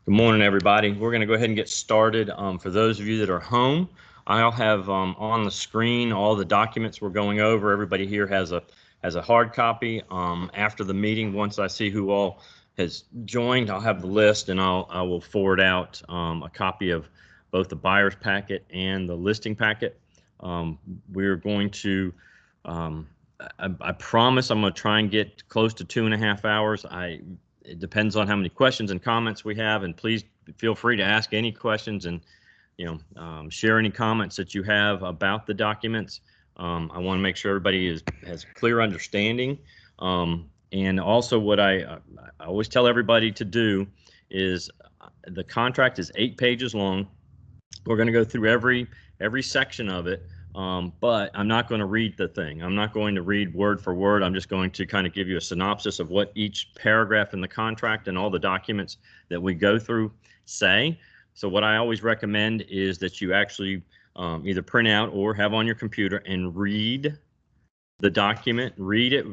Good morning, everybody. We're going to go ahead and get started. For those of you that are home, I'll have on the screen all the documents we're going over. Everybody here has a hard copy. After the meeting, once I see who all has joined, I'll have the list and I will forward out a copy of both the buyer's packet and the listing packet. We're going to I promise I'm going to try and get close to 2.5 hours. It depends on how many questions and comments we have, and please feel free to ask any questions and share any comments that you have about the documents. I want to make sure everybody has clear understanding. And also what I always tell everybody to do is the contract is 8 pages long. We're going to go through every section of it. But I'm not going to read the thing. I'm not going to read word for word. I'm just going to kind of give you a synopsis of what each paragraph in the contract and all the documents that we go through say. So what I always recommend is that you actually either print out or have on your computer and read the document, read it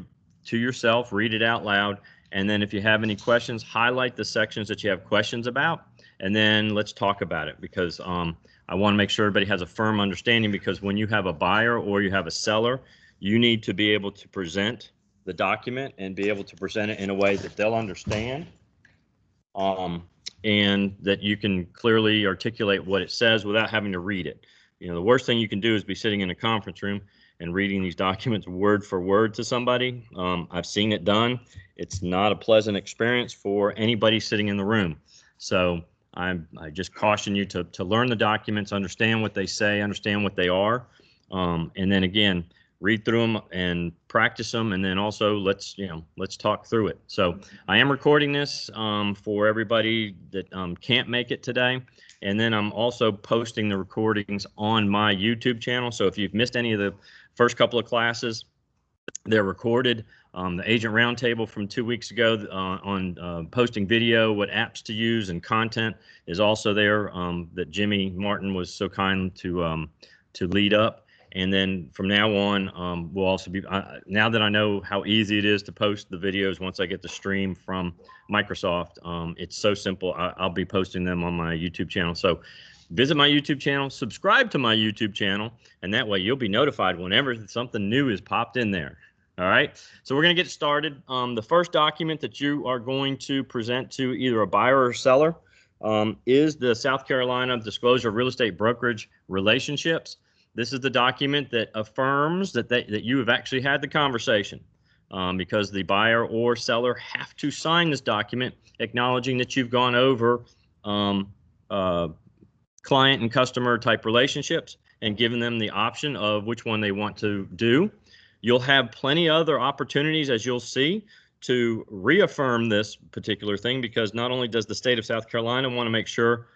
to yourself, read it out loud. And then if you have any questions, highlight the sections that you have questions about, and then let's talk about it, because I want to make sure everybody has a firm understanding, because when you have a buyer or you have a seller, you need to be able to present the document and be able to present it in a way that they'll understand, and that you can clearly articulate what it says without having to read it. The worst thing you can do is be sitting in a conference room and reading these documents word for word to somebody. I've seen it done. It's not a pleasant experience for anybody sitting in the room. So I just caution you to learn the documents, understand what they say, understand what they are, and then again, read through them and practice them, and then also let's talk through it. So I am recording this for everybody that can't make it today, and then I'm also posting the recordings on my YouTube channel. So if you've missed any of the first couple of classes, they're recorded. The agent roundtable from 2 weeks ago on posting video, what apps to use, and content is also there, that Jimmy Martin was so kind to lead up. And then from now on, we'll also be, now that I know how easy it is to post the videos once I get the stream from Microsoft, it's so simple. I'll be posting them on my YouTube channel. So visit my YouTube channel, subscribe to my YouTube channel, and that way you'll be notified whenever something new is popped in there. All right, so we're going to get started. The first document that you are going to present to either a buyer or seller is the South Carolina Disclosure of Real Estate Brokerage Relationships. This is the document that affirms that you have actually had the conversation, because the buyer or seller have to sign this document acknowledging that you've gone over client and customer type relationships and given them the option of which one they want to do. You'll have plenty other opportunities, as you'll see, to reaffirm this particular thing, because not only does the state of South Carolina want to make sure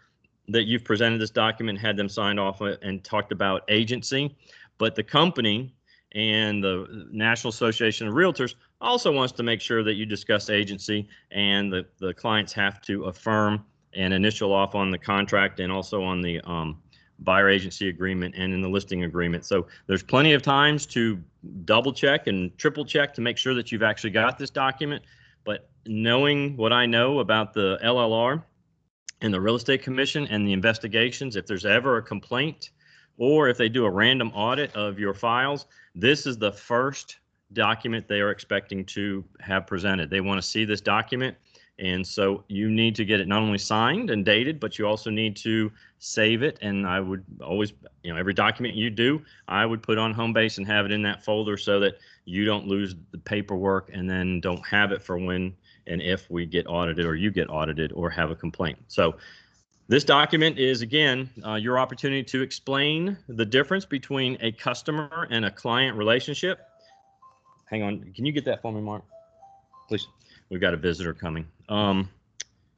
that you've presented this document, had them signed off and talked about agency, but the company and the National Association of Realtors also wants to make sure that you discuss agency, and the clients have to affirm and initial off on the contract and also on the buyer agency agreement and in the listing agreement. So there's plenty of times to double check and triple check to make sure that you've actually got this document. But knowing what I know about the LLR and the Real Estate Commission and the investigations, if there's ever a complaint or if they do a random audit of your files, this is the first document they are expecting to have presented. They want to see this document. And so you need to get it not only signed and dated, but you also need to save it. And I would always, every document you do, I would put on Homebase and have it in that folder so that you don't lose the paperwork and then don't have it for when and if we get audited or you get audited or have a complaint. So this document is, again, your opportunity to explain the difference between a customer and a client relationship. Hang on. Can you get that for me, Mark? Please. We've got a visitor coming.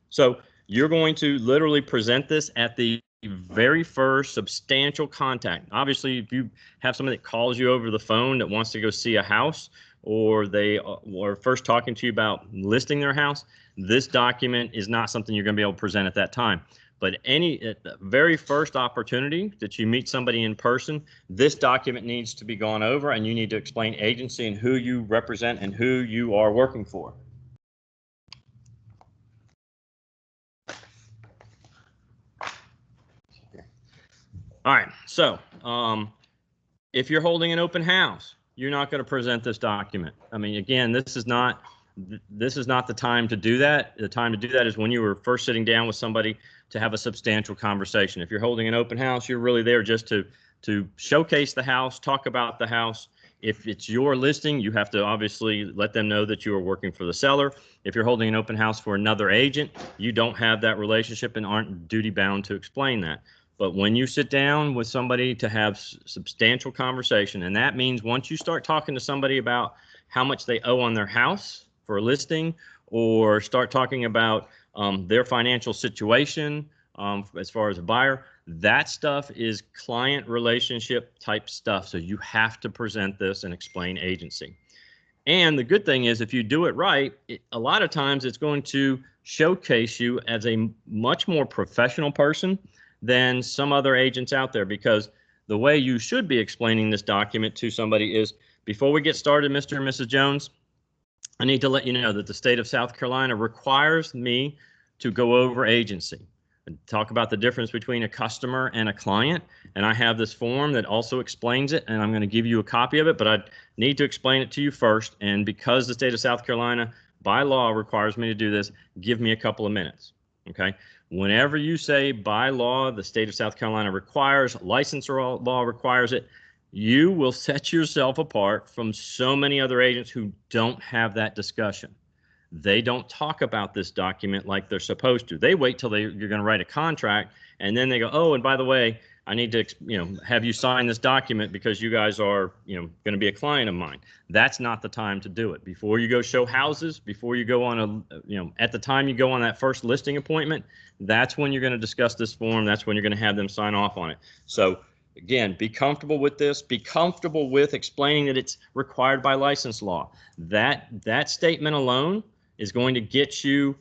So you're going to literally present this at the very first substantial contact. Obviously, if you have somebody that calls you over the phone that wants to go see a house, or they are first talking to you about listing their house, this document is not something you're going to be able to present at that time. But at the very first opportunity that you meet somebody in person, this document needs to be gone over, and you need to explain agency and who you represent and who you are working for. All right. So if you're holding an open house, you're not going to present this document. I mean, again, this is not the time to do that. The time to do that is when you were first sitting down with somebody to have a substantial conversation. If you're holding an open house, you're really there just to showcase the house, talk about the house. If it's your listing, you have to obviously let them know that you are working for the seller. If you're holding an open house for another agent, you don't have that relationship and aren't duty bound to explain that. But when you sit down with somebody to have substantial conversation, and that means once you start talking to somebody about how much they owe on their house for a listing, or start talking about their financial situation as far as a buyer, that stuff is client relationship type stuff. So you have to present this and explain agency. And the good thing is, if you do it right, a lot of times it's going to showcase you as a much more professional person than some other agents out there, because the way you should be explaining this document to somebody is, before we get started, Mr. and Mrs. Jones, I need to let you know that the state of South Carolina requires me to go over agency and talk about the difference between a customer and a client. And I have this form that also explains it, and I'm going to give you a copy of it, but I need to explain it to you first. And because the state of South Carolina by law requires me to do this, give me a couple of minutes. Okay. Whenever you say by law, the state of South Carolina requires, licensor law requires it, you will set yourself apart from so many other agents who don't have that discussion. They don't talk about this document like they're supposed to. They wait till you're going to write a contract, and then they go, oh, and by the way, I need to, have you sign this document because you guys are, going to be a client of mine. That's not the time to do it. Before you go show houses, before you go on at the time you go on that first listing appointment, that's when you're going to discuss this form. That's when you're going to have them sign off on it. So again, be comfortable with this. Be comfortable with explaining that it's required by license law. That statement alone is going to get you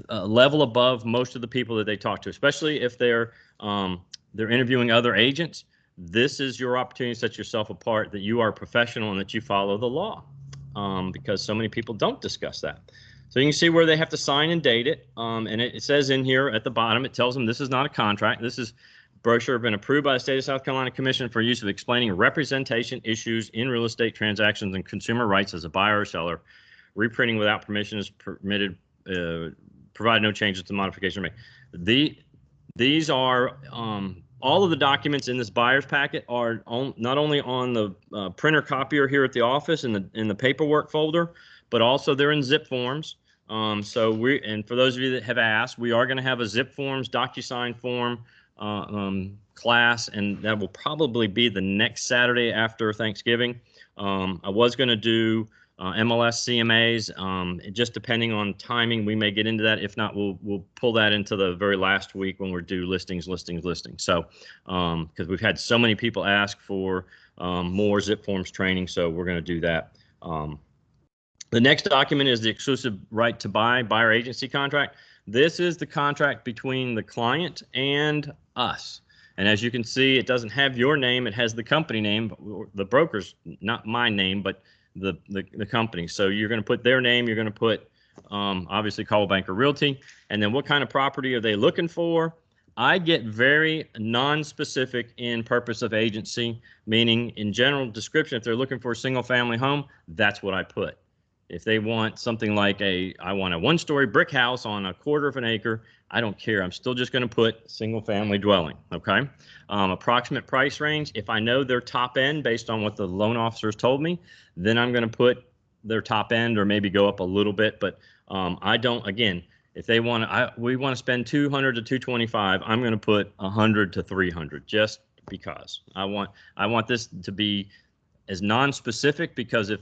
a level above most of the people that they talk to, especially if they're interviewing other agents. This is your opportunity to set yourself apart, that you are professional and that you follow the law, because so many people don't discuss that. So you can see where they have to sign and date it. And it says in here at the bottom, it tells them this is not a contract. This is brochure been approved by the State of South Carolina Commission for use of explaining representation issues in real estate transactions and consumer rights as a buyer or seller. Reprinting without permission is permitted, provide no changes to modification made. These are all of the documents in this buyer's packet are not only on the printer copier here at the office in the paperwork folder, but also they're in zip forms. And for those of you that have asked, we are going to have a zip forms DocuSign form class, and that will probably be the next Saturday after Thanksgiving. I was going to do MLS CMAs, just depending on timing, we may get into that. If not, we'll pull that into the very last week when we're due listings. So, because we've had so many people ask for more zip forms training, so we're going to do that. The next document is the exclusive right to buy buyer agency contract. This is the contract between the client and us. And as you can see, it doesn't have your name. It has the company name, the broker's, not my name, but the company. So you're going to put their name. You're going to put obviously Coldwell Banker Realty. And then what kind of property are they looking for? I get very non-specific in purpose of agency, meaning in general description, if they're looking for a single family home, that's what I put. If they want something like I want a one-story brick house on a quarter of an acre, I don't care. I'm still just going to put single family dwelling. Okay. Approximate price range. If I know their top end based on what the loan officers told me, then I'm going to put their top end or maybe go up a little bit. But I don't, again, if they want we want to spend 200 to 225, I'm going to put 100 to 300 just because I want this to be as non-specific, because if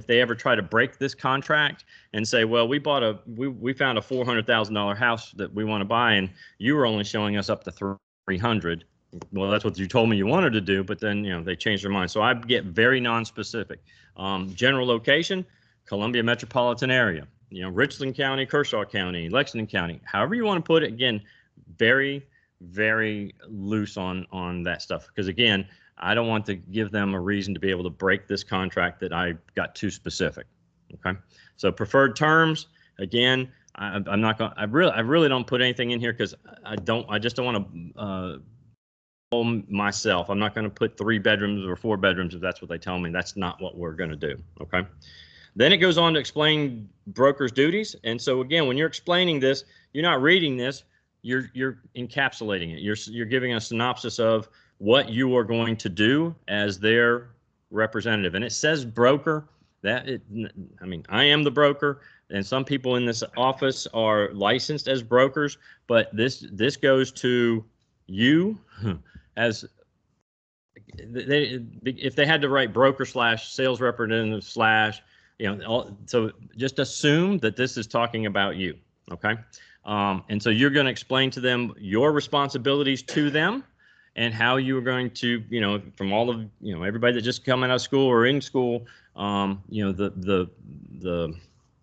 they ever try to break this contract and say, well, we found a $400,000 house that we want to buy, and you were only showing us up to 300. Well, that's what you told me you wanted to do, but then they changed their mind. So I get very non-specific. General location, Columbia metropolitan area. Richland County, Kershaw County, Lexington County. However you want to put it. Again, very, very loose on that stuff, because again, I don't want to give them a reason to be able to break this contract that I got too specific. Okay. So preferred terms, again, I'm not going, I really don't put anything in here because I just don't want to myself. I'm not going to put 3 bedrooms or 4 bedrooms if that's what they tell me. That's not what we're going to do. Okay. Then it goes on to explain broker's duties. And so again, when you're explaining this, you're not reading this, you're encapsulating it. You're giving a synopsis of what you are going to do as their representative. And it says broker. I mean, I am the broker, and some people in this office are licensed as brokers, but this goes to you as if they had to write broker / sales representative / so just assume that this is talking about you. Okay. And so you're going to explain to them your responsibilities to them and how you are going to, from all of, everybody that just coming out of school or in school, the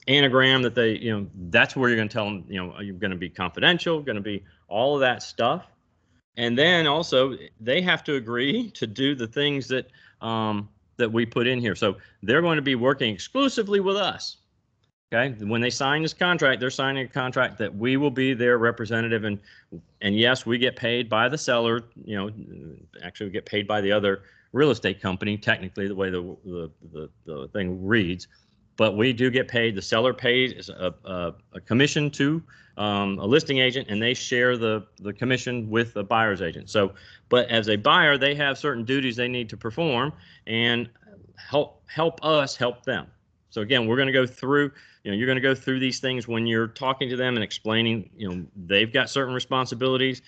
anagram that they, that's where you're going to tell them, you're going to be confidential, going to be all of that stuff. And then also they have to agree to do the things that, that we put in here. So they're going to be working exclusively with us. Okay. When they sign this contract, they're signing a contract that we will be their representative. And yes, we get paid by the seller, actually we get paid by the other real estate company, technically the way the thing reads, but we do get paid. The seller pays a commission to a listing agent, and they share the commission with the buyer's agent. So, but as a buyer, they have certain duties they need to perform and help us help them. So again, we're going to go through, you're going to go through these things when you're talking to them and explaining, they've got certain responsibilities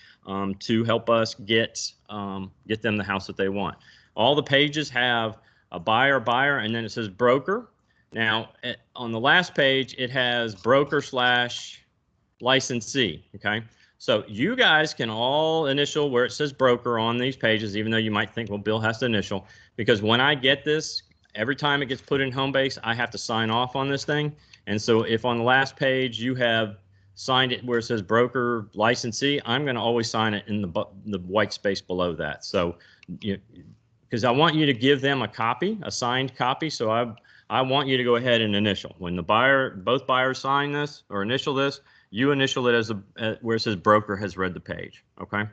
to help us get them the house that they want. All the pages have a buyer, and then it says broker. Now, on the last page, it has broker / licensee. Okay. So you guys can all initial where it says broker on these pages, even though you might think, well, Bill has to initial, because when I get this, every time it gets put in Homebase, I have to sign off on this thing. And so if on the last page you have signed it where it says broker licensee, I'm going to always sign it in the white space below that. So, because I want you to give them a copy, a signed copy. So I want you to go ahead and initial. When both buyers sign this or initial this, you initial it as where it says broker has read the page. Okay.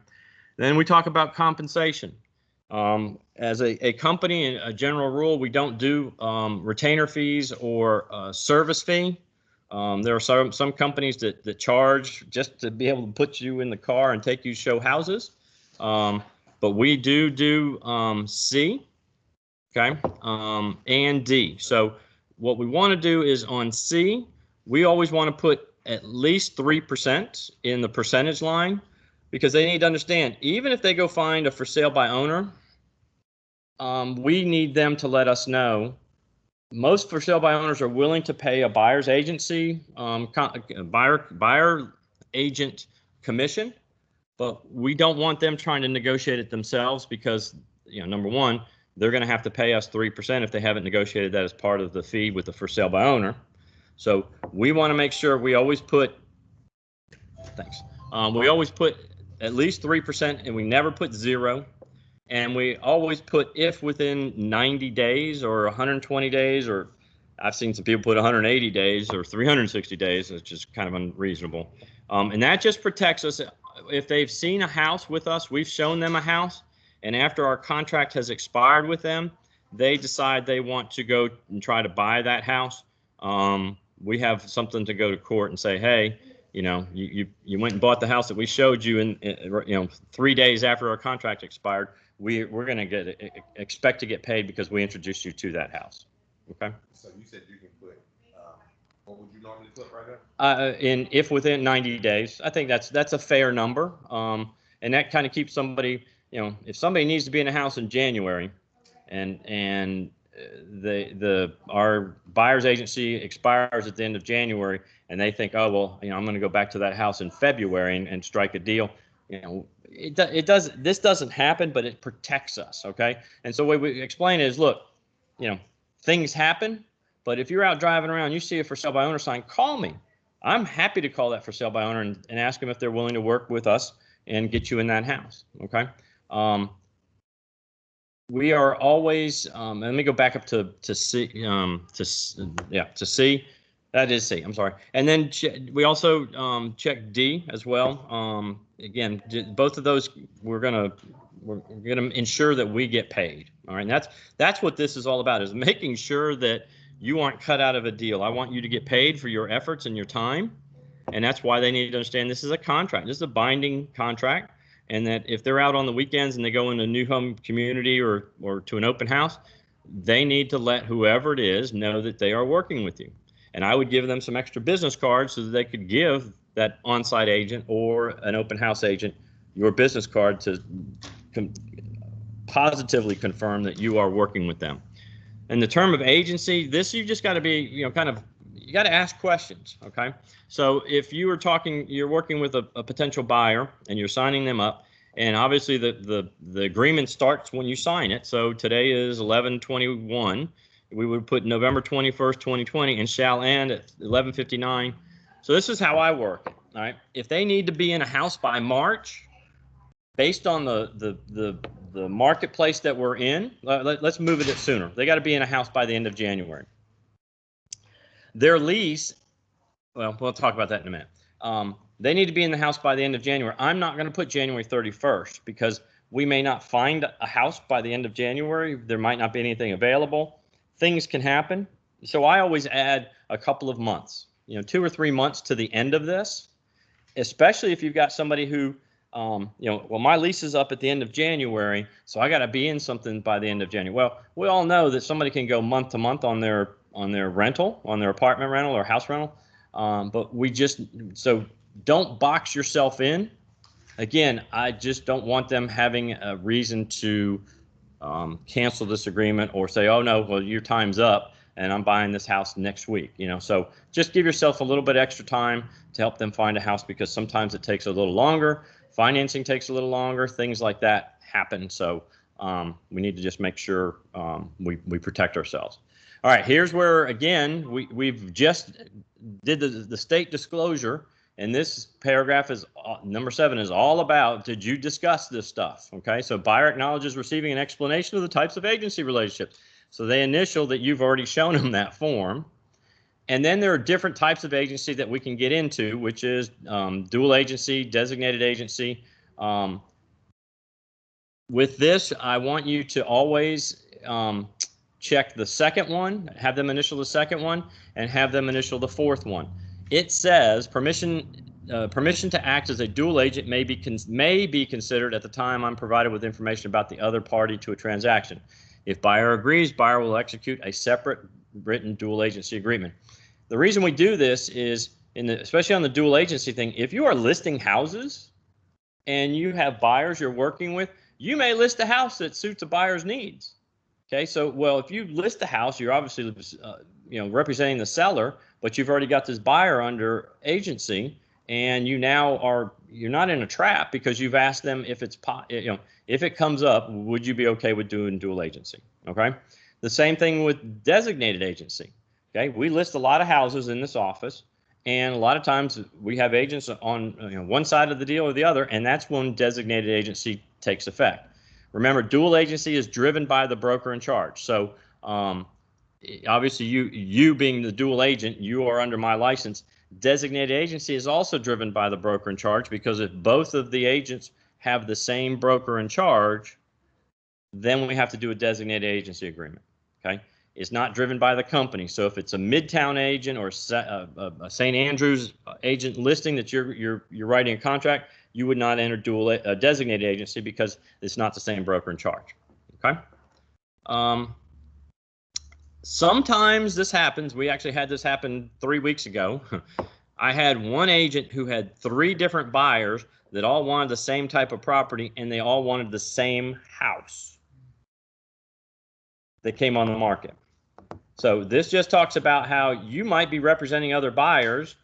Then we talk about compensation. As a company, a general rule, we don't do retainer fees or service fee. There are some companies that charge just to be able to put you in the car and take you to show houses. But we do C, okay, and D. So what we want to do is on C, we always want to put at least 3% in the percentage line, because they need to understand, even if they go find a for sale by owner, we need them to let us know. Most for sale by owners are willing to pay a buyer's agency, buyer agent commission, but we don't want them trying to negotiate it themselves, because, number one, they're going to have to pay us 3% if they haven't negotiated that as part of the fee with the for sale by owner. So we want to make sure we always put, we always put at least 3%, and we never put 0. And we always put if within 90 days or 120 days, or I've seen some people put 180 days or 360 days, which is kind of unreasonable. And that just protects us. If they've seen a house with us, we've shown them a house, and after our contract has expired with them, they decide they want to go and try to buy that house. We have something to go to court and say, hey, you went and bought the house that we showed you in 3 days after our contract expired. We're going to expect to get paid because we introduced you to that house. Okay. So you said you can put, what would you normally put right now? If within 90 days, I think that's a fair number. And that kind of keeps somebody, if somebody needs to be in a house in January, and our buyer's agency expires at the end of January, and they think, oh well, I'm going to go back to that house in February and strike a deal. This doesn't happen, but it protects us. Okay. And so what we explain is, look, things happen, but if you're out driving around, you see a for sale by owner sign, call me. I'm happy to call that for sale by owner and ask them if they're willing to work with us and get you in that house. Okay. We are always, let me go back up to C, to C. That is C, I'm sorry. And then we also check D as well. Again, both of those we're going to we're going to ensure that we get paid. All right. And that's what this is all about, is making sure that you aren't cut out of a deal. I want you to get paid for your efforts and your time. And that's why they need to understand this is a contract. This is a binding contract. And that if they're out on the weekends and they go in a new home community or to an open house, they need to let whoever it is know that they are working with you. And I would give them some extra business cards so that they could give that on-site agent or an open house agent your business card to positively confirm that you are working with them. And the term of agency, this you just got to be, you got to ask questions, okay? So if you are you're working with a potential buyer and you're signing them up, and obviously the agreement starts when you sign it. So today is 11/21. We would put November 21st, 2020, and shall end at 11:59. So this is how I work it, all right? If they need to be in a house by March, based on the marketplace that we're in, let's move it sooner. They got to be in a house by the end of January. Their lease, well, we'll talk about that in a minute. They need to be in the house by the end of January. I'm not going to put January 31st because we may not find a house by the end of January. There might not be anything available. Things can happen. So I always add a couple of months, 2 or 3 months to the end of this, especially if you've got somebody who, well, my lease is up at the end of January, so I got to be in something by the end of January. Well, we all know that somebody can go month to month on their rental, on their apartment rental or house rental. But so don't box yourself in. Again, I just don't want them having a reason to cancel this agreement or say, oh no, well, your time's up and I'm buying this house next week. So just give yourself a little bit extra time to help them find a house, because sometimes it takes a little longer. Financing takes a little longer. Things like that happen. So we need to just make sure we protect ourselves. All right, here's where, again, we've just did the state disclosure, and this paragraph is number 7 is all about, did you discuss this stuff? Okay, so buyer acknowledges receiving an explanation of the types of agency relationships. So they initial that you've already shown them that form. And then there are different types of agency that we can get into, which is dual agency, designated agency. With this, I want you to always check the second one, have them initial the second one, and have them initial the fourth one. It says permission to act as a dual agent may be considered at the time I'm provided with information about the other party to a transaction. If buyer agrees, buyer will execute a separate written dual agency agreement. The reason we do this is, especially on the dual agency thing, if you are listing houses and you have buyers you're working with, you may list a house that suits a buyer's needs. Okay, so, well, if you list the house, you're obviously representing the seller, but you've already got this buyer under agency, and you're not in a trap because you've asked them if if it comes up, would you be okay with doing dual agency? Okay, the same thing with designated agency. Okay, we list a lot of houses in this office, and a lot of times we have agents on one side of the deal or the other, and that's when designated agency takes effect. Remember, dual agency is driven by the broker in charge. So obviously you being the dual agent, you are under my license. Designated agency is also driven by the broker in charge, because if both of the agents have the same broker in charge, then we have to do a designated agency agreement. Okay, it's not driven by the company. So if it's a Midtown agent or a St. Andrews agent listing that you're writing a contract, you would not enter a designated agency because it's not the same broker in charge. Okay. Sometimes this happens. We actually had this happen 3 weeks ago. I had one agent who had 3 different buyers that all wanted the same type of property, and they all wanted the same house that came on the market. So this just talks about how you might be representing other buyers,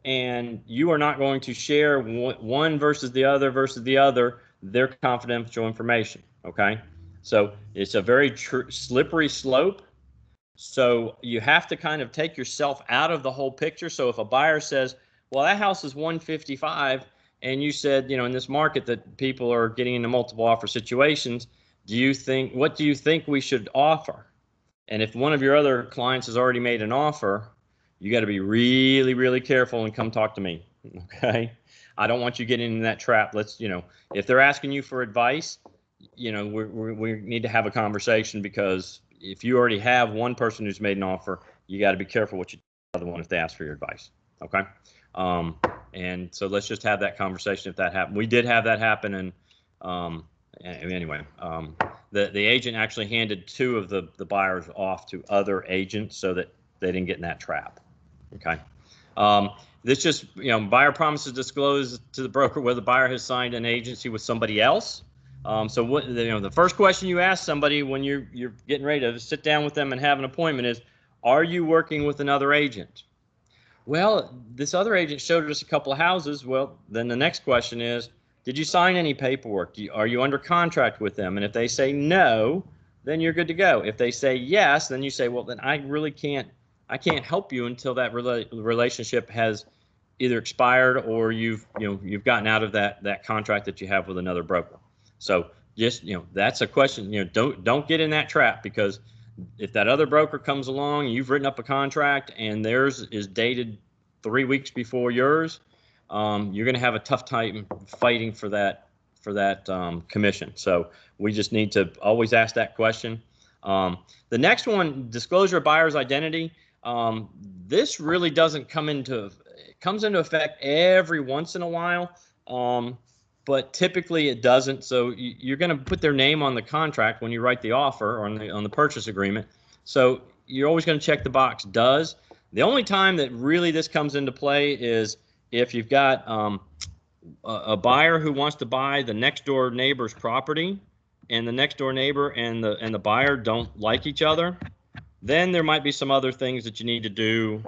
and you are not going to share one versus the other their confidential information. Okay, so it's a very slippery slope. So you have to kind of take yourself out of the whole picture. So if a buyer says, well, that house is 155, and you said, in this market that people are getting into multiple offer situations, what do you think we should offer? And if one of your other clients has already made an offer, you got to be really, really careful and come talk to me. Okay, I don't want you getting in that trap. If they're asking you for advice, you know, we need to have a conversation, because if you already have one person who's made an offer, you got to be careful what you tell the other one if they ask for your advice. Okay. And so let's just have that conversation if that happened. We did have that happen, and anyway, the agent actually handed two of the buyers off to other agents so that they didn't get in that trap. Okay. This just, you know, buyer promises disclose to the broker whether the buyer has signed an agency with somebody else. So what, you know, the first question you ask somebody when you're getting ready to sit down with them and have an appointment is, are you working with another agent? Well, this other agent showed us a couple of houses. Well, then the next question is, did you sign any paperwork? Are you under contract with them? And if they say no, then you're good to go. If they say yes, then you say, well, then I really can't help you until that relationship has either expired or you've gotten out of that contract that you have with another broker. So just, you know, that's a question. You know, don't get in that trap, because if that other broker comes along, you've written up a contract and theirs is dated 3 weeks before yours, you're going to have a tough time fighting for that commission. So we just need to always ask that question. The next one, disclosure of buyer's identity. This really doesn't comes into effect every once in a while, but typically it doesn't. So you're going to put their name on the contract when you write the offer or on the purchase agreement. So you're always going to check the box does. The only time that really this comes into play is if you've got a buyer who wants to buy the next door neighbor's property, and the next door neighbor and the buyer don't like each other. Then there might be some other things that you need to do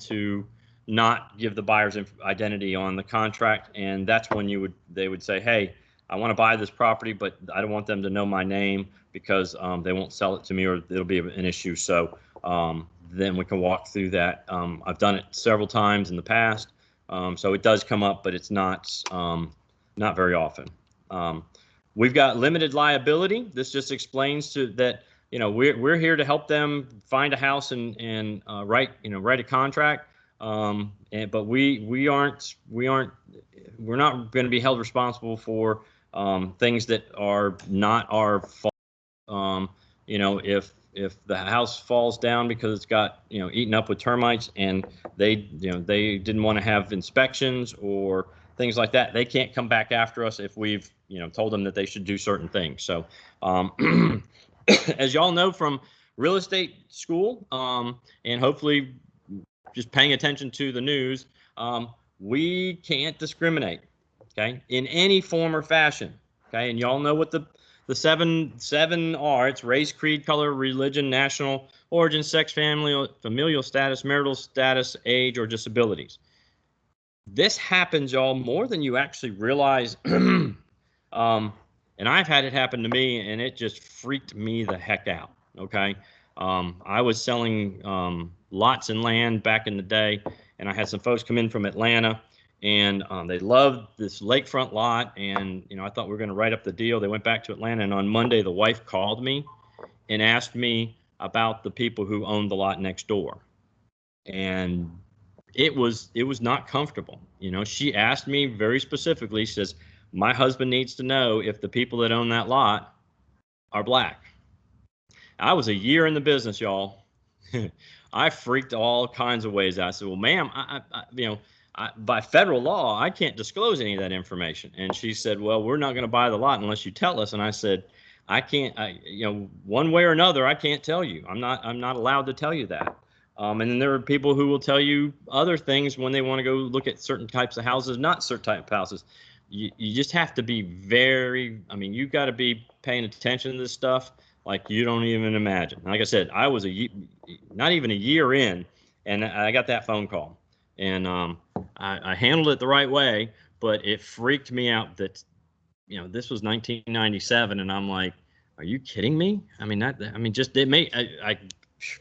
to not give the buyer's identity on the contract, and that's when they would say, hey, I want to buy this property, but I don't want them to know my name, because they won't sell it to me or it'll be an issue. So then we can walk through that. I've done it several times in the past, so it does come up, but it's not very often. We've got limited liability. This just explains that, you know, we're here to help them find a house and write a contract. But we're not going to be held responsible for things that are not our fault. You know, if the house falls down because it's got, you know, eaten up with termites, and they didn't want to have inspections or things like that, they can't come back after us if we've, you know, told them that they should do certain things. So as y'all know from real estate school, and hopefully just paying attention to the news, we can't discriminate, okay, in any form or fashion, okay? And y'all know what the seven are. It's race, creed, color, religion, national origin, sex, family, familial status, marital status, age, or disabilities. This happens, y'all, more than you actually realize. And I've had it happen to me, and it just freaked me the heck out, okay? I was selling lots and land back in the day, and I had some folks come in from Atlanta, and they loved this lakefront lot, and, you know, I thought we were going to write up the deal. They went back to Atlanta, and on Monday the wife called me and asked me about the people who owned the lot next door, and it was not comfortable. You know, she asked me very specifically, she says, my husband needs to know if the people that own that lot are black. I was a year in the business, y'all. I freaked all kinds of ways out. I said, well, ma'am, by federal law, I can't disclose any of that information. And she said, well, we're not going to buy the lot unless you tell us. And I said, I can't, one way or another, I can't tell you. I'm not allowed to tell you that. And then there are people who will tell you other things when they want to go look at certain types of houses, not certain type of houses. You just have to be you got to be paying attention to this stuff like you don't even imagine. Like I said, I was not even a year in, and I got that phone call, and I handled it the right way, but it freaked me out that, you know, this was 1997, and I'm like, are you kidding me? I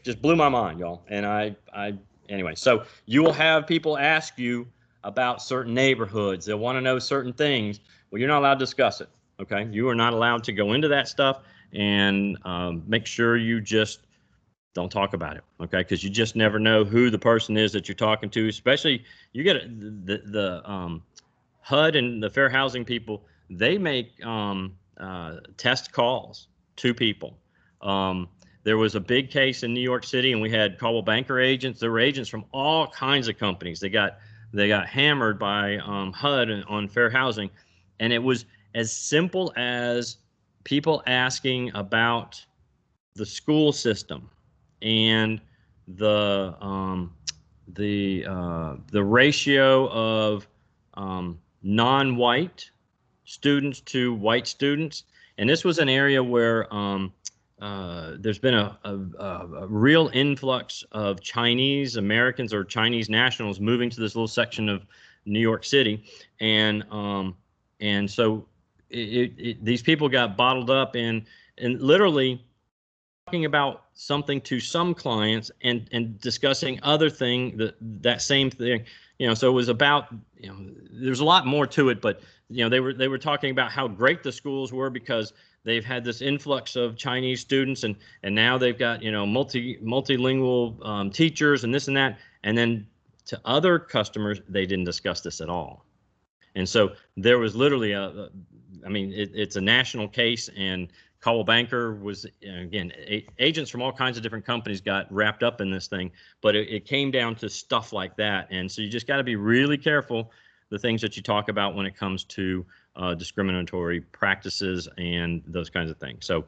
just blew my mind, y'all. And anyway, so you will have people ask you about certain neighborhoods. They'll want to know certain things. Well, you're not allowed to discuss it. Okay. You are not allowed to go into that stuff, and make sure you just don't talk about it. Okay. Because you just never know who the person is that you're talking to, especially you get the HUD and the fair housing people. They make test calls to people. There was a big case in New York City, and we had Coldwell Banker agents. There were agents from all kinds of companies. They got hammered by HUD on fair housing, and it was as simple as people asking about the school system and the ratio of non-white students to white students. And this was an area where there's been a real influx of Chinese Americans or Chinese nationals moving to this little section of New York City, and so these people got bottled up in, and literally talking about something to some clients and discussing other thing, that same thing, so it was about, there's a lot more to it, but they were talking about how great the schools were because they've had this influx of Chinese students, and now they've got multilingual teachers and this and that, and then to other customers they didn't discuss this at all. And so there was literally it's a national case, and Coldwell Banker was, again, agents from all kinds of different companies got wrapped up in this thing, but it came down to stuff like that. And so you just got to be really careful the things that you talk about when it comes to discriminatory practices and those kinds of things. So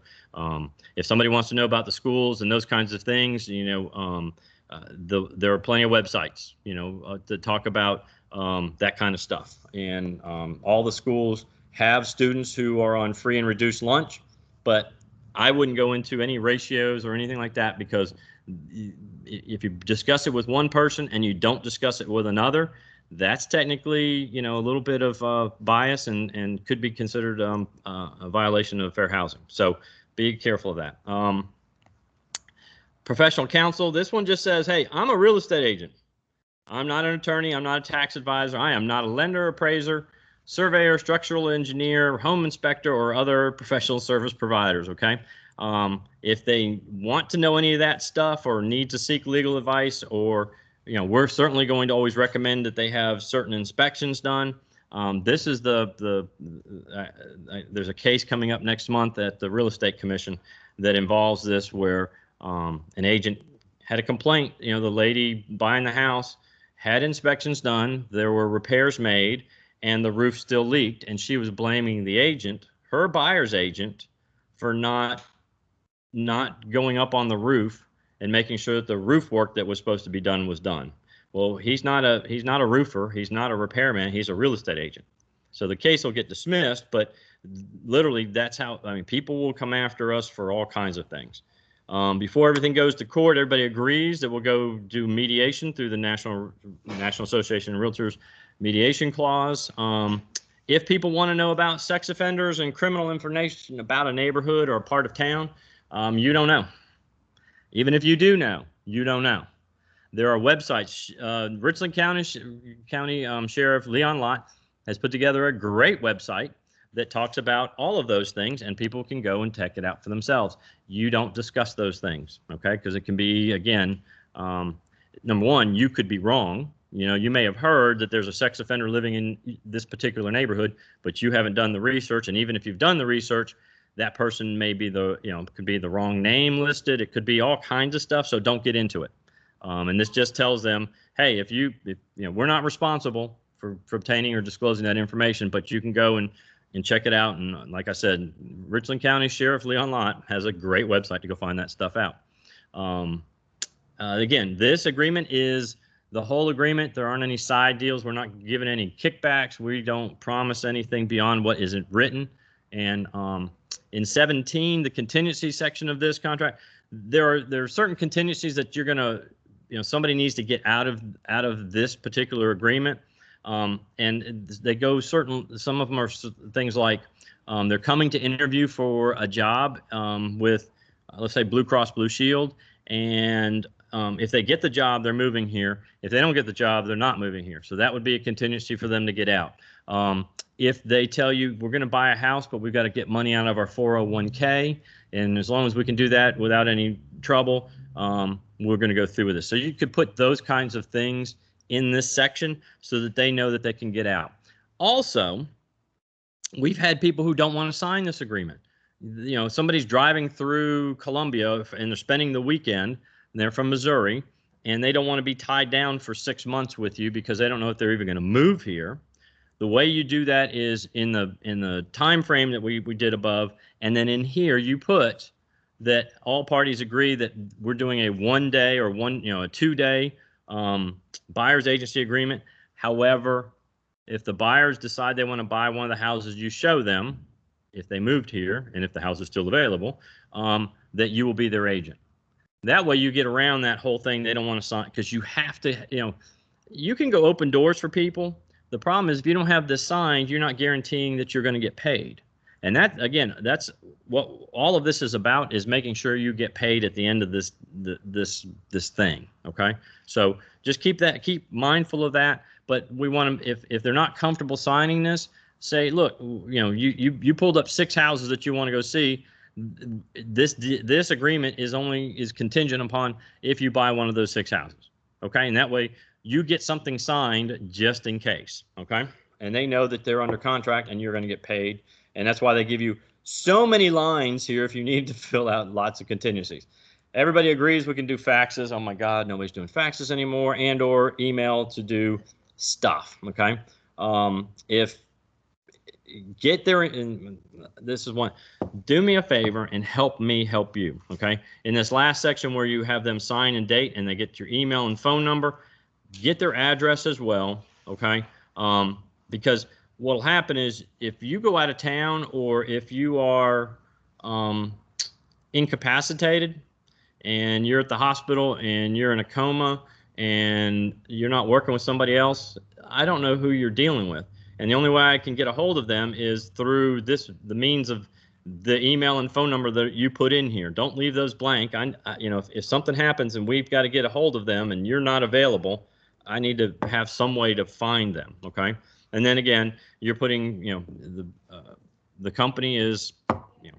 if somebody wants to know about the schools and those kinds of things, there are plenty of websites, to talk about that kind of stuff. And all the schools have students who are on free and reduced lunch, but I wouldn't go into any ratios or anything like that, because if you discuss it with one person and you don't discuss it with another, that's technically, a little bit of bias and could be considered a violation of fair housing. So be careful of that. Professional counsel, this one just says, hey, I'm a real estate agent. I'm not an attorney. I'm not a tax advisor. I am not a lender, appraiser, surveyor, structural engineer, home inspector, or other professional service providers, okay? If they want to know any of that stuff or need to seek legal advice, or, we're certainly going to always recommend that they have certain inspections done. This is there's a case coming up next month at the Real Estate Commission that involves this, where an agent had a complaint. The lady buying the house had inspections done, there were repairs made, and the roof still leaked, and she was blaming the agent, her buyer's agent, for not going up on the roof and making sure that the roof work that was supposed to be done was done. Well, he's not a roofer, he's not a repairman, he's a real estate agent. So the case will get dismissed, but literally that's how, people will come after us for all kinds of things. Before everything goes to court, everybody agrees that we'll go do mediation through the National Association of Realtors mediation clause. If people want to know about sex offenders and criminal information about a neighborhood or a part of town, you don't know. Even if you do know, you don't know. There are websites. Richland County Sheriff Leon Lott has put together a great website that talks about all of those things, and people can go and check it out for themselves. You don't discuss those things, okay? Because it can be, again, number one, you could be wrong. You may have heard that there's a sex offender living in this particular neighborhood, but you haven't done the research. And even if you've done the research, that person may be could be the wrong name listed. It could be all kinds of stuff. So don't get into it. And this just tells them, hey, if we're not responsible for obtaining or disclosing that information, but you can go and check it out. And like I said, Richland County Sheriff Leon Lott has a great website to go find that stuff out. Again, this agreement is the whole agreement. There aren't any side deals. We're not giving any kickbacks. We don't promise anything beyond what isn't written. And in 17, the contingency section of this contract, there are certain contingencies that you're going to, somebody needs to get out of this particular agreement. And they go some of them are things like they're coming to interview for a job with, let's say, Blue Cross Blue Shield. And if they get the job, they're moving here. If they don't get the job, they're not moving here. So that would be a contingency for them to get out. If they tell you we're going to buy a house, but we've got to get money out of our 401k, and as long as we can do that without any trouble, we're going to go through with this. So you could put those kinds of things in this section so that they know that they can get out. Also, we've had people who don't want to sign this agreement. You know, somebody's driving through Columbia and they're spending the weekend, and they're from Missouri, and they don't want to be tied down for 6 months with you because they don't know if they're even going to move here. The way you do that is in the time frame that we did above, and then in here you put that all parties agree that we're doing a 1 day or a 2 day buyer's agency agreement. However, if the buyers decide they want to buy one of the houses, you show them, if they moved here and if the house is still available, that you will be their agent. That way you get around that whole thing. They don't want to sign because you have to, you can go open doors for people. The problem is if you don't have this signed, you're not guaranteeing that you're going to get paid. And that, again, that's what all of this is about, is making sure you get paid at the end of this thing. Okay. So just keep mindful of that. But we want them, if they're not comfortable signing this, say, look, you pulled up 6 houses that you want to go see. This agreement is contingent upon if you buy one of those 6 houses. Okay. And that way you get something signed just in case. Okay. And they know that they're under contract and you're going to get paid. And that's why they give you so many lines here if you need to fill out lots of contingencies. Everybody agrees we can do faxes. Oh my God, nobody's doing faxes anymore, and or email to do stuff. Okay. If get there, and this is one, do me a favor and help me help you. Okay. In this last section where you have them sign and date and they get your email and phone number, get their address as well. Okay. Because what'll happen is if you go out of town or if you are incapacitated and you're at the hospital and you're in a coma and you're not working with somebody else, I don't know who you're dealing with. And the only way I can get a hold of them is through the means of the email and phone number that you put in here. Don't leave those blank. If something happens and we've got to get a hold of them and you're not available, I need to have some way to find them. Okay. And then again, you're putting, the company is,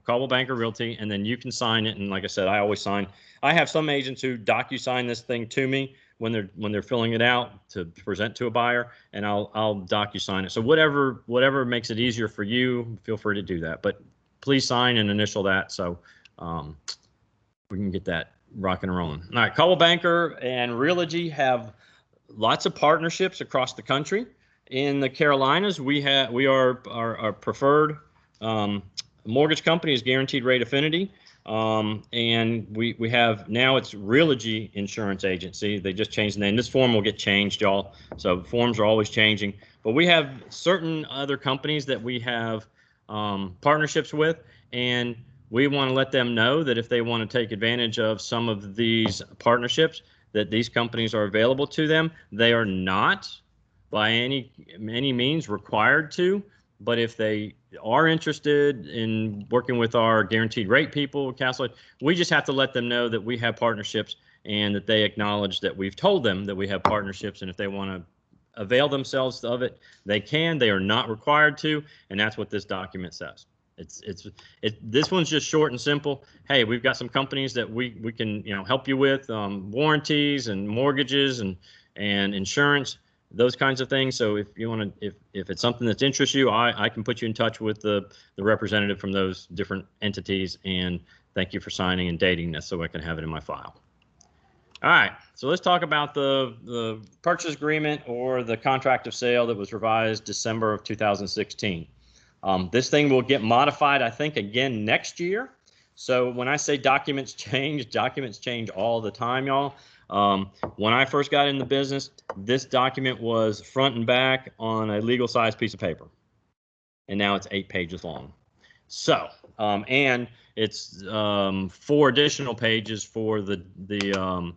Coldwell Banker Realty, and then you can sign it. And like I said, I always sign. I have some agents who DocuSign this thing to me when they're filling it out to present to a buyer, and I'll DocuSign it. So whatever makes it easier for you, feel free to do that. But please sign and initial that so we can get that rocking and rolling. All right, Coldwell Banker and Realogy have lots of partnerships across the country. In the Carolinas, we are our preferred mortgage company is Guaranteed Rate Affinity, and we have now it's Realogy Insurance Agency. They just changed the name. This form will get changed, y'all. So forms are always changing. But we have certain other companies that we have partnerships with, and we want to let them know that if they want to take advantage of some of these partnerships, that these companies are available to them. They are not by any means required to, but if they are interested in working with our guaranteed rate people, Castle, we just have to let them know that we have partnerships and that they acknowledge that we've told them that we have partnerships, and if they want to avail themselves of it, they can. They are not required to, and that's what this document says. This one's just short and simple. Hey, we've got some companies that we can help you with warranties and mortgages and insurance, those kinds of things. So if you want to, if it's something that interests you, I can put you in touch with the representative from those different entities. And thank you for signing and dating this so I can have it in my file. All right, so let's talk about the purchase agreement or the contract of sale that was revised December of 2016. This thing will get modified, I think, again next year. So when I say documents change all the time, y'all. When I first got in the business, this document was front and back on a legal size piece of paper, and now it's 8 pages long. So, and it's 4 additional pages for the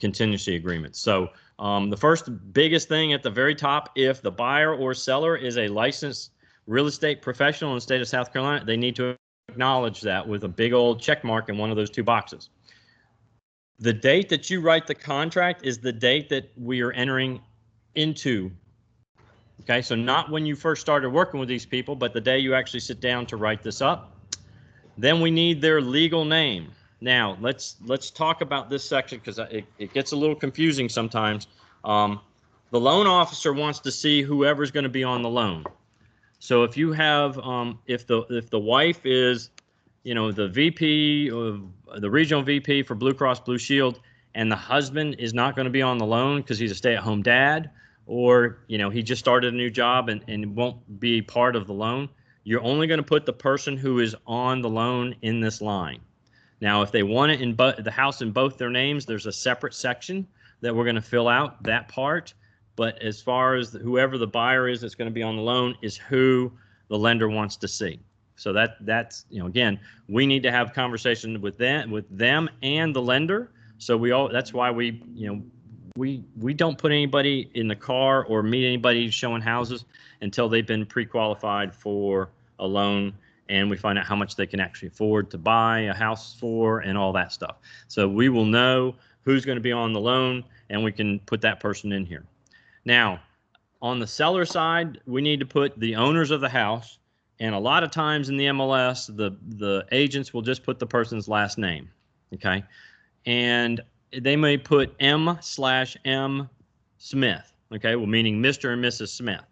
contingency agreement. So, the first biggest thing at the very top, if the buyer or seller is a licensed real estate professional in the state of South Carolina, they need to acknowledge that with a big old check mark in one of those 2 boxes. The date that you write the contract is the date that we are entering into. Okay, so not when you first started working with these people, but the day you actually sit down to write this up. Then we need their legal name. Now, let's talk about this section because it gets a little confusing sometimes. The loan officer wants to see whoever's going to be on the loan. So if you have, if the wife is, you know, the VP of the regional VP for Blue Cross Blue Shield, and the husband is not going to be on the loan because he's a stay-at-home dad, or, you know, he just started a new job and won't be part of the loan, you're only going to put the person who is on the loan in this line. Now, if they want it in the house in both their names, there's a separate section that we're going to fill out that part. But as far as whoever the buyer is that's going to be on the loan is who the lender wants to see. So that's, you know, again, we need to have conversation with them and the lender. So that's why we, you know, we don't put anybody in the car or meet anybody showing houses until they've been pre-qualified for a loan, and we find out how much they can actually afford to buy a house for and all that stuff. So we will know who's going to be on the loan, and we can put that person in here. Now, on the seller side, we need to put the owners of the house, and a lot of times in the MLS, the agents will just put the person's last name, okay? And they may put M/M Smith, okay? Well, meaning Mr. and Mrs. Smith.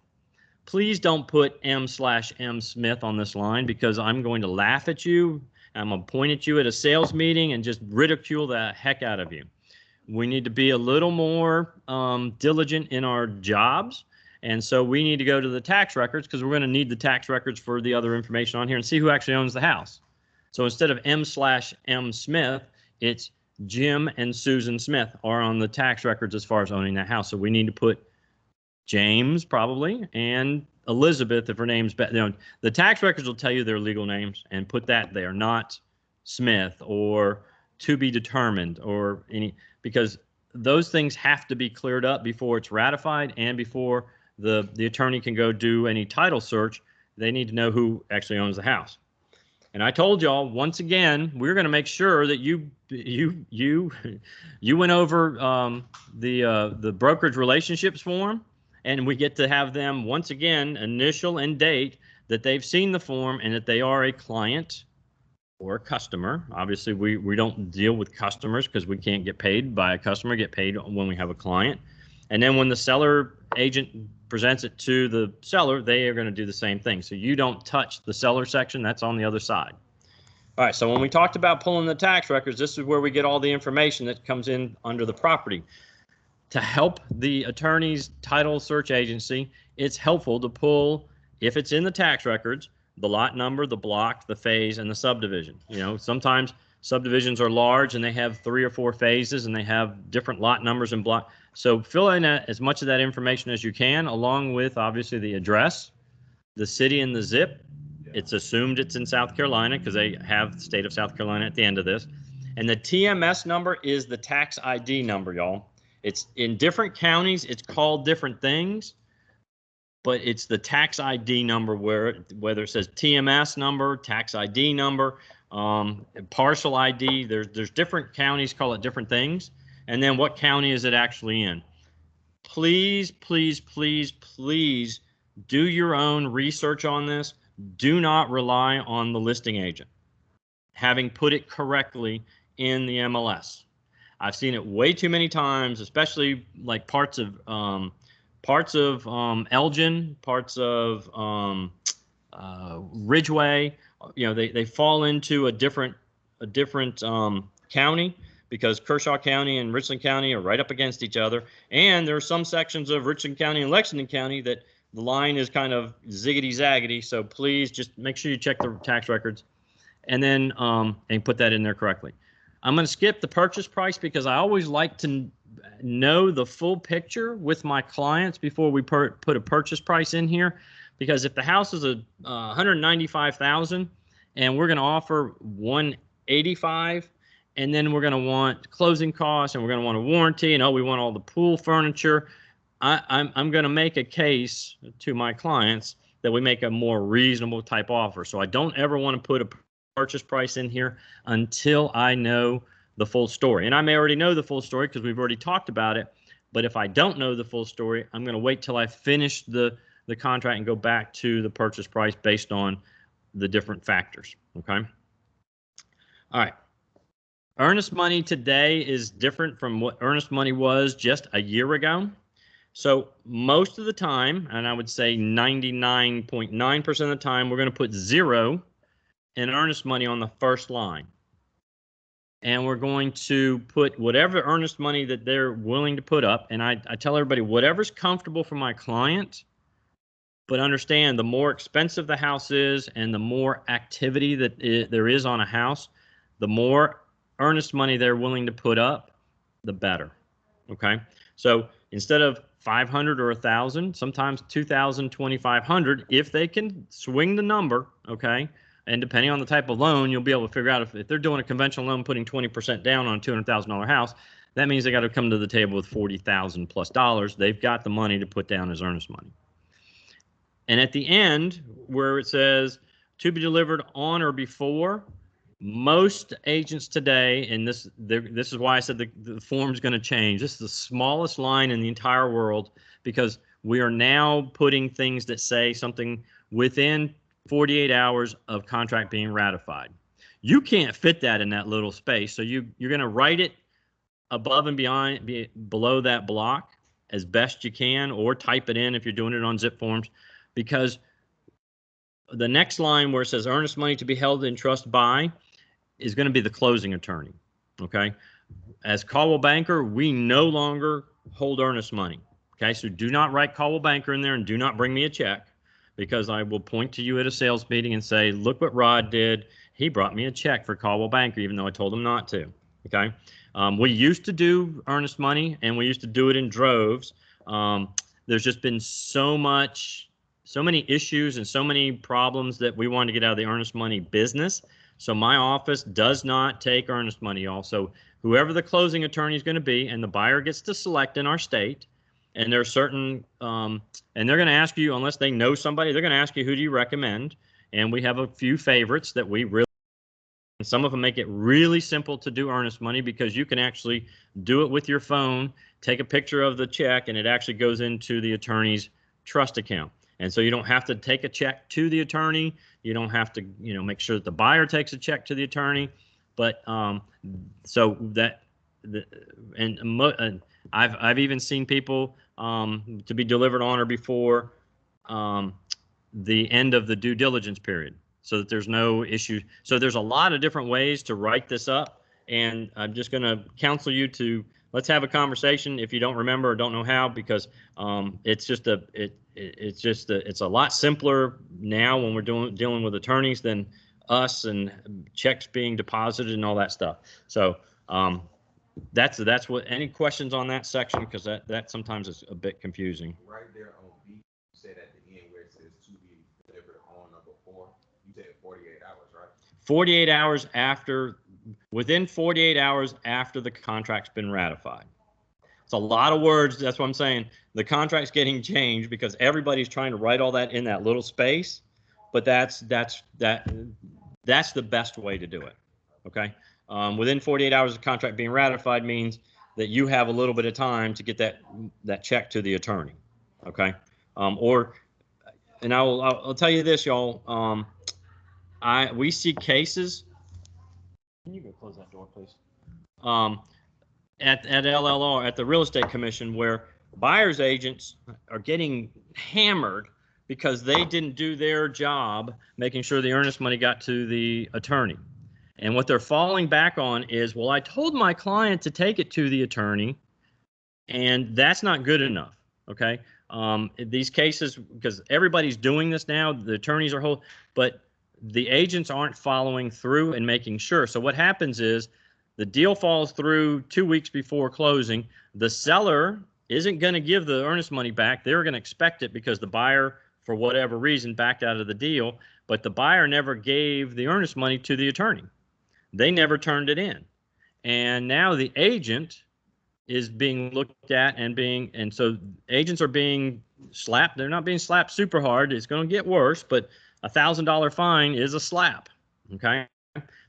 Please don't put M/M Smith on this line, because I'm going to laugh at you. I'm going to point at you at a sales meeting and just ridicule the heck out of you. We need to be a little more diligent in our jobs. And so we need to go to the tax records, because we're going to need the tax records for the other information on here, and see who actually owns the house. So instead of M/M Smith, it's Jim and Susan Smith are on the tax records as far as owning that house. So we need to put James probably and Elizabeth if her name's, you know, the tax records will tell you their legal names, and put that there, not Smith or to be determined or any, because those things have to be cleared up before it's ratified and before the attorney can go do any title search. They need to know who actually owns the house. And I told y'all, once again, we're going to make sure that you went over the brokerage relationships form, and we get to have them once again initial and date that they've seen the form and that they are a client or a customer. Obviously, we don't deal with customers because we can't get paid by a customer, get paid when we have a client. And then when the seller agent presents it to the seller, they are going to do the same thing. So you don't touch the seller section. That's on the other side. All right, so when we talked about pulling the tax records, this is where we get all the information that comes in under the property. To help the attorney's title search agency, it's helpful to pull, if it's in the tax records, the lot number, the block, the phase, and the subdivision. You know, sometimes subdivisions are large and they have 3 or 4 phases and they have different lot numbers and block. So fill in as much of that information as you can, along with obviously the address, the city, and the zip. It's assumed it's in South Carolina because they have the state of South Carolina at the end of this. And the TMS number is the tax ID number, y'all. It's in different counties, it's called different things, but it's the tax ID number, whether it says TMS number, tax ID number, parcel ID. There's different counties call it different things. And then what county is it actually in? Please, please, please, please do your own research on this. Do not rely on the listing agent having put it correctly in the MLS. I've seen it way too many times, especially like parts of Elgin, parts of Ridgeway. You know, they fall into a different county, because Kershaw County and Richland County are right up against each other. And there are some sections of Richland County and Lexington County that the line is kind of ziggity-zaggity. So please just make sure you check the tax records and then and put that in there correctly. I'm going to skip the purchase price because I always like to know the full picture with my clients before we put a purchase price in here. Because if the house is a $195,000 and we're going to offer $185,000, and then we're going to want closing costs and we're going to want a warranty, and we want all the pool furniture, I'm going to make a case to my clients that we make a more reasonable type offer. So I don't ever want to put a purchase price in here until I know the full story. And I may already know the full story because we've already talked about it. But if I don't know the full story, I'm going to wait till I finish the contract and go back to the purchase price based on the different factors. Okay. All right. Earnest money today is different from what earnest money was just a year ago. So most of the time, and I would say 99.9% of the time, we're going to put 0 in earnest money on the first line. And we're going to put whatever earnest money that they're willing to put up. And I tell everybody, whatever's comfortable for my client, but understand the more expensive the house is and the more activity that there is on a house, the more earnest money they're willing to put up, the better. Okay. So instead of 500 or 1,000, sometimes 2,000, 2,500, if they can swing the number. Okay. And depending on the type of loan, you'll be able to figure out if they're doing a conventional loan, putting 20% down on a $200,000 house, that means they got to come to the table with $40,000 plus. They've got the money to put down as earnest money. And at the end, where it says to be delivered on or before, most agents today, and this is why I said the form is going to change. This is the smallest line in the entire world, because we are now putting things that say something within 48 hours of contract being ratified. You can't fit that in that little space, so you're going to write it above and below that block as best you can, or type it in if you're doing it on zip forms, because the next line where it says earnest money to be held in trust by is going to be the closing attorney. Okay. As Coldwell Banker, we no longer hold earnest money. Okay. So do not write Coldwell Banker in there, and do not bring me a check, because I will point to you at a sales meeting and say, look what Rod did. He brought me a check for Coldwell Banker, even though I told him not to. Okay. We used to do earnest money, and we used to do it in droves. There's just been so many issues and so many problems that we wanted to get out of the earnest money business. So my office does not take earnest money, y'all. So whoever the closing attorney is going to be, and the buyer gets to select in our state, and there are certain, and they're going to ask you, unless they know somebody, they're going to ask you, who do you recommend? And we have a few favorites that we really, and some of them make it really simple to do earnest money, because you can actually do it with your phone, take a picture of the check, and it actually goes into the attorney's trust account. And so you don't have to take a check to the attorney. You don't have to, make sure that the buyer takes a check to the attorney. But so that, and I've even seen people to be delivered on or before the end of the due diligence period, so that there's no issue. So there's a lot of different ways to write this up, and I'm just going to counsel you to, let's have a conversation if you don't remember or don't know how, because it's a lot simpler now when we're dealing with attorneys than us, and checks being deposited and all that stuff. So that's what. Any questions on that section, because that sometimes is a bit confusing. Right there on B, you said at the end where it says to be delivered on or before, you said 48 hours, right? 48 hours after, within 48 hours after the contract's been ratified. It's a lot of words. That's what I'm saying. The contract's getting changed because everybody's trying to write all that in that little space, but that's the best way to do it. Okay. Within 48 hours of contract being ratified means that you have a little bit of time to get that check to the attorney. Okay. And I'll tell you this, y'all. We see cases. Can you go close that door, please? At LLR, at the Real Estate Commission, where buyer's agents are getting hammered because they didn't do their job making sure the earnest money got to the attorney. And what they're falling back on is, well, I told my client to take it to the attorney, and that's not good enough. Okay. These cases, because everybody's doing this now, the attorneys are but the agents aren't following through and making sure. So what happens is, the deal falls through 2 weeks before closing. The seller isn't going to give the earnest money back. They're going to expect it because the buyer, for whatever reason, backed out of the deal. But the buyer never gave the earnest money to the attorney. They never turned it in. And now the agent is being looked at and so agents are being slapped. They're not being slapped super hard. It's going to get worse, but $1,000 fine is a slap. Okay.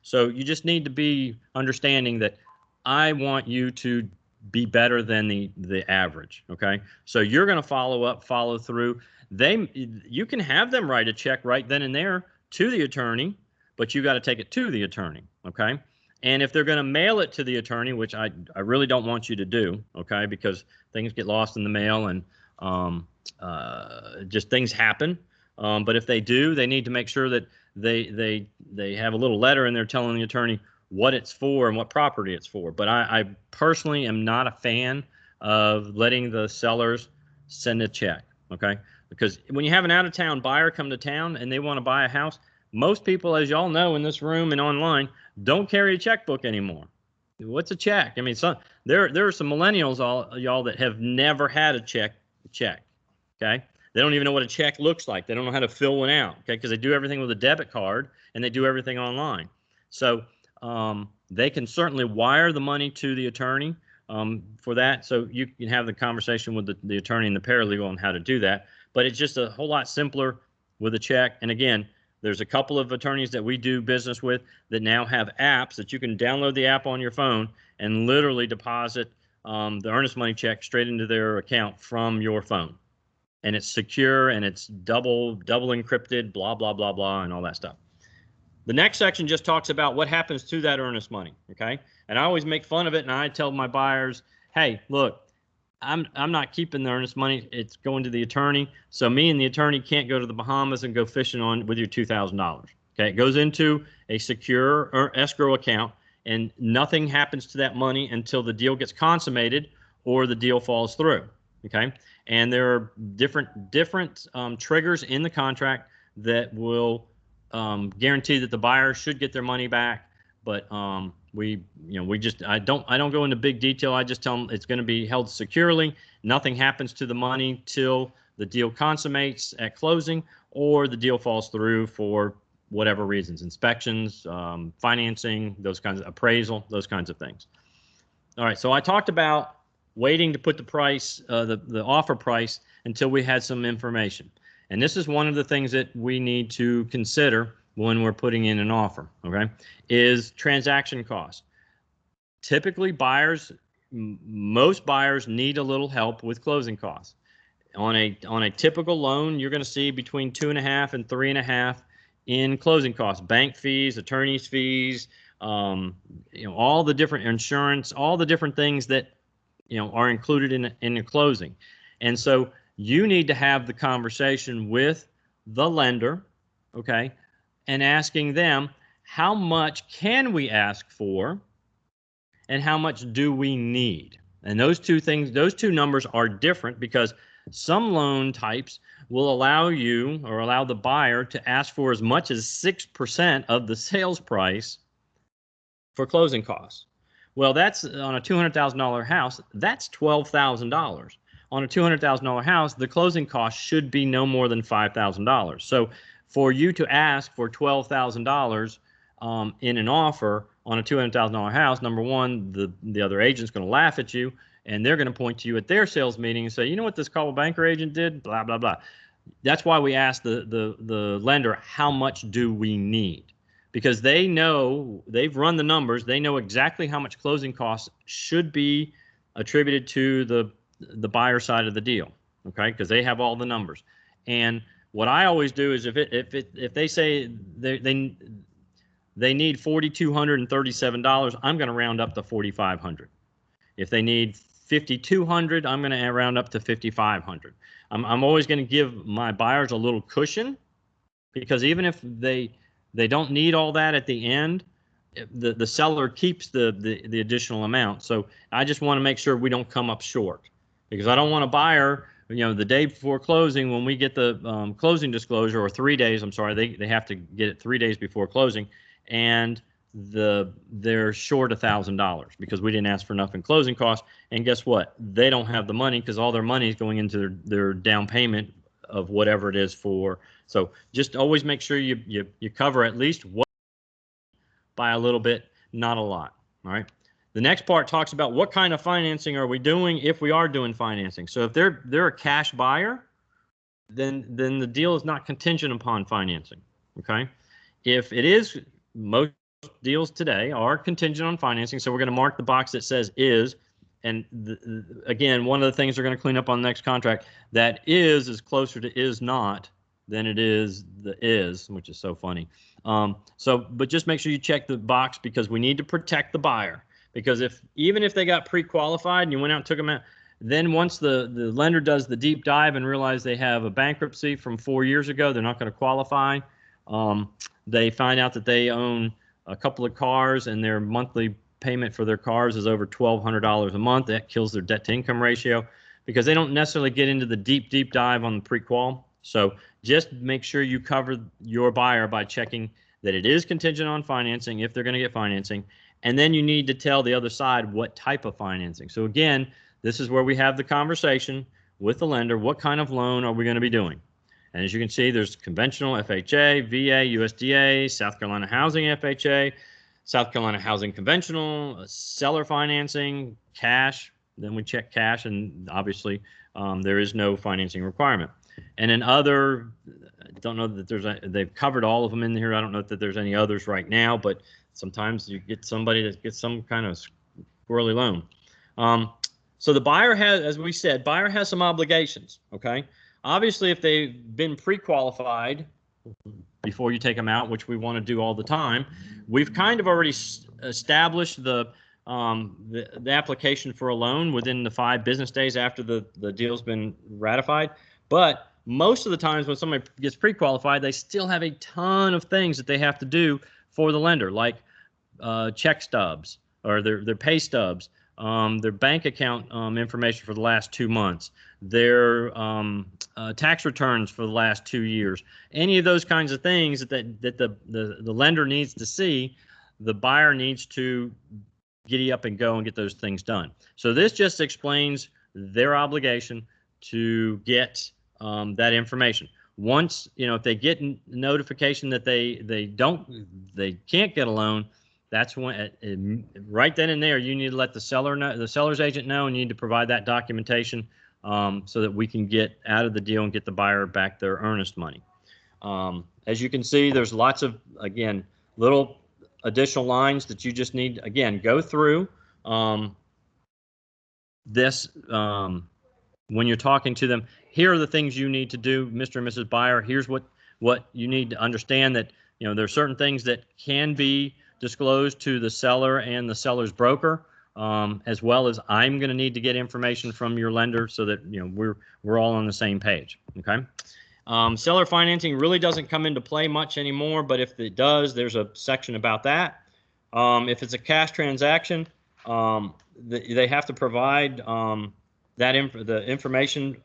So you just need to be understanding that I want you to be better than the average. Okay. So you're going to follow through. You can have them write a check right then and there to the attorney, but you got to take it to the attorney. Okay. And if they're going to mail it to the attorney, which I really don't want you to do, okay, because things get lost in the mail and just things happen. But if they do, they need to make sure that they have a little letter in there telling the attorney what it's for and what property it's for. But I personally am not a fan of letting the sellers send a check, okay? Because when you have an out-of-town buyer come to town and they want to buy a house, most people, as y'all know in this room and online, don't carry a checkbook anymore. What's a check? I mean, there are some millennials, y'all, that have never had a check, okay? They don't even know what a check looks like. They don't know how to fill one out, okay? Because they do everything with a debit card and they do everything online. So they can certainly wire the money to the attorney for that. So you can have the conversation with the attorney and the paralegal on how to do that. But it's just a whole lot simpler with a check. And again, there's a couple of attorneys that we do business with that now have apps that you can download the app on your phone and literally deposit the earnest money check straight into their account from your phone. And it's secure and it's double encrypted, blah, blah, blah, blah, and all that stuff. The next section just talks about what happens to that earnest money, okay? And I always make fun of it, and I tell my buyers, hey, look, I'm not keeping the earnest money. It's going to the attorney. So me and the attorney can't go to the Bahamas and go fishing with your $2,000. Okay, it goes into a secure or escrow account, and nothing happens to that money until the deal gets consummated or the deal falls through. Okay, and there are different triggers in the contract that will guarantee that the buyer should get their money back. But I don't go into big detail. I just tell them it's going to be held securely. Nothing happens to the money till the deal consummates at closing or the deal falls through for whatever reasons, inspections, financing, those kinds of appraisal, those kinds of things. All right, so I talked about waiting to put the price, the offer price, until we had some information. And this is one of the things that we need to consider when we're putting in an offer, okay, is transaction cost. Typically, most buyers need a little help with closing costs. On a typical loan, you're going to see between 2.5 and 3.5 in closing costs, bank fees, attorney's fees, all the different insurance, all the different things that are included in a closing. And so you need to have the conversation with the lender, okay, and asking them, how much can we ask for and how much do we need? And those two numbers are different because some loan types will allow you or allow the buyer to ask for as much as 6% of the sales price for closing costs. Well, that's on a $200,000 house, that's $12,000. On a $200,000 house, the closing cost should be no more than $5,000. So for you to ask for $12,000 in an offer on a $200,000 house, number one, the other agent's going to laugh at you, and they're going to point to you at their sales meeting and say, you know what this Coldwell Banker agent did? Blah, blah, blah. That's why we ask the lender, how much do we need? Because they know, they've run the numbers, they know exactly how much closing costs should be attributed to the buyer side of the deal, okay? Because they have all the numbers. And what I always do is if they say they need $4,237, I'm going to round up to $4,500. If they need $5,200, I'm going to round up to $5,500. I'm always going to give my buyers a little cushion, because even if they don't need all that at the end, the seller keeps the additional amount. So I just want to make sure we don't come up short, because I don't want a buyer, the day before closing, when we get the closing disclosure, or 3 days, I'm sorry, they have to get it 3 days before closing, and they're short $1,000 because we didn't ask for enough in closing costs. And guess what? They don't have the money because all their money is going into their down payment of whatever it is for. So just always make sure you cover at least what by a little bit, not a lot. All right. The next part talks about what kind of financing are we doing if we are doing financing. So if they're a cash buyer, then the deal is not contingent upon financing. Okay. If it is, most deals today are contingent on financing. So we're going to mark the box that says is. And again, one of the things they're going to clean up on the next contract, that is closer to is not than it is the is, which is so funny. But just make sure you check the box, because we need to protect the buyer. Because even if they got pre-qualified and you went out and took them out, then once the lender does the deep dive and realize they have a bankruptcy from 4 years ago, they're not going to qualify. They find out that they own a couple of cars and their monthly payment for their cars is over $1,200 a month. That kills their debt to income ratio, because they don't necessarily get into the deep dive on the pre-qual. So just make sure you cover your buyer by checking that it is contingent on financing if they're going to get financing. And then you need to tell the other side what type of financing. So again, this is where we have the conversation with the lender. What kind of loan are we going to be doing? And as you can see, there's conventional, FHA, VA, USDA, South Carolina Housing FHA, South Carolina Housing Conventional, seller financing, cash. Then we check cash, and obviously there is no financing requirement. And then other, I don't know that they've covered all of them in here. I don't know that there's any others right now, but sometimes you get somebody that gets some kind of squirrely loan. So the buyer has, as we said, buyer has some obligations, okay? Obviously, if they've been pre-qualified before you take them out, which we want to do all the time, we've kind of already established the application for a loan within the 5 business days after the deal's been ratified. But most of the times when somebody gets pre-qualified, they still have a ton of things that they have to do for the lender, like check stubs or their pay stubs, their bank account information for the last 2 months, their tax returns for the last 2 years. Any of those kinds of things that the lender needs to see, the buyer needs to giddy up and go and get those things done. So this just explains their obligation to get that information. Once, if they get notification that they can't get a loan, that's when, right then and there, you need to let the seller's agent know, and you need to provide that documentation so that we can get out of the deal and get the buyer back their earnest money. As you can see, there's lots of, again, little additional lines that you just need, again, go through this when you're talking to them. Here are the things you need to do, Mr. and Mrs. Buyer. Here's what you need to understand, that there are certain things that can be disclosed to the seller and the seller's broker, as well as I'm going to need to get information from your lender so that we're all on the same page. Okay. Seller financing really doesn't come into play much anymore, but if it does, there's a section about that. If it's a cash transaction, they have to provide the information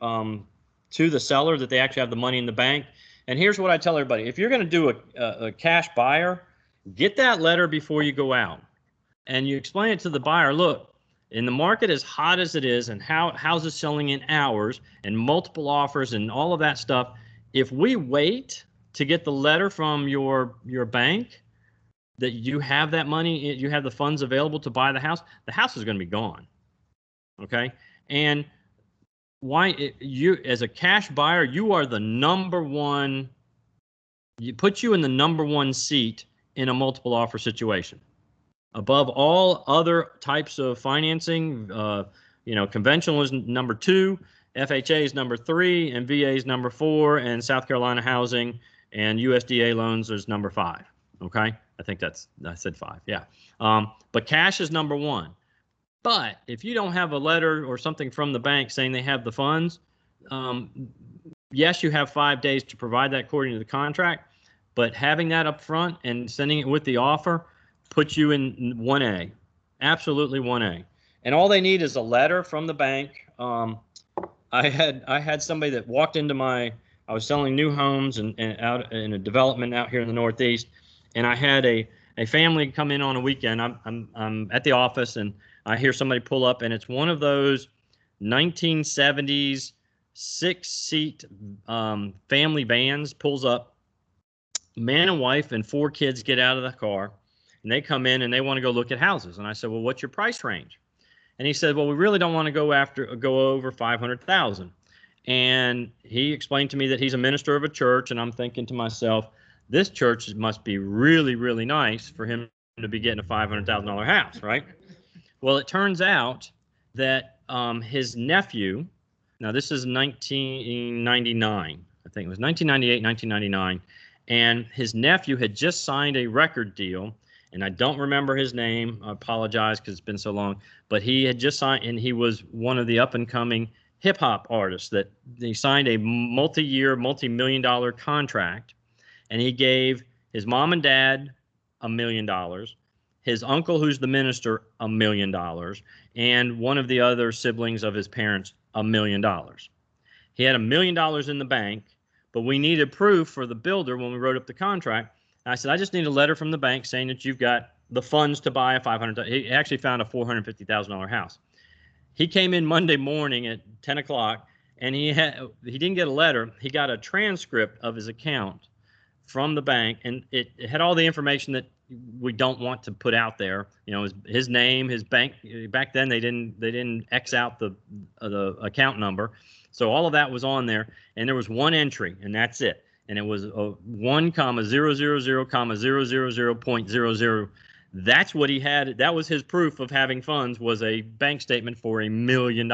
to the seller that they actually have the money in the bank. And here's what I tell everybody: if you're going to do a cash buyer, get that letter before you go out, and you explain it to the buyer. Look, in the market as hot as it is, and houses selling in hours, and multiple offers, and all of that stuff, if we wait to get the letter from your bank that you have that money, you have the funds available to buy the house is going to be gone. Okay? And you as a cash buyer, you are the number one. You put you in the number one seat in a multiple offer situation, above all other types of financing. Conventional is number 2, FHA is number 3, and VA is number 4, and South Carolina Housing and USDA loans is number 5. Okay, I think I said 5. Yeah, but cash is number 1. But if you don't have a letter or something from the bank saying they have the funds, yes, you have 5 days to provide that according to the contract, but having that up front and sending it with the offer puts you in 1A, absolutely 1A. And all they need is a letter from the bank. I had somebody that walked into I was selling new homes and out in a development out here in the Northeast, and I had a family come in on a weekend. I'm at the office, and I hear somebody pull up, and it's one of those 1970s 6-seat family vans pulls up. Man and wife and 4 kids get out of the car, and they come in and they want to go look at houses. And I said, well, what's your price range? And he said, well, we really don't want to go over 500,000. And he explained to me that he's a minister of a church, and I'm thinking to myself, this church must be really, really nice for him to be getting a $500,000 house, right? Well, it turns out that his nephew, now this is 1999, I think it was 1998, 1999, and his nephew had just signed a record deal, and I don't remember his name. I apologize because it's been so long, but he had just signed, and he was one of the up-and-coming hip-hop artists that he signed a multi-year, multi-million-dollar contract, and he gave his mom and dad $1 million, his uncle, who's the minister, $1 million, and one of the other siblings of his parents $1 million. He had $1 million in the bank, but we needed proof for the builder when we wrote up the contract. And I said, I just need a letter from the bank saying that you've got the funds to buy a $500,000. He actually found a $450,000 house. He came in Monday morning at 10 o'clock, and he didn't get a letter. He got a transcript of his account from the bank, and it had all the information that we don't want to put out there. You know, his name, his bank. Back then, they didn't X out the account number, so all of that was on there, and there was one entry, and that's it. And it was 1,000,000,000.00. That's what he had. That was his proof of having funds, was a bank statement for $1 million.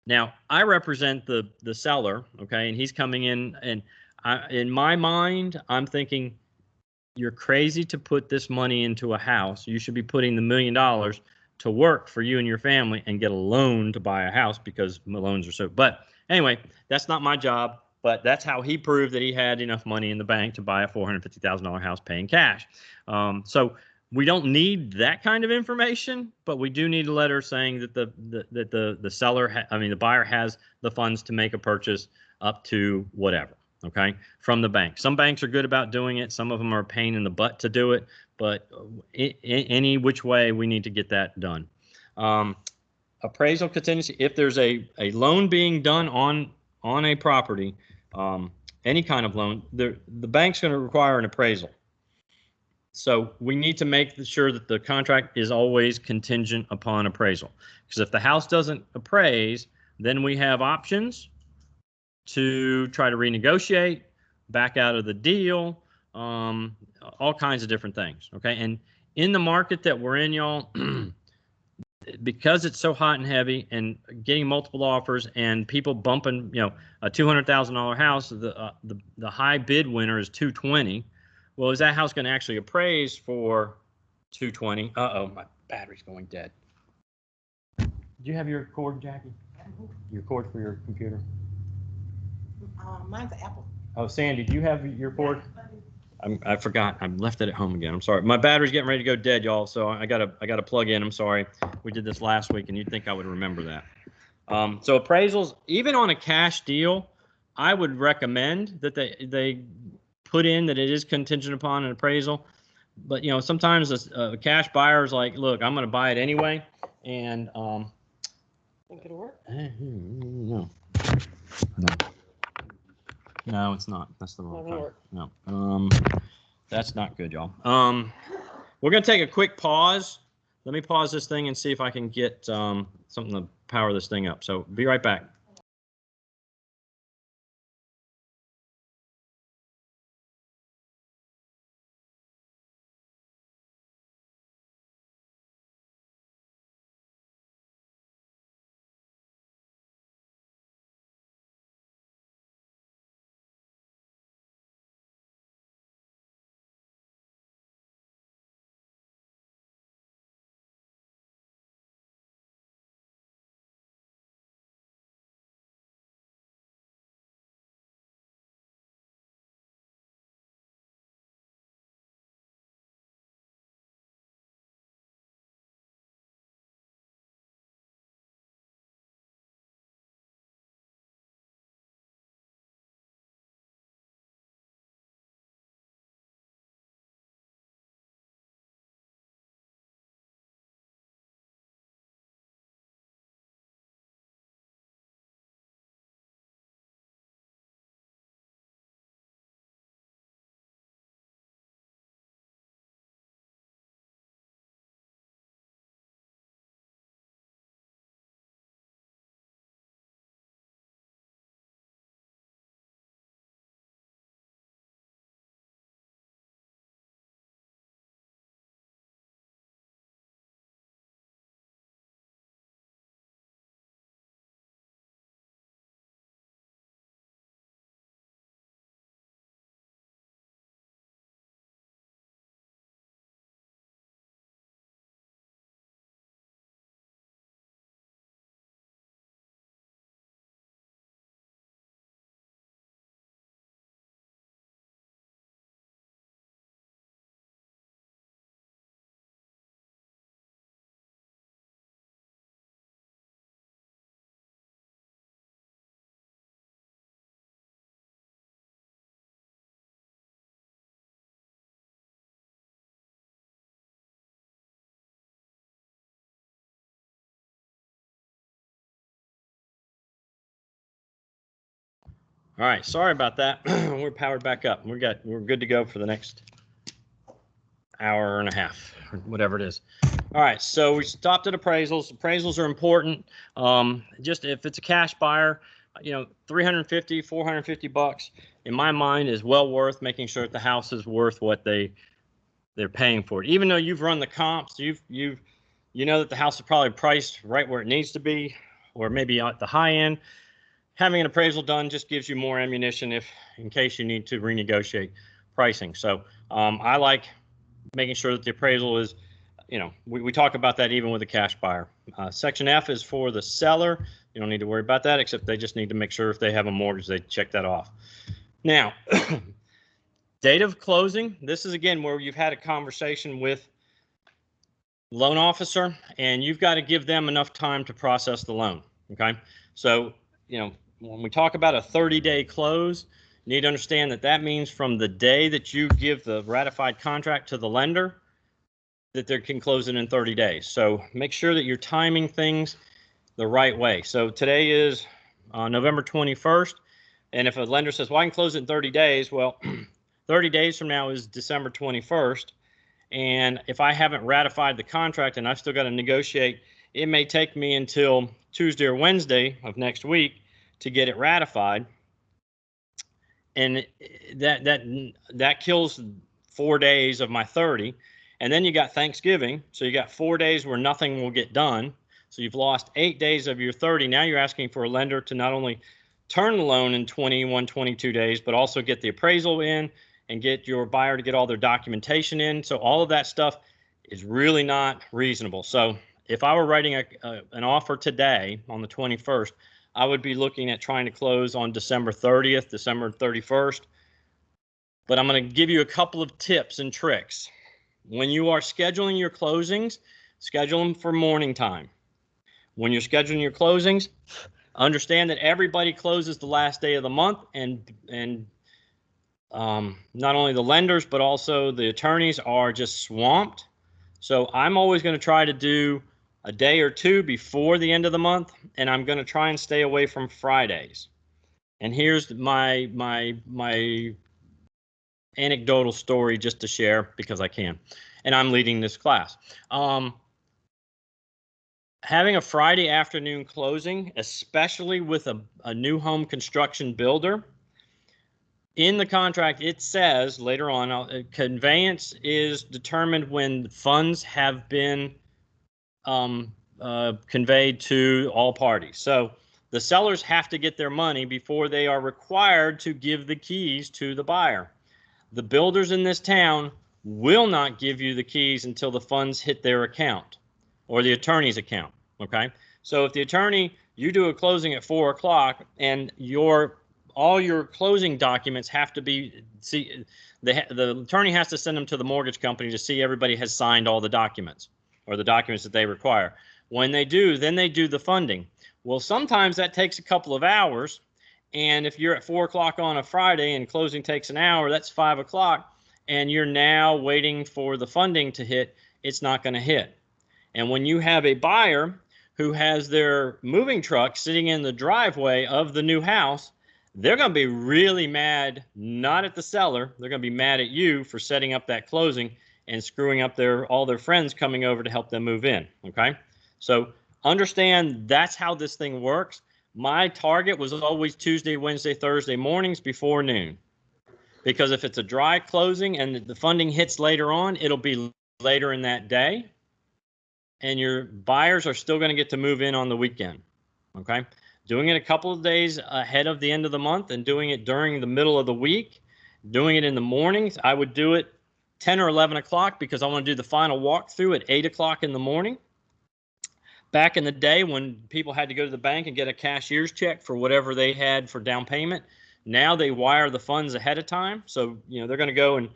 Now, I represent the seller, okay, and he's coming in, and in my mind, I'm thinking, you're crazy to put this money into a house. You should be putting the $1 million to work for you and your family and get a loan to buy a house, because loans are so. But anyway, that's not my job. But that's how he proved that he had enough money in the bank to buy a $450,000 house paying cash. So we don't need that kind of information, but we do need a letter saying that the seller, the buyer, has the funds to make a purchase up to whatever. Okay, from the bank. Some banks are good about doing it. Some of them are a pain in the butt to do it. But any which way, we need to get that done. Appraisal contingency. If there's a loan being done on a property, any kind of loan, the bank's going to require an appraisal. So we need to make sure that the contract is always contingent upon appraisal. Because if the house doesn't appraise, then we have options to try to renegotiate, back out of the deal, all kinds of different things. Okay, and in the market that we're in, y'all, because it's so hot and heavy, and getting multiple offers, and people bumping, a $200,000 house, the high bid winner is $220. Well, is that house going to actually appraise for $220? Uh-oh, my battery's going dead. Do you have your cord, Jackie? Your cord for your computer? Mine's an Apple. Oh, Sandy, do you have your cord? I forgot. I left it at home again. I'm sorry. My battery's getting ready to go dead, y'all. So I gotta plug in. I'm sorry. We did this last week, and you'd think I would remember that. So appraisals, even on a cash deal, I would recommend that they put in that it is contingent upon an appraisal. But sometimes a cash buyer is like, look, I'm going to buy it anyway, and Think it'll work? No. No, it's not. That's the wrong kind. No. That's not good, y'all. We're going to take a quick pause. Let me pause this thing and see if I can get something to power this thing up. So be right back. All right, sorry about that. We're powered back up. We're good to go for the next hour and a half, or whatever it is. All right, so we stopped at appraisals. Appraisals are important. Just if it's a cash buyer, you know, $350, $450 in my mind is well worth making sure that the house is worth what they're paying for it. Even though you've run the comps, you know that the house is probably priced right where it needs to be, or maybe at the high end. Having an appraisal done just gives you more ammunition in case you need to renegotiate pricing. So I like making sure that the appraisal is, you know, we talk about that even with a cash buyer. Section F is for the seller. You don't need to worry about that, except they just need to make sure if they have a mortgage, they check that off. Now, date of closing. This is, again, where you've had a conversation with loan officer, and you've got to give them enough time to process the loan, okay? So, you know, when we talk about a 30-day close, you need to understand that that means from the day that you give the ratified contract to the lender, that they can close it in 30 days. So make sure that you're timing things the right way. So today is November 21st, and if a lender says, well, I can close it in 30 days, well, 30 days from now is December 21st, and if I haven't ratified the contract and I've still got to negotiate, it may take me until Tuesday or Wednesday of next week to get it ratified, and that kills 4 days of my 30. And then you got Thanksgiving, so you got 4 days where nothing will get done. So you've lost 8 days of your 30. Now you're asking for a lender to not only turn the loan in 21, 22 days, but also get the appraisal in and get your buyer to get all their documentation in. So all of that stuff is really not reasonable. So if I were writing an offer today on the 21st, I would be looking at trying to close on December 30th, December 31st. But I'm going to give you a couple of tips and tricks. When you are scheduling your closings, schedule them for morning time. When you're scheduling your closings, understand that everybody closes the last day of the month, and not only the lenders, but also the attorneys are just swamped. So I'm always going to try to do a day or two before the end of the month, and I'm going to try and stay away from Fridays. And here's my anecdotal story just to share because I can, and I'm leading this class. Having a Friday afternoon closing, especially with a new home construction builder, in the contract it says later on, conveyance is determined when funds have been conveyed to all parties. So the sellers have to get their money before they are required to give the keys to the buyer. The builders in this town will not give you the keys until the funds hit their account or the attorney's account, okay? So if the attorney, you do a closing at 4 o'clock and all your closing documents have to be, the attorney has to send them to the mortgage company to see everybody has signed all the documents or the documents that they require. When they do, then they do the funding. Well, sometimes that takes a couple of hours. And if you're at 4 o'clock on a Friday and closing takes an hour, that's 5 o'clock, and you're now waiting for the funding to hit, it's not going to hit. And when you have a buyer who has their moving truck sitting in the driveway of the new house, they're going to be really mad, not at the seller. They're going to be mad at you for setting up that closing and screwing up all their friends coming over to help them move in, okay? So understand that's how this thing works. My target was always Tuesday, Wednesday, Thursday mornings before noon. Because if it's a dry closing and the funding hits later on, it'll be later in that day. And your buyers are still going to get to move in on the weekend. Okay? Doing it a couple of days ahead of the end of the month and doing it during the middle of the week, doing it in the mornings. I would do it 10 or 11 o'clock because I want to do the final walkthrough at 8 o'clock in the morning. Back in the day when people had to go to the bank and get a cashier's check for whatever they had for down payment, now they wire the funds ahead of time. So, you know, they're going to go and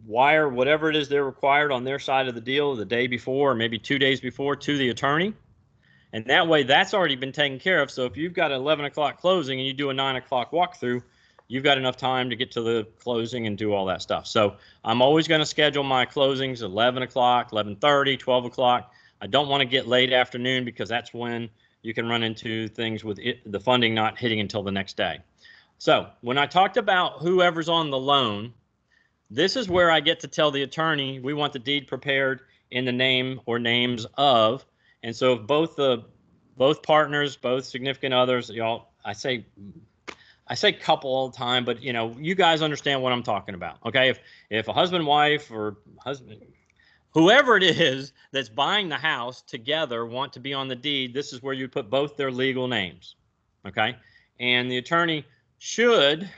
wire whatever it is they're required on their side of the deal the day before or maybe 2 days before to the attorney. And that way that's already been taken care of. So if you've got an 11 o'clock closing and you do a 9 o'clock walkthrough, you've got enough time to get to the closing and do all that stuff. So I'm always going to schedule my closings 11 o'clock, 11:30, 12 o'clock. I don't want to get late afternoon because that's when you can run into things with the funding not hitting until the next day. So when I talked about whoever's on the loan, this is where I get to tell the attorney we want the deed prepared in the name or names of. And so if both partners, both significant others, y'all, I say couple all the time, but you guys understand what I'm talking about. Okay, if a husband, wife, or husband, whoever it is that's buying the house together want to be on the deed, this is where you put both their legal names. Okay, and the attorney should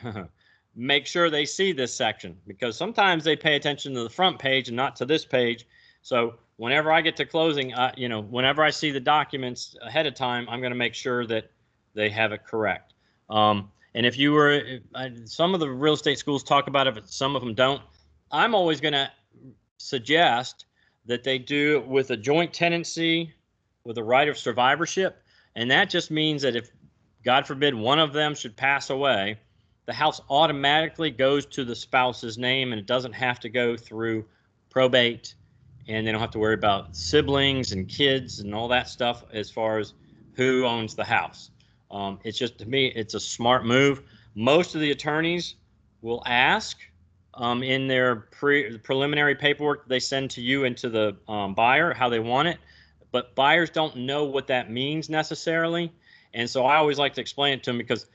make sure they see this section, because sometimes they pay attention to the front page and not to this page. So whenever I get to closing, whenever I see the documents ahead of time, I'm going to make sure that they have it correct. And if you were, some of the real estate schools talk about it, but some of them don't. I'm always going to suggest that they do it with a joint tenancy with a right of survivorship. And that just means that if, God forbid, one of them should pass away, the house automatically goes to the spouse's name, and it doesn't have to go through probate, and they don't have to worry about siblings and kids and all that stuff as far as who owns the house. It's just, to me, it's a smart move. Most of the attorneys will ask in their preliminary paperwork they send to you and to the buyer how they want it, but buyers don't know what that means necessarily. And so I always like to explain it to them, because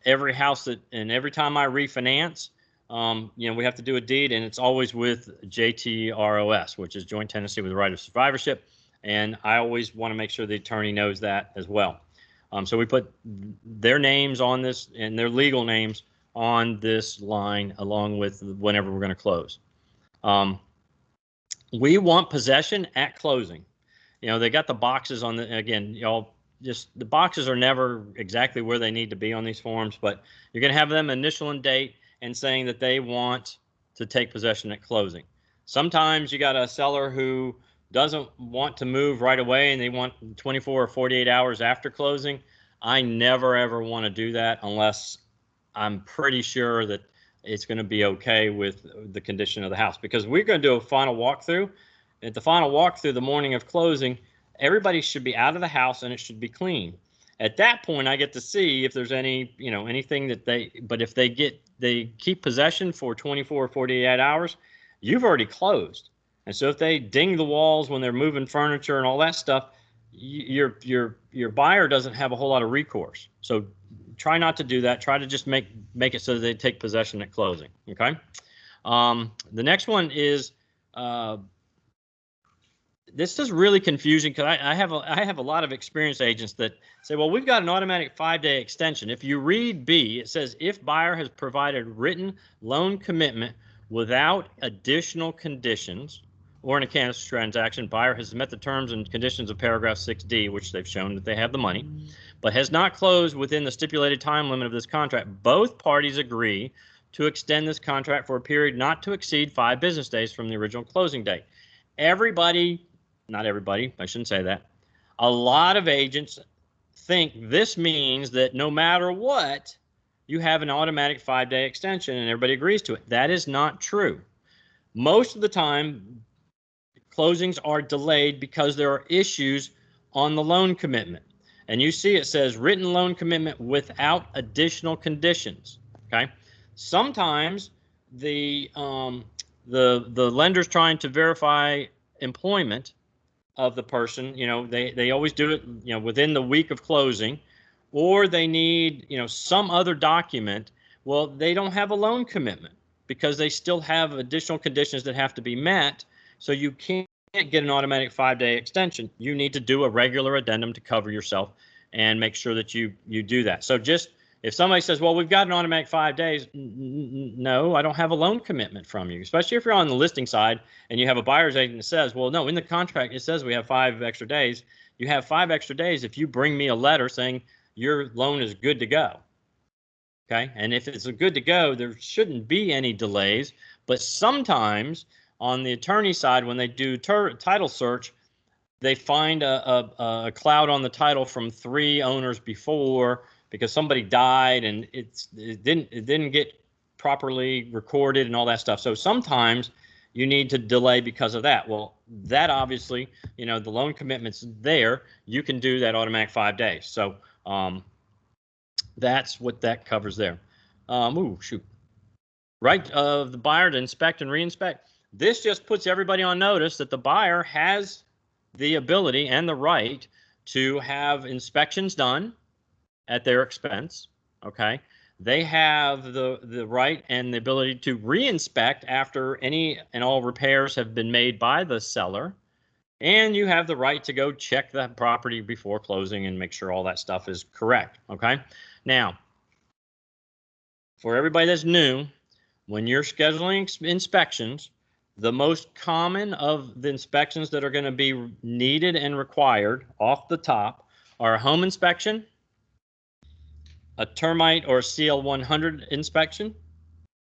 every house and every time I refinance, we have to do a deed, and it's always with JTROS, which is joint tenancy with the right of survivorship. And I always want to make sure the attorney knows that as well. So we put their names on this and their legal names on this line along with whenever we're going to close. We want possession at closing. They got the boxes on the, again, y'all, just the boxes are never exactly where they need to be on these forms, but you're going to have them initial and date and saying that they want to take possession at closing. Sometimes you got a seller who doesn't want to move right away and they want 24 or 48 hours after closing. I never ever want to do that unless I'm pretty sure that it's going to be okay with the condition of the house, because we're going to do a final walkthrough. At the final walkthrough the morning of closing, everybody should be out of the house and it should be clean. At that point, I get to see if there's anything that but if they keep possession for 24 or 48 hours, you've already closed. And so if they ding the walls when they're moving furniture and all that stuff, your buyer doesn't have a whole lot of recourse. So try not to do that. Try to just make it so that they take possession at closing. Okay. The next one is, this is really confusing, because I have a lot of experienced agents that say, well, we've got an automatic 5-day extension. If you read B, it says if buyer has provided written loan commitment without additional conditions, or in a cancellation transaction, buyer has met the terms and conditions of paragraph 6D, which they've shown that they have the money, but has not closed within the stipulated time limit of this contract, both parties agree to extend this contract for a period not to exceed 5 business days from the original closing date. Not everybody, I shouldn't say that. A lot of agents think this means that no matter what, you have an automatic 5-day extension and everybody agrees to it. That is not true. Most of the time, closings are delayed because there are issues on the loan commitment. And you see it says written loan commitment without additional conditions. Okay. Sometimes the lender's trying to verify employment of the person. They always do it, within the week of closing, or they need, some other document. Well, they don't have a loan commitment because they still have additional conditions that have to be met. So you can't get an automatic 5-day extension. You need to do a regular addendum to cover yourself and make sure that you do that. So just if somebody says, well, we've got an automatic 5 days, no, I don't have a loan commitment from you, especially if you're on the listing side and you have a buyer's agent that says, well, no, in the contract, it says we have 5 extra days. You have 5 extra days if you bring me a letter saying your loan is good to go. Okay. And if it's good to go, there shouldn't be any delays. But sometimes on the attorney side, when they do title search, they find a cloud on the title from 3 owners before because somebody died and it didn't get properly recorded and all that stuff. So sometimes you need to delay because of that. Well, that obviously, the loan commitment's there. You can do that automatic 5 days. So that's what that covers there. Shoot. Right of the buyer to inspect and reinspect. This just puts everybody on notice that the buyer has the ability and the right to have inspections done at their expense. Okay. They have the right and the ability to reinspect after any and all repairs have been made by the seller. And you have the right to go check the property before closing and make sure all that stuff is correct. Okay. Now, for everybody that's new, when you're scheduling inspections, the most common of the inspections that are going to be needed and required off the top are a home inspection, a termite or CL 100 inspection,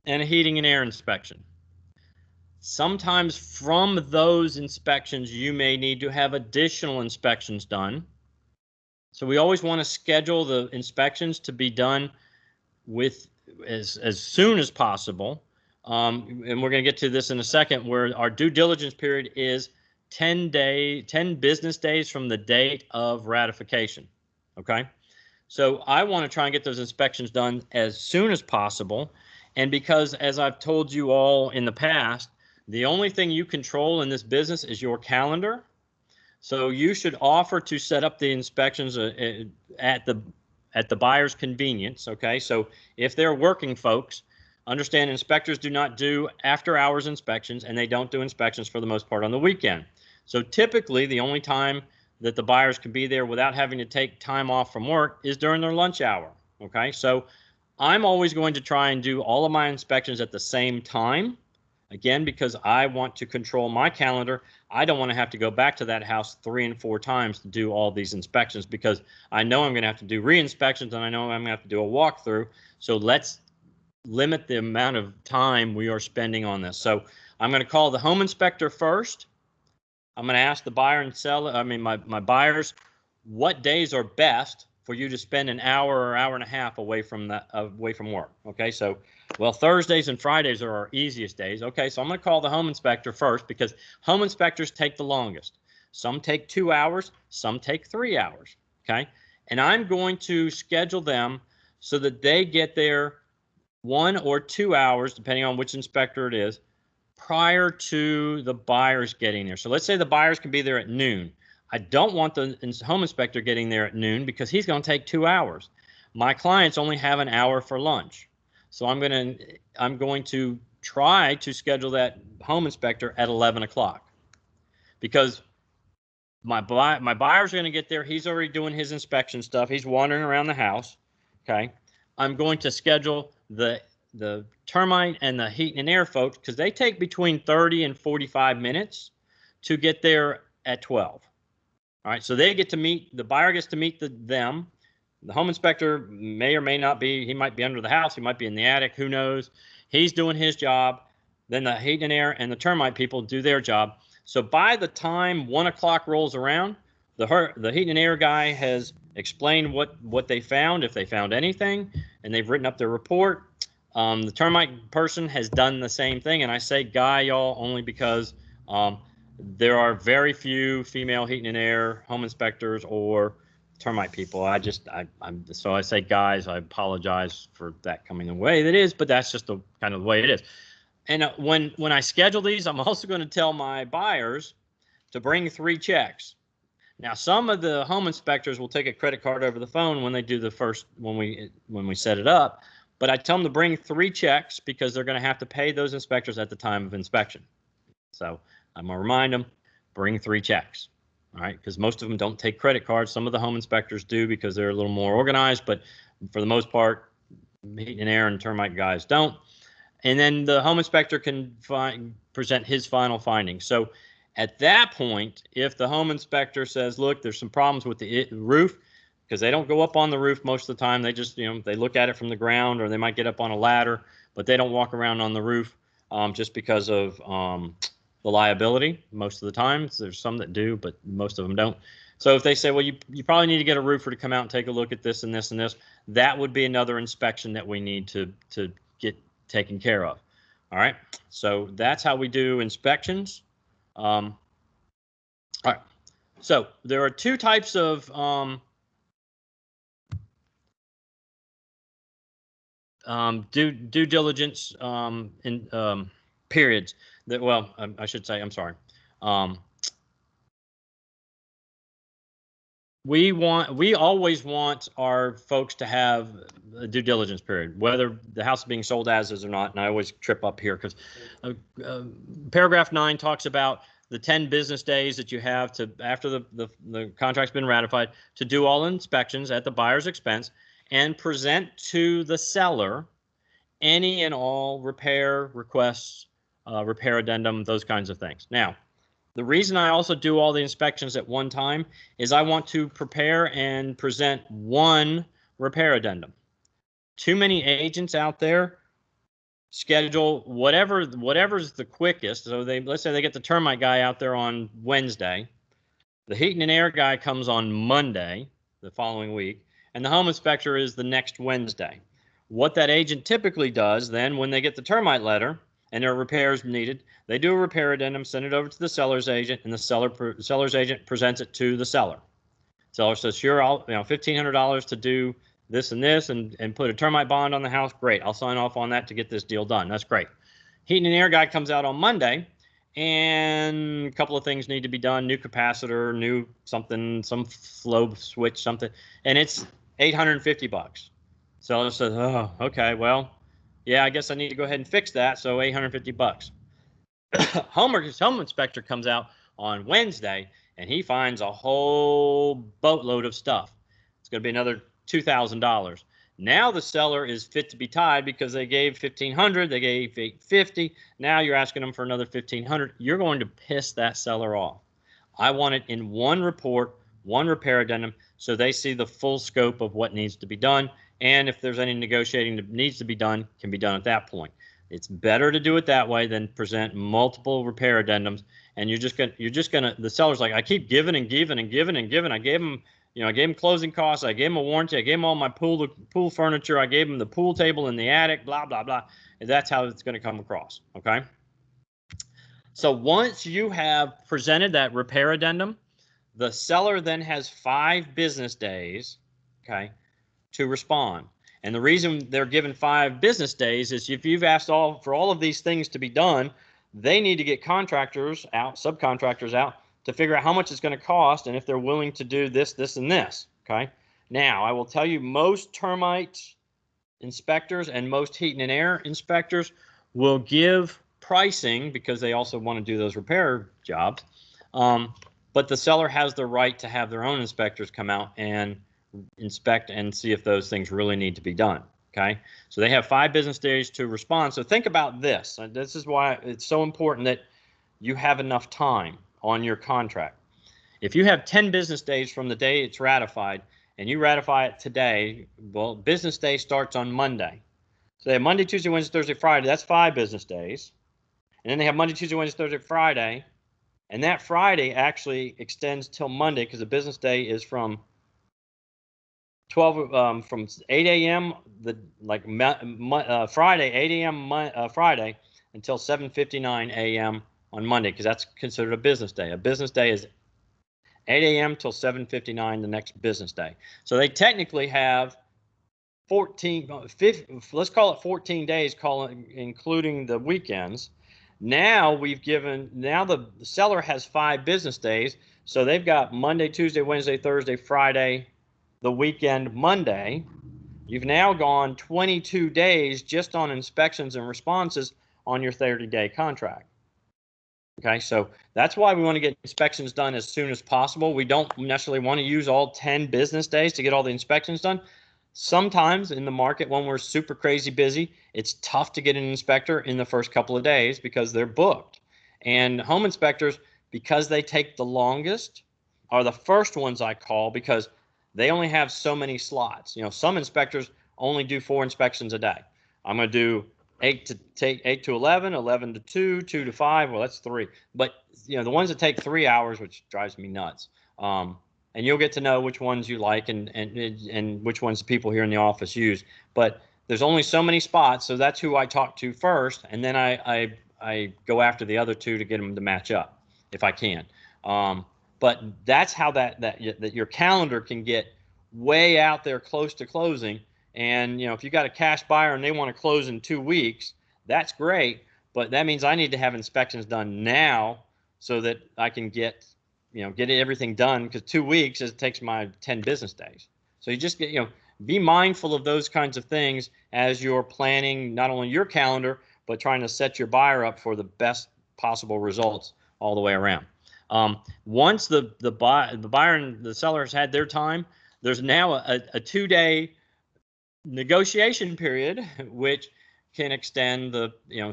and a heating and air inspection. Sometimes from those inspections, you may need to have additional inspections done. So we always want to schedule the inspections to be done with as soon as possible. And we're going to get to this in a second, where our due diligence period is 10 business days from the date of ratification. Okay. So I want to try and get those inspections done as soon as possible. And because, as I've told you all in the past, the only thing you control in this business is your calendar. So you should offer to set up the inspections at the buyer's convenience. Okay. So if they're working folks, understand inspectors do not do after hours inspections, and they don't do inspections for the most part on the weekend. So typically the only time that the buyers can be there without having to take time off from work is during their lunch hour. Okay. So I'm always going to try and do all of my inspections at the same time. Again, because I want to control my calendar. I don't want to have to go back to that house 3 and 4 times to do all these inspections, because I know I'm going to have to do re-inspections, and I know I'm going to have to do a walkthrough. So let's limit the amount of time we are spending on this. So I'm going to call the home inspector first. I'm going to ask the buyer and seller, my buyers, what days are best for you to spend an hour or hour and a half away from work. Okay, so well, Thursdays and Fridays are our easiest days. Okay, so I'm going to call the home inspector first, because home inspectors take the longest. Some take 2 hours, some take 3 hours. Okay, and I'm going to schedule them so that they get there 1 or 2 hours, depending on which inspector it is, prior to the buyers getting there. So let's say the buyers can be there at noon. I don't want the home inspector getting there at noon, because he's going to take 2 hours. My clients only have an hour for lunch. So I'm going to try to schedule that home inspector at 11 o'clock, because my buyer's going to get there. He's already doing his inspection stuff. He's wandering around the house. Okay. I'm going to schedule the termite and the heat and air folks, because they take between 30 and 45 minutes to get there at 12. All right, so they get to meet, the buyer gets to meet them. The home inspector may or may not be, he might be under the house, he might be in the attic, who knows. He's doing his job. Then the heat and air and the termite people do their job. So by the time 1 o'clock rolls around, the heat and air guy has explained what they found, if they found anything, and they've written up their report. The termite person has done the same thing, and I say guy, y'all, only because there are very few female heat and air home inspectors or termite people. So I say guys. I apologize for that coming the way that is, but that's just the kind of the way it is. And when I schedule these, I'm also going to tell my buyers to bring 3 checks. Now, some of the home inspectors will take a credit card over the phone when they do the first, when we set it up. But I tell them to bring 3 checks, because they're going to have to pay those inspectors at the time of inspection. So I'm going to remind them, bring 3 checks. All right, because most of them don't take credit cards. Some of the home inspectors do, because they're a little more organized, but for the most part, heat and air and termite guys don't. And then the home inspector can present his final findings. So at that point, if the home inspector says, look, there's some problems with the roof, because they don't go up on the roof most of the time. They just, they look at it from the ground, or they might get up on a ladder, but they don't walk around on the roof just because of the liability. Most of the time, there's some that do, but most of them don't. So if they say, well, you probably need to get a roofer to come out and take a look at this and this and this, that would be another inspection that we need to get taken care of. All right. So that's how we do inspections. All right. So there are 2 types of due diligence in periods that, well, I should say, I'm sorry. We always want our folks to have a due diligence period, whether the house is being sold as is or not. And I always trip up here because paragraph 9 talks about the 10 business days that you have to, after the contract's been ratified, to do all inspections at the buyer's expense and present to the seller any and all repair requests, repair addendum, those kinds of things. Now, the reason I also do all the inspections at one time is I want to prepare and present one repair addendum. Too many agents out there schedule whatever's the quickest. So let's say they get the termite guy out there on Wednesday. The heating and air guy comes on Monday, the following week, and the home inspector is the next Wednesday. What that agent typically does then, when they get the termite letter and there are repairs needed, they do a repair addendum, send it over to the seller's agent, and the seller's agent presents it to the seller. Seller says, sure, I'll, $1,500 to do this and this and put a termite bond on the house. Great, I'll sign off on that to get this deal done. That's great. Heating and air guy comes out on Monday, and a couple of things need to be done. New capacitor, new something, some flow switch, something, and it's $850. Seller says, oh, okay, well, yeah, I guess I need to go ahead and fix that, so $850. Home inspector comes out on Wednesday, and he finds a whole boatload of stuff. It's going to be another $2,000. Now the seller is fit to be tied because they gave $1,500, they gave $850. Now you're asking them for another $1,500. You're going to piss that seller off. I want it in one report, one repair addendum, so they see the full scope of what needs to be done. And if there's any negotiating that needs to be done, can be done at that point. It's better to do it that way than present multiple repair addendums. And you're just gonna. The seller's like, I keep giving and giving and giving and giving. I gave him closing costs. I gave him a warranty. I gave him all my pool furniture. I gave him the pool table in the attic. Blah blah blah. And that's how it's going to come across. Okay. So once you have presented that repair addendum, the seller then has 5 business days, okay, to respond. And the reason they're given 5 business days is if you've asked for all of these things to be done, they need to get contractors out, subcontractors out, to figure out how much it's going to cost and if they're willing to do this, this, and this, okay? Now, I will tell you, most termite inspectors and most heating and air inspectors will give pricing because they also want to do those repair jobs. But the seller has the right to have their own inspectors come out and inspect and see if those things really need to be done. Okay, so they have 5 business days to respond. So think about this. This is why it's so important that you have enough time on your contract. If you have 10 business days from the day it's ratified and you ratify it today, well, business day starts on Monday. So they have Monday, Tuesday, Wednesday, Thursday, Friday. That's 5 business days. And then they have Monday, Tuesday, Wednesday, Thursday, Friday. And that Friday actually extends till Monday because the business day is from 8 a.m. Friday, 8 a.m. Friday until 7:59 a.m. on Monday, because that's considered a business day. A business day is 8 a.m. till 7:59 the next business day. So they technically have 15, let's call it 14 days, including the weekends. Now the seller has 5 business days, so they've got Monday, Tuesday, Wednesday, Thursday, Friday, the weekend Monday. You've now gone 22 days just on inspections and responses on your 30-day contract. Okay, so that's why we want to get inspections done as soon as possible. We don't necessarily want to use all 10 business days to get all the inspections done. Sometimes in the market when we're super crazy busy, it's tough to get an inspector in the first couple of days because they're booked. And home inspectors, because they take the longest, are the first ones I call because they only have so many slots. Some inspectors only do 4 inspections a day. I'm going to do 8 to 11, 11 to 2, 2 to 5. Well, that's 3. But the ones that take 3 hours, which drives me nuts. And you'll get to know which ones you like and which ones the people here in the office use. But there's only so many spots, so that's who I talk to first, and then I go after the other 2 to get them to match up if I can. But that's how that your calendar can get way out there close to closing, And if you got a cash buyer and they want to close in 2 weeks, that's great, but that means I need to have inspections done now so that I can get everything done, because 2 weeks takes my 10 business days. So you just be mindful of those kinds of things as you're planning not only your calendar, but trying to set your buyer up for the best possible results all the way around. Once the buyer and the seller has had their time, there's now a 2-day negotiation period, which can extend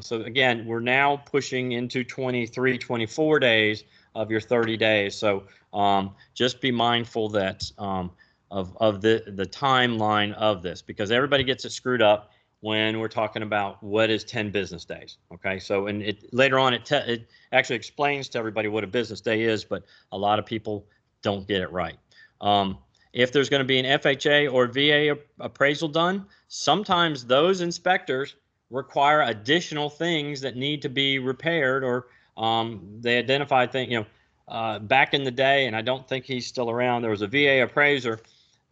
so again, we're now pushing into 23, 24 days of your 30 days. So just be mindful that of the timeline of this, because everybody gets it screwed up when we're talking about what is 10 business days. Okay, so and later on it actually explains to everybody what a business day is, but a lot of people don't get it right. If there's going to be an FHA or VA appraisal done, sometimes those inspectors require additional things that need to be repaired, or they identify things. Back in the day, and I don't think he's still around, there was a VA appraiser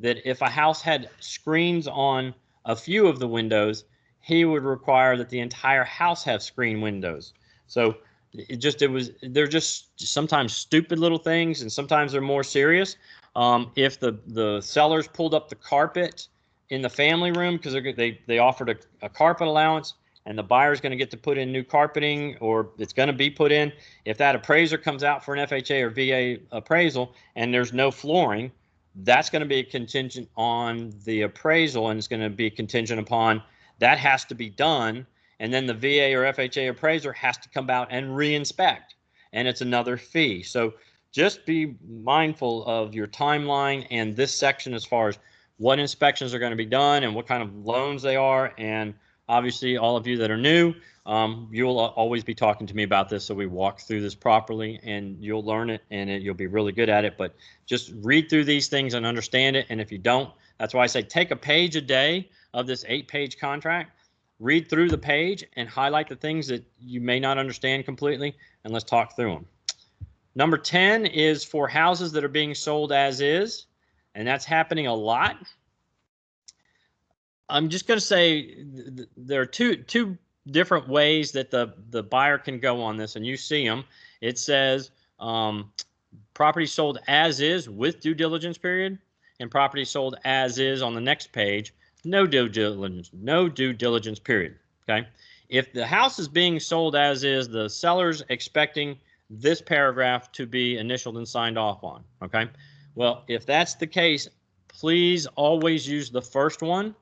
that if a house had screens on a few of the windows, he would require that the entire house have screen windows. So they're just sometimes stupid little things, and sometimes they're more serious. If the sellers pulled up the carpet in the family room because they offered a carpet allowance, and the buyer's going to get to put in new carpeting, or it's going to be put in, if that appraiser comes out for an FHA or VA appraisal and there's no flooring, that's going to be contingent on the appraisal, and it's going to be contingent upon that has to be done, and then the VA or FHA appraiser has to come out and re-inspect, and it's another fee. So just be mindful of your timeline and this section as far as what inspections are going to be done and what kind of loans they are. And obviously, all of you that are new, you'll always be talking to me about this, so we walk through this properly, and you'll learn it, and you'll be really good at it. But just read through these things and understand it, and if you don't, that's why I say take a page a day of this 8-page contract, read through the page, and highlight the things that you may not understand completely, and let's talk through them. Number 10 is for houses that are being sold as is, and that's happening a lot. I'm just going to say there are two different ways that the buyer can go on this, and you see them. It says property sold as is with due diligence period, and property sold as is on the next page, no due diligence period. Okay, if the house is being sold as is, the seller's expecting this paragraph to be initialed and signed off on. Okay, well, if that's the case, please always use the first one.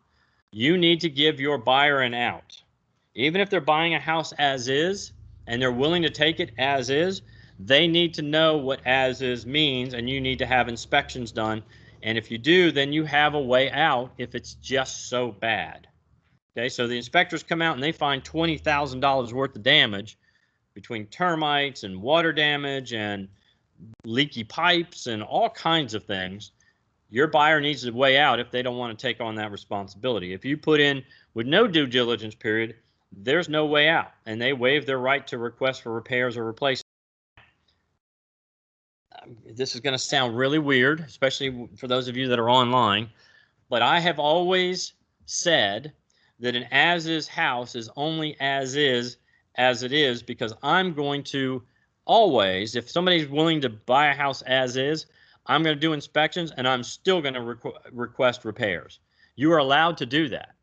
You need to give your buyer an out. Even if they're buying a house as is and they're willing to take it as is, they need to know what as is means, and you need to have inspections done. And if you do, then you have a way out if it's just so bad. Okay, so the inspectors come out and they find $20,000 worth of damage between termites and water damage and leaky pipes and all kinds of things. Your buyer needs a way out if they don't want to take on that responsibility. If you put in with no due diligence period, there's no way out, and they waive their right to request for repairs or replacement. This is going to sound really weird, especially for those of you that are online, but I have always said that an as-is house is only as is as it is, because I'm going to always, if somebody's willing to buy a house as is, I'm going to do inspections, and I'm still going to request repairs. You are allowed to do that.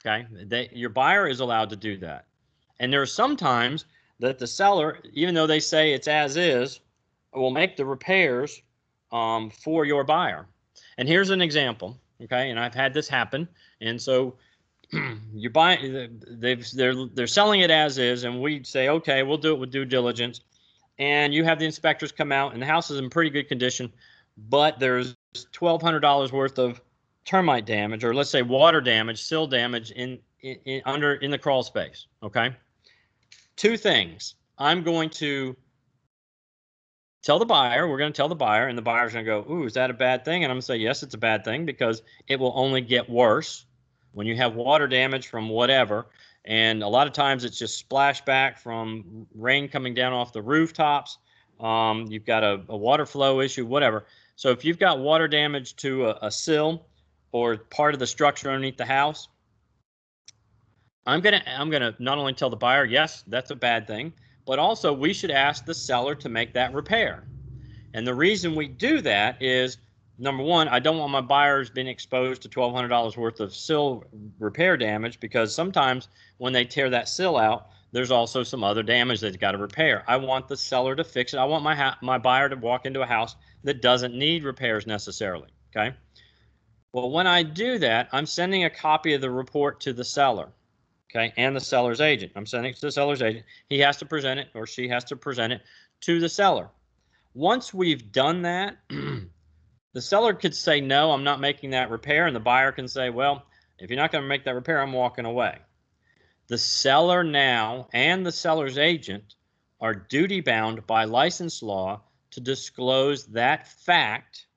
Okay, your buyer is allowed to do that. And there are some times that the seller, even though they say it's as is, will make the repairs for your buyer. And here's an example. Okay, and I've had this happen. And so you're buying, they're selling it as is, and we say, okay, we'll do it with due diligence. And you have the inspectors come out, and the house is in pretty good condition, but there's $1,200 worth of termite damage, or let's say water damage, sill damage in the crawl space. Okay, two things. I'm going to tell the buyer, we're going to tell the buyer, and the buyer's going to go, ooh, is that a bad thing? And I'm going to say, yes, it's a bad thing, because it will only get worse when you have water damage from whatever. And a lot of times it's just splashback from rain coming down off the rooftops. You've got a water flow issue, whatever. So if you've got water damage to a sill, or part of the structure underneath the house, I'm gonna not only tell the buyer, yes, that's a bad thing, but also we should ask the seller to make that repair. And the reason we do that is, number one, I don't want my buyers being exposed to $1,200 worth of sill repair damage, because sometimes when they tear that sill out, there's also some other damage they've got to repair. I want the seller to fix it. I want my buyer to walk into a house that doesn't need repairs necessarily, okay? Well, when I do that, I'm sending a copy of the report to the seller, okay, and the seller's agent. I'm sending it to the seller's agent. He has to present it, or she has to present it to the seller. Once we've done that, the seller could say, no, I'm not making that repair. And the buyer can say, well, if you're not going to make that repair, I'm walking away. The seller now and the seller's agent are duty bound by license law to disclose that fact,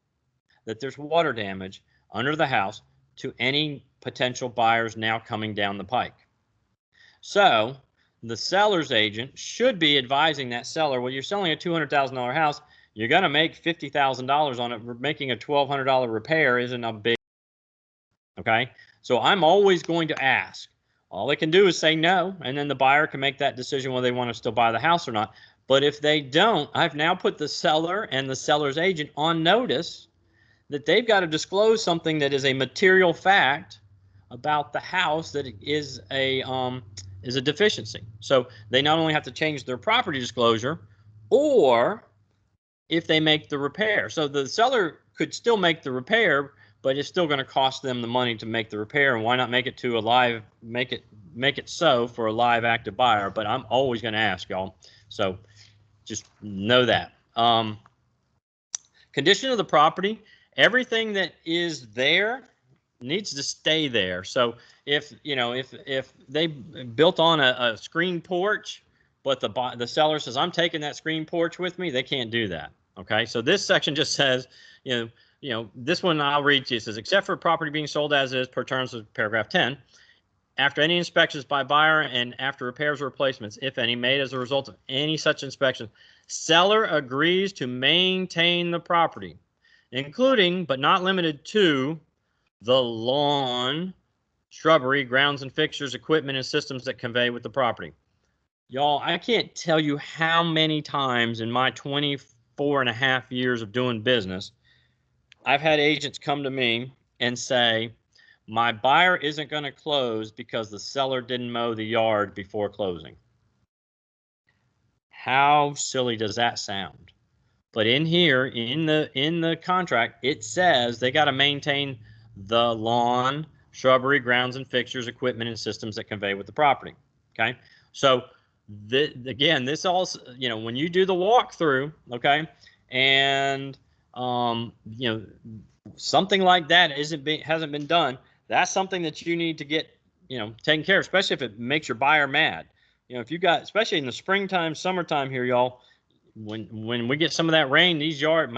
that there's water damage under the house, to any potential buyers now coming down the pike. So the seller's agent should be advising that seller, well, you're selling a $200,000 house. You're going to make $50,000 on it. Making a $1,200 repair isn't a big, okay? So I'm always going to ask. All they can do is say no, and then the buyer can make that decision whether they want to still buy the house or not. But if they don't, I've now put the seller and the seller's agent on notice that they've got to disclose something that is a material fact about the house that is a deficiency. So they not only have to change their property disclosure, or if they make the repair. So the seller could still make the repair, but it's still going to cost them the money to make the repair. And why not make it to a live, make it so for a live active buyer? But I'm always going to ask y'all. So just know that. Condition of the property, everything that is there needs to stay there. So if they built on a screen porch, but the seller says, I'm taking that screen porch with me, they can't do that. Okay, so this section just says, this one I'll read to you. It says, except for property being sold as is per terms of paragraph 10, after any inspections by buyer and after repairs or replacements, if any, made as a result of any such inspection, seller agrees to maintain the property, including but not limited to the lawn, shrubbery, grounds and fixtures, equipment, and systems that convey with the property. Y'all, I can't tell you how many times in my 24.5 years of doing business, I've had agents come to me and say, my buyer isn't going to close because the seller didn't mow the yard before closing. How silly does that sound? But in here, in the contract, it says they got to maintain the lawn, shrubbery, grounds and fixtures, equipment, and systems that convey with the property. Okay, so again, this also, when you do the walkthrough, okay, and something like that hasn't been done, that's something that you need to get taken care of, especially if it makes your buyer mad. If you got, especially in the springtime, summertime here, y'all, when we get some of that rain, these yard,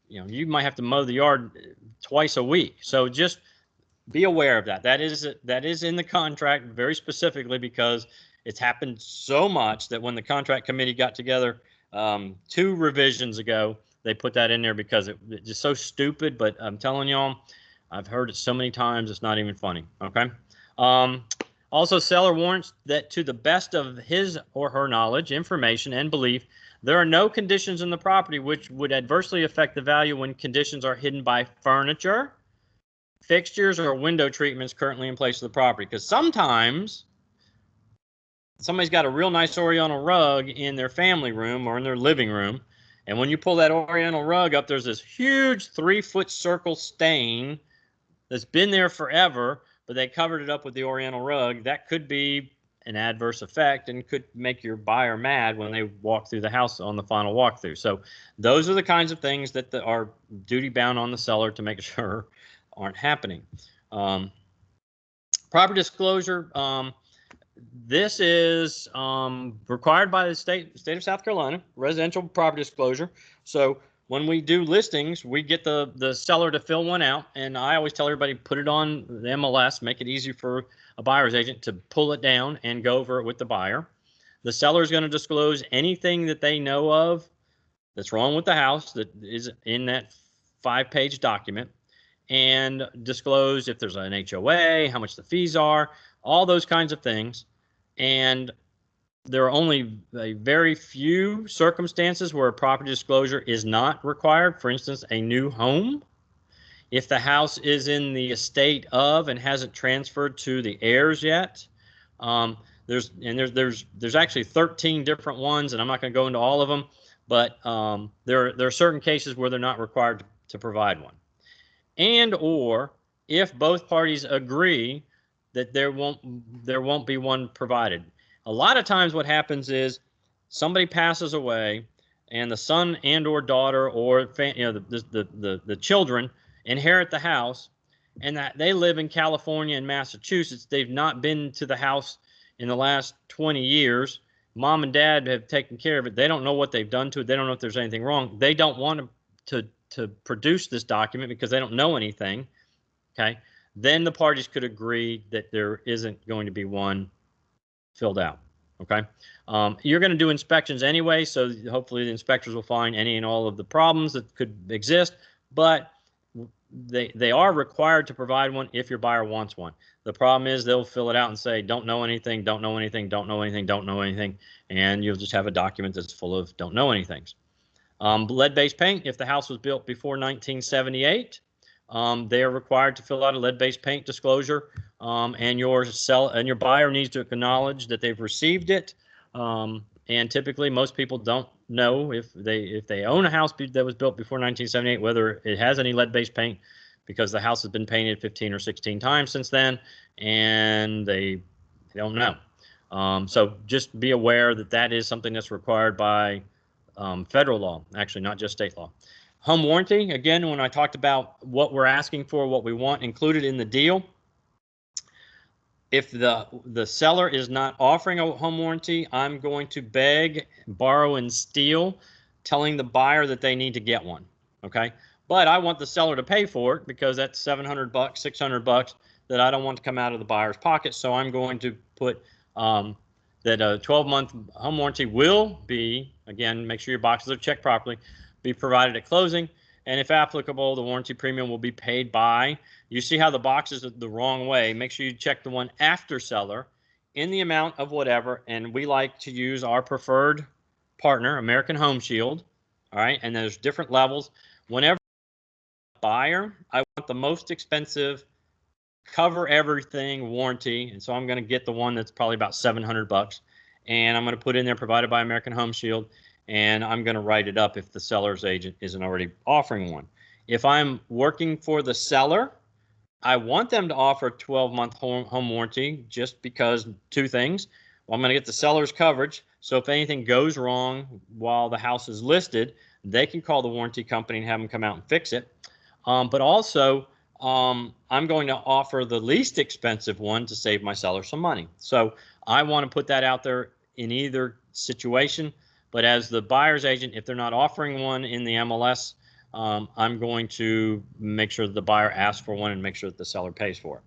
you might have to mow the yard twice a week. So just be aware of that. That is in the contract very specifically, because it's happened so much that when the contract committee got together 2 revisions ago, they put that in there because it's just so stupid. But I'm telling y'all, I've heard it so many times, it's not even funny. Okay. Also, seller warrants that to the best of his or her knowledge, information, and belief, there are no conditions in the property which would adversely affect the value when conditions are hidden by furniture, fixtures, or window treatments currently in place of the property. Because sometimes somebody's got a real nice Oriental rug in their family room or in their living room, and when you pull that Oriental rug up, there's this huge 3-foot circle stain that's been there forever, but they covered it up with the Oriental rug. That could be an adverse effect and could make your buyer mad when they walk through the house on the final walkthrough. So those are the kinds of things that are duty bound on the seller to make sure aren't happening. Property disclosure. This is required by the state of South Carolina, residential property disclosure. So when we do listings, we get the seller to fill one out, and I always tell everybody, put it on the MLS, make it easy for a buyer's agent to pull it down and go over it with the buyer. The seller is going to disclose anything that they know of that's wrong with the house that is in that 5-page document. and disclose if there's an HOA, how much the fees are, all those kinds of things. And there are only a very few circumstances where a property disclosure is not required. For instance, a new home. If the house is in the estate of and hasn't transferred to the heirs yet, there's actually 13 different ones, and I'm not going to go into all of them, but there are certain cases where they're not required to provide one. And or if both parties agree that there won't be one provided. A lot of times what happens is somebody passes away and the son and or daughter or the children inherit the house, and that they live in California and Massachusetts. They've not been to the house in the last 20 years. Mom and dad have taken care of it. They don't know what they've done to it. They don't know if there's anything wrong. They don't want to produce this document because they don't know anything. Okay. Then the parties could agree that there isn't going to be one filled out. Okay. You're going to do inspections anyway, so hopefully the inspectors will find any and all of the problems that could exist, but they are required to provide one if your buyer wants one. The problem is they'll fill it out and say, don't know anything, don't know anything, don't know anything, don't know anything, and you'll just have a document that's full of don't know anythings. Lead-based paint, if the house was built before 1978, they are required to fill out a lead-based paint disclosure, and your buyer needs to acknowledge that they've received it. And typically, most people don't know if they own a house that was built before 1978 whether it has any lead-based paint, because the house has been painted 15 or 16 times since then, and they don't know. So just be aware that that is something that's required by federal law, actually, not just state law. Home warranty, again, when I talked about what we're asking for, what we want included in the deal, if the seller is not offering a home warranty, I'm going to beg, borrow, and steal, telling the buyer that they need to get one. Okay, but I want the seller to pay for it because that's $700, $600 that I don't want to come out of the buyer's pocket. So I'm going to put that a 12-month home warranty will be, again, make sure your boxes are checked properly, be provided at closing, and if applicable, the warranty premium will be paid by. You see how the box is the wrong way. Make sure you check the one after seller in the amount of whatever, and we like to use our preferred partner, American Home Shield. All right, and there's different levels. Whenever buyer, I want the most expensive, cover everything warranty, and so I'm going to get the one that's probably about $700, and I'm going to put in there provided by American Home Shield, and I'm going to write it up if the seller's agent isn't already offering one. If I'm working for the seller, I want them to offer a 12-month home warranty just because two things. Well, I'm going to get the seller's coverage, so if anything goes wrong while the house is listed, they can call the warranty company and have them come out and fix it. But also, I'm going to offer the least expensive one to save my seller some money. So I want to put that out there in either situation. But as the buyer's agent, if they're not offering one in the MLS, I'm going to make sure that the buyer asks for one and make sure that the seller pays for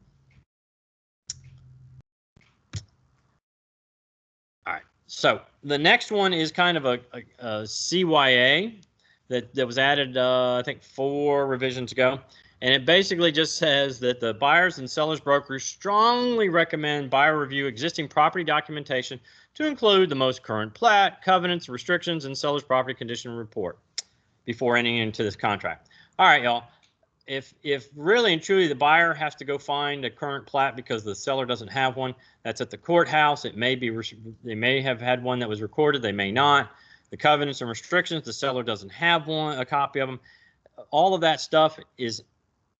it. All right. So the next one is kind of a CYA that was added, I think, 4 revisions ago. And it basically just says that the buyers and sellers brokers strongly recommend buyer review existing property documentation to include the most current plat, covenants, restrictions, and seller's property condition report before entering into this contract. All right, y'all. If really and truly the buyer has to go find a current plat because the seller doesn't have one, that's at the courthouse. It may be they may have had one that was recorded, they may not. The covenants and restrictions, the seller doesn't have one, a copy of them. All of that stuff is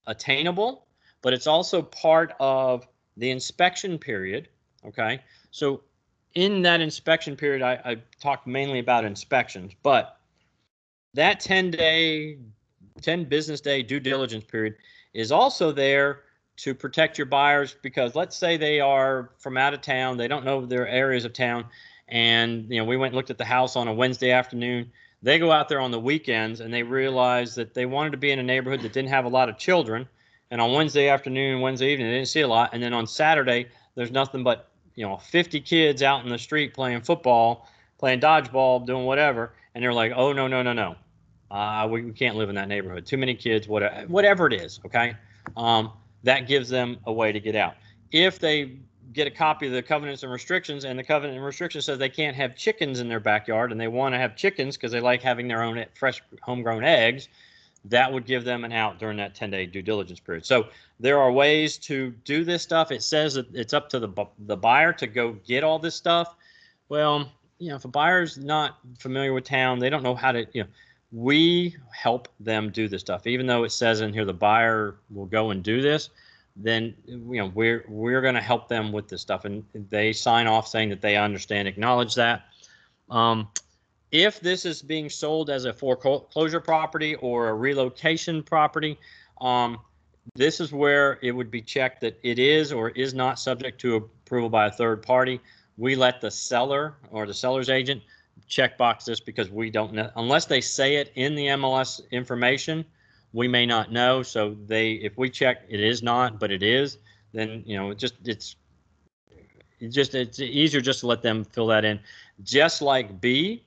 attainable, but it's also part of the inspection period. Okay, so in that inspection period, I talked mainly about inspections, but that 10 business day due diligence period is also there to protect your buyers, because let's say they are from out of town, they don't know their areas of town, and we went and looked at the house on a Wednesday afternoon. They go out there on the weekends and they realize that they wanted to be in a neighborhood that didn't have a lot of children, and on Wednesday afternoon, Wednesday evening, they didn't see a lot, and then on Saturday there's nothing but 50 kids out in the street playing football, playing dodgeball, doing whatever, and they're like, oh, no, we can't live in that neighborhood. Too many kids, whatever it is, okay? that gives them a way to get out. If they get a copy of the covenants and restrictions, and the covenant and restrictions says they can't have chickens in their backyard, and they want to have chickens because they like having their own fresh homegrown eggs, that would give them an out during that 10-day due diligence period. So there are ways to do this stuff. It says that it's up to the buyer to go get all this stuff. Well, if a buyer's not familiar with town, they don't know how to, we help them do this stuff. Even though it says in here the buyer will go and do this, then we're going to help them with this stuff, and they sign off saying that they understand, acknowledge that. If this is being sold as a foreclosure property or a relocation property, this is where it would be checked that it is or is not subject to approval by a third party. We let the seller or the seller's agent check box this because we don't know, unless they say it in the MLS information, we may not know. So if we check it is not, but it is, then it's easier just to let them fill that in, just like B,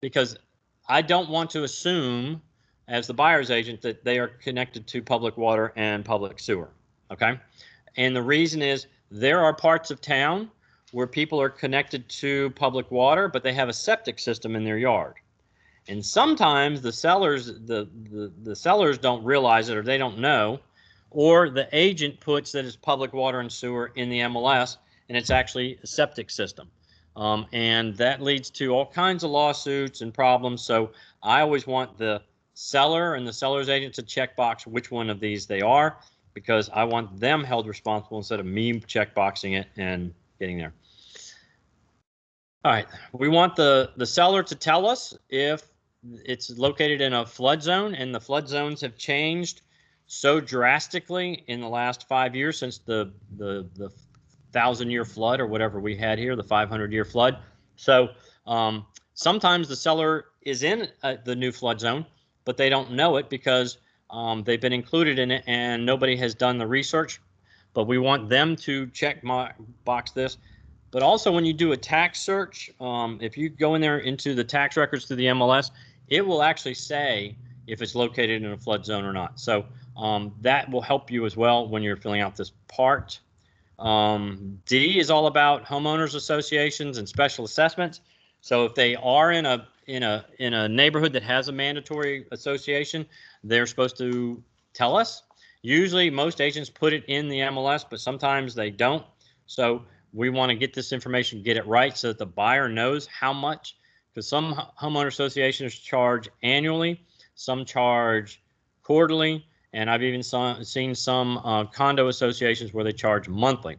because I don't want to assume as the buyer's agent that they are connected to public water and public sewer. Okay, and the reason is there are parts of town where people are connected to public water, but they have a septic system in their yard. And sometimes the sellers don't realize it, or they don't know, or the agent puts that it's public water and sewer in the MLS, and it's actually a septic system. And that leads to all kinds of lawsuits and problems. So I always want the seller and the seller's agent to check box which one of these they are, because I want them held responsible instead of me check boxing it and getting there. All right, we want the seller to tell us if it's located in a flood zone, and the flood zones have changed so drastically in the last 5 years since the 1,000-year flood or whatever we had here, the 500-year flood. So sometimes the seller is in the new flood zone, but they don't know it because they've been included in it and nobody has done the research. But we want them to check box this. But also when you do a tax search, if you go in there into the tax records through the MLS, it will actually say if it's located in a flood zone or not. So that will help you as well when you're filling out this part. D is all about homeowners associations and special assessments. So if they are in a neighborhood that has a mandatory association, they're supposed to tell us. Usually most agents put it in the MLS, but sometimes they don't. So we want to get this information, get it right so that the buyer knows how much, because some homeowner associations charge annually, some charge quarterly, and I've even seen some condo associations where they charge monthly.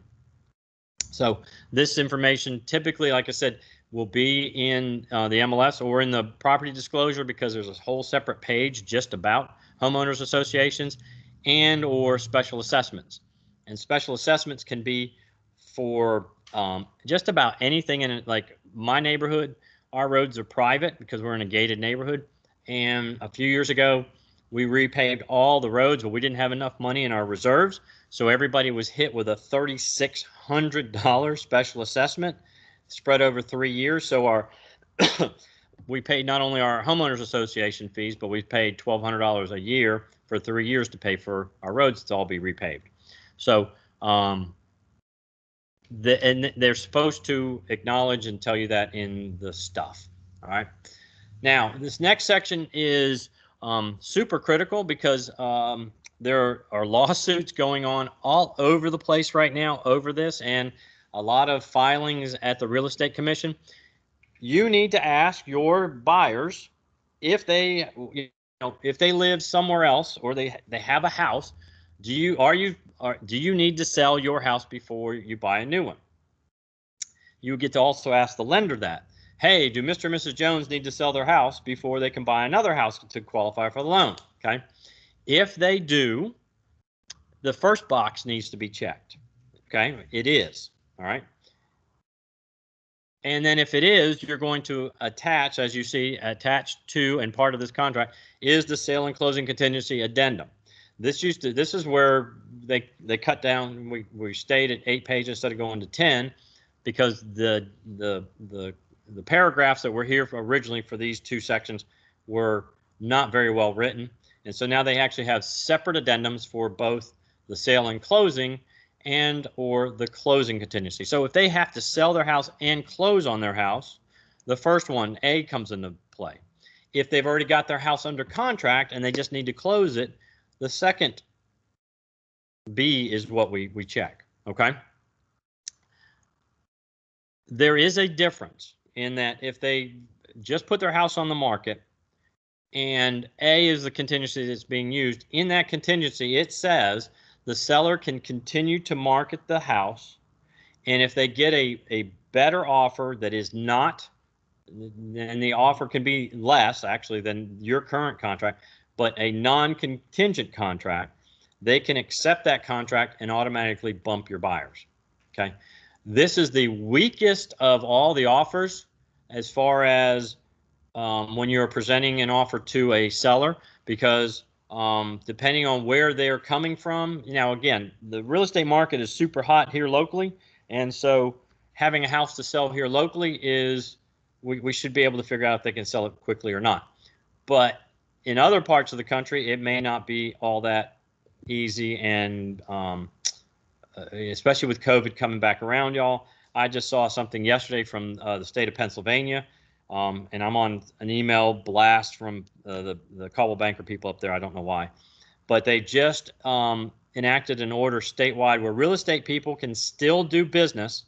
So this information typically, like I said, will be in the MLS or in the property disclosure, because there's a whole separate page just about homeowners associations and or special assessments. And special assessments can be for just about anything in it. Like my neighborhood, our roads are private because we're in a gated neighborhood. And a few years ago, we repaved all the roads, but we didn't have enough money in our reserves. So everybody was hit with a $3,600 special assessment spread over 3 years. So we paid not only our homeowners association fees, but we paid $1,200 a year for 3 years to pay for our roads to all be repaved. So and they're supposed to acknowledge and tell you that in the stuff. All right. Now, this next section is super critical because there are lawsuits going on all over the place right now over this, and a lot of filings at the Real Estate Commission. You need to ask your buyers if they, if they live somewhere else or they have a house. Do you need to sell your house before you buy a new one? You get to also ask the lender that. Hey, do Mr. and Mrs. Jones need to sell their house before they can buy another house to qualify for the loan? Okay. If they do, the first box needs to be checked. Okay. It is. All right. And then if it is, you're going to attach, as you see, attached to and part of this contract is the sale and closing contingency addendum. This is where they cut down. We stayed at 8 pages instead of going to 10 because the paragraphs that were here originally for these two sections were not very well written. And so now they actually have separate addendums for both the sale and closing and or the closing contingency. So if they have to sell their house and close on their house, the first one, A, comes into play. If they've already got their house under contract and they just need to close it, the second B is what we check, okay? There is a difference in that if they just put their house on the market and A is the contingency that's being used, in that contingency it says the seller can continue to market the house, and if they get a better offer that is not, and the offer can be less actually than your current contract, but a non-contingent contract, they can accept that contract and automatically bump your buyers. Okay, this is the weakest of all the offers as far as when you're presenting an offer to a seller, because depending on where they're coming from, now again, the real estate market is super hot here locally, and so having a house to sell here locally is, we should be able to figure out if they can sell it quickly or not. But in other parts of the country, it may not be all that easy, and especially with COVID coming back around, y'all. I just saw something yesterday from the state of Pennsylvania, and I'm on an email blast from the Coldwell Banker people up there. I don't know why, but they just enacted an order statewide where real estate people can still do business.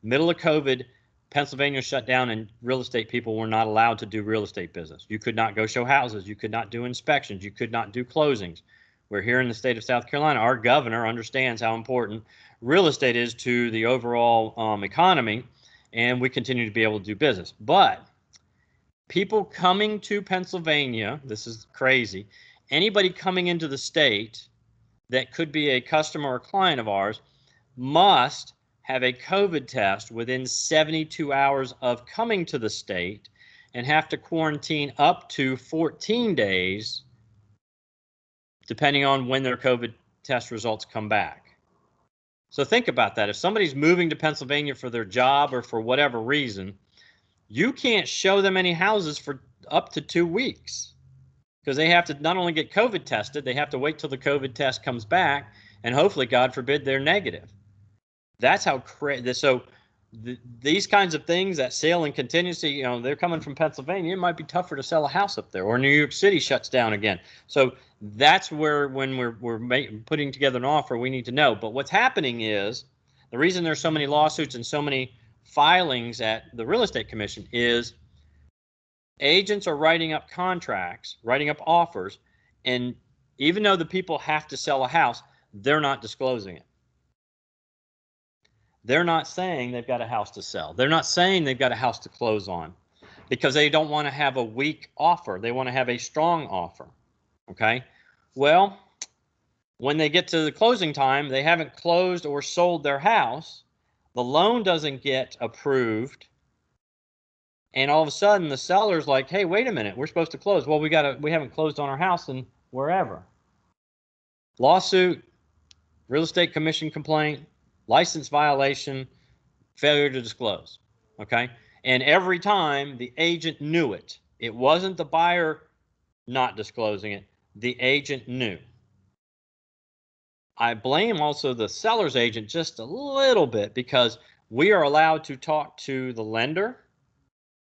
Middle of COVID, Pennsylvania shut down and real estate people were not allowed to do real estate business. You could not go show houses. You could not do inspections. You could not do closings. We're here in the state of South Carolina. Our governor understands how important real estate is to the overall economy, and we continue to be able to do business. But people coming to Pennsylvania, this is crazy, anybody coming into the state that could be a customer or client of ours must have a COVID test within 72 hours of coming to the state and have to quarantine up to 14 days, depending on when their COVID test results come back. So think about that. If somebody's moving to Pennsylvania for their job or for whatever reason, you can't show them any houses for up to 2 weeks because they have to not only get COVID tested, they have to wait till the COVID test comes back, and hopefully, God forbid, they're negative. That's how crazy. So these kinds of things, that sale and contingency, you know, they're coming from Pennsylvania. It might be tougher to sell a house up there, or New York City shuts down again. So that's where, when we're putting together an offer, we need to know. But what's happening is the reason there's so many lawsuits and so many filings at the real estate commission is agents are writing up contracts, writing up offers, and even though the people have to sell a house, they're not disclosing it. They're not saying they've got a house to sell. They're not saying they've got a house to close on because they don't want to have a weak offer. They want to have a strong offer. Okay? Well, when they get to the closing time, they haven't closed or sold their house. The loan doesn't get approved. And all of a sudden the seller's like, "Hey, wait a minute. We're supposed to close." "Well, we haven't closed on our house and wherever." Lawsuit, real estate commission complaint, license violation, failure to disclose, okay? And every time the agent knew it. It wasn't the buyer not disclosing it. The agent knew. I blame also the seller's agent just a little bit because we are allowed to talk to the lender.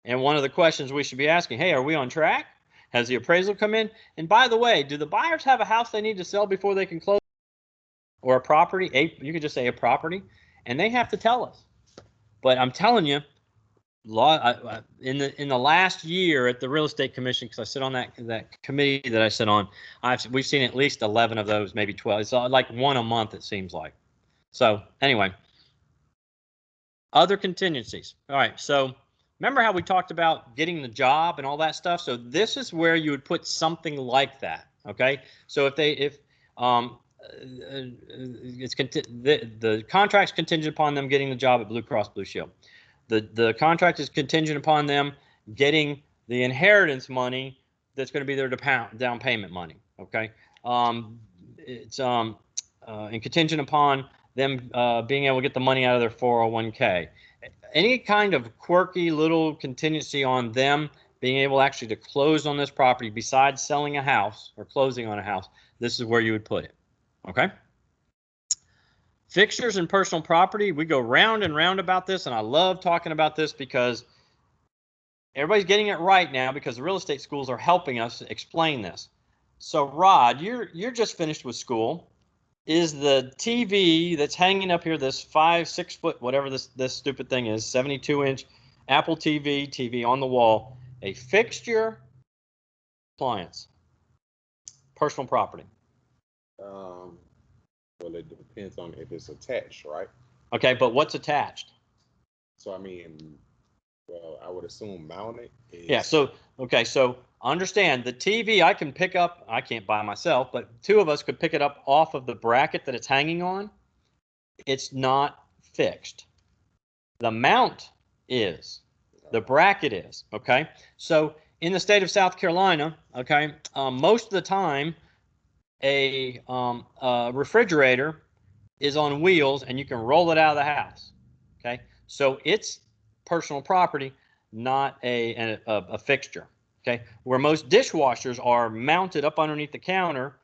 And one of the questions we should be asking, hey, are we on track? Has the appraisal come in? And by the way, do the buyers have a house they need to sell before they can close? Or a property, you could just say a property, and they have to tell us. But I'm telling you, in the last year at the Real Estate Commission, because I sit on that committee that I sit on, we've seen at least 11 of those, maybe 12. It's like one a month, it seems like. So anyway, other contingencies. All right, so remember how we talked about getting the job and all that stuff? So this is where you would put something like that. Okay, so the contract's contingent upon them getting the job at Blue Cross Blue Shield. The contract is contingent upon them getting the inheritance money that's going to be their down payment money. Okay, it's and contingent upon them being able to get the money out of their 401k. Any kind of quirky little contingency on them being able actually to close on this property besides selling a house or closing on a house, this is where you would put it. Okay? Fixtures and personal property, we go round and round about this, and I love talking about this because everybody's getting it right now because the real estate schools are helping us explain this. So Rod, you're just finished with school. Is the TV that's hanging up here, this 5-6 foot, whatever this stupid thing is, 72-inch Apple TV on the wall, a fixture, appliance, personal property? Well, it depends on if it's attached, right? Okay, but what's attached? So I mean, well, I would assume mounted. Yeah. So okay. So understand the TV I can pick up. I can't by myself, but two of us could pick it up off of the bracket that it's hanging on. It's not fixed. The mount is. The bracket is. Okay. So in the state of South Carolina, okay, most of the time, a refrigerator is on wheels and you can roll it out of the house. Okay. So it's personal property, not a fixture. Okay. Where most dishwashers are mounted up underneath the counter.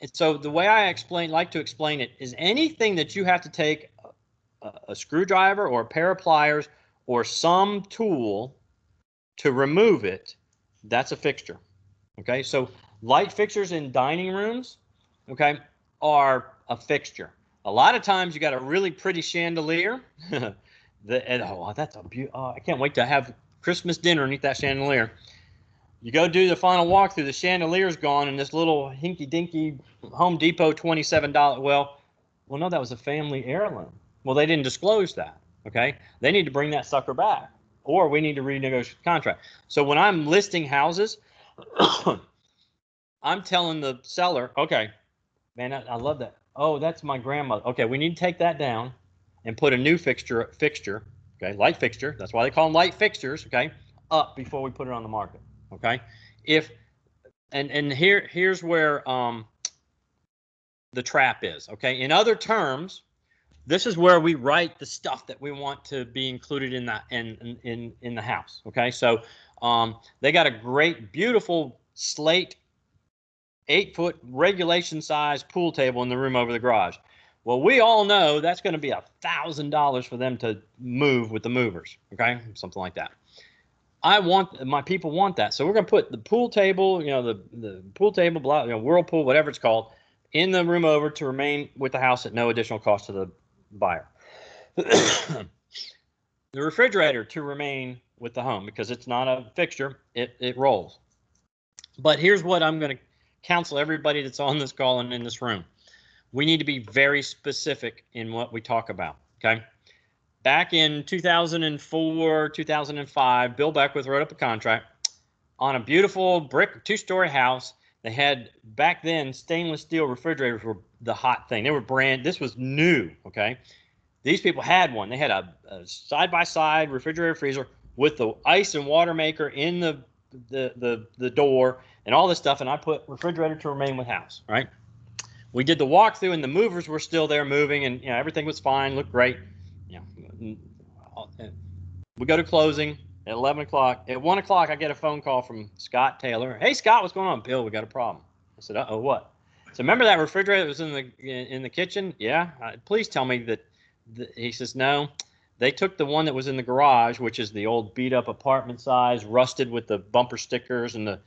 And so the way I like to explain it is anything that you have to take a screwdriver or a pair of pliers or some tool to remove it, that's a fixture. Okay. So light fixtures in dining rooms, okay, are a fixture. A lot of times you got a really pretty chandelier. That's a beautiful. I can't wait to have Christmas dinner underneath that chandelier. You go do the final walkthrough, the chandelier's gone, and this little hinky-dinky Home Depot $27. Well, no, that was a family heirloom. Well, they didn't disclose that. Okay, they need to bring that sucker back, or we need to renegotiate the contract. So when I'm listing houses, I'm telling the seller, okay, man, I love that. Oh, that's my grandmother. Okay, we need to take that down and put a new fixture, okay, light fixture. That's why they call them light fixtures, okay, up before we put it on the market, okay? Here's where the trap is, okay? In other terms, this is where we write the stuff that we want to be included in that in the house, okay? So they got a great, beautiful slate 8-foot regulation size pool table in the room over the garage. Well, we all know that's going to be $1,000 for them to move with the movers, okay? Something like that. My people want that. So we're going to put the pool table, the pool table, Whirlpool, whatever it's called, in the room over to remain with the house at no additional cost to the buyer. The refrigerator to remain with the home because it's not a fixture, it rolls. But here's what I'm going to counsel everybody that's on this call and in this room. We need to be very specific in what we talk about, okay? Back in 2004, 2005, Bill Beckwith wrote up a contract on a beautiful brick 2-story house. They had, back then, stainless steel refrigerators were the hot thing. They were this was new, okay? These people had one. They had a side-by-side refrigerator freezer with the ice and water maker in the door and all this stuff, and I put refrigerator to remain with house, right? We did the walkthrough, and the movers were still there moving, and everything was fine, looked great. We go to closing at 11 o'clock. At 1 o'clock, I get a phone call from Scott Taylor. Hey, Scott, what's going on? Bill, we got a problem. I said, uh-oh, what? So remember that refrigerator that was in the kitchen? Yeah. Please tell me that. He says, no. They took the one that was in the garage, which is the old beat-up apartment size, rusted with the bumper stickers and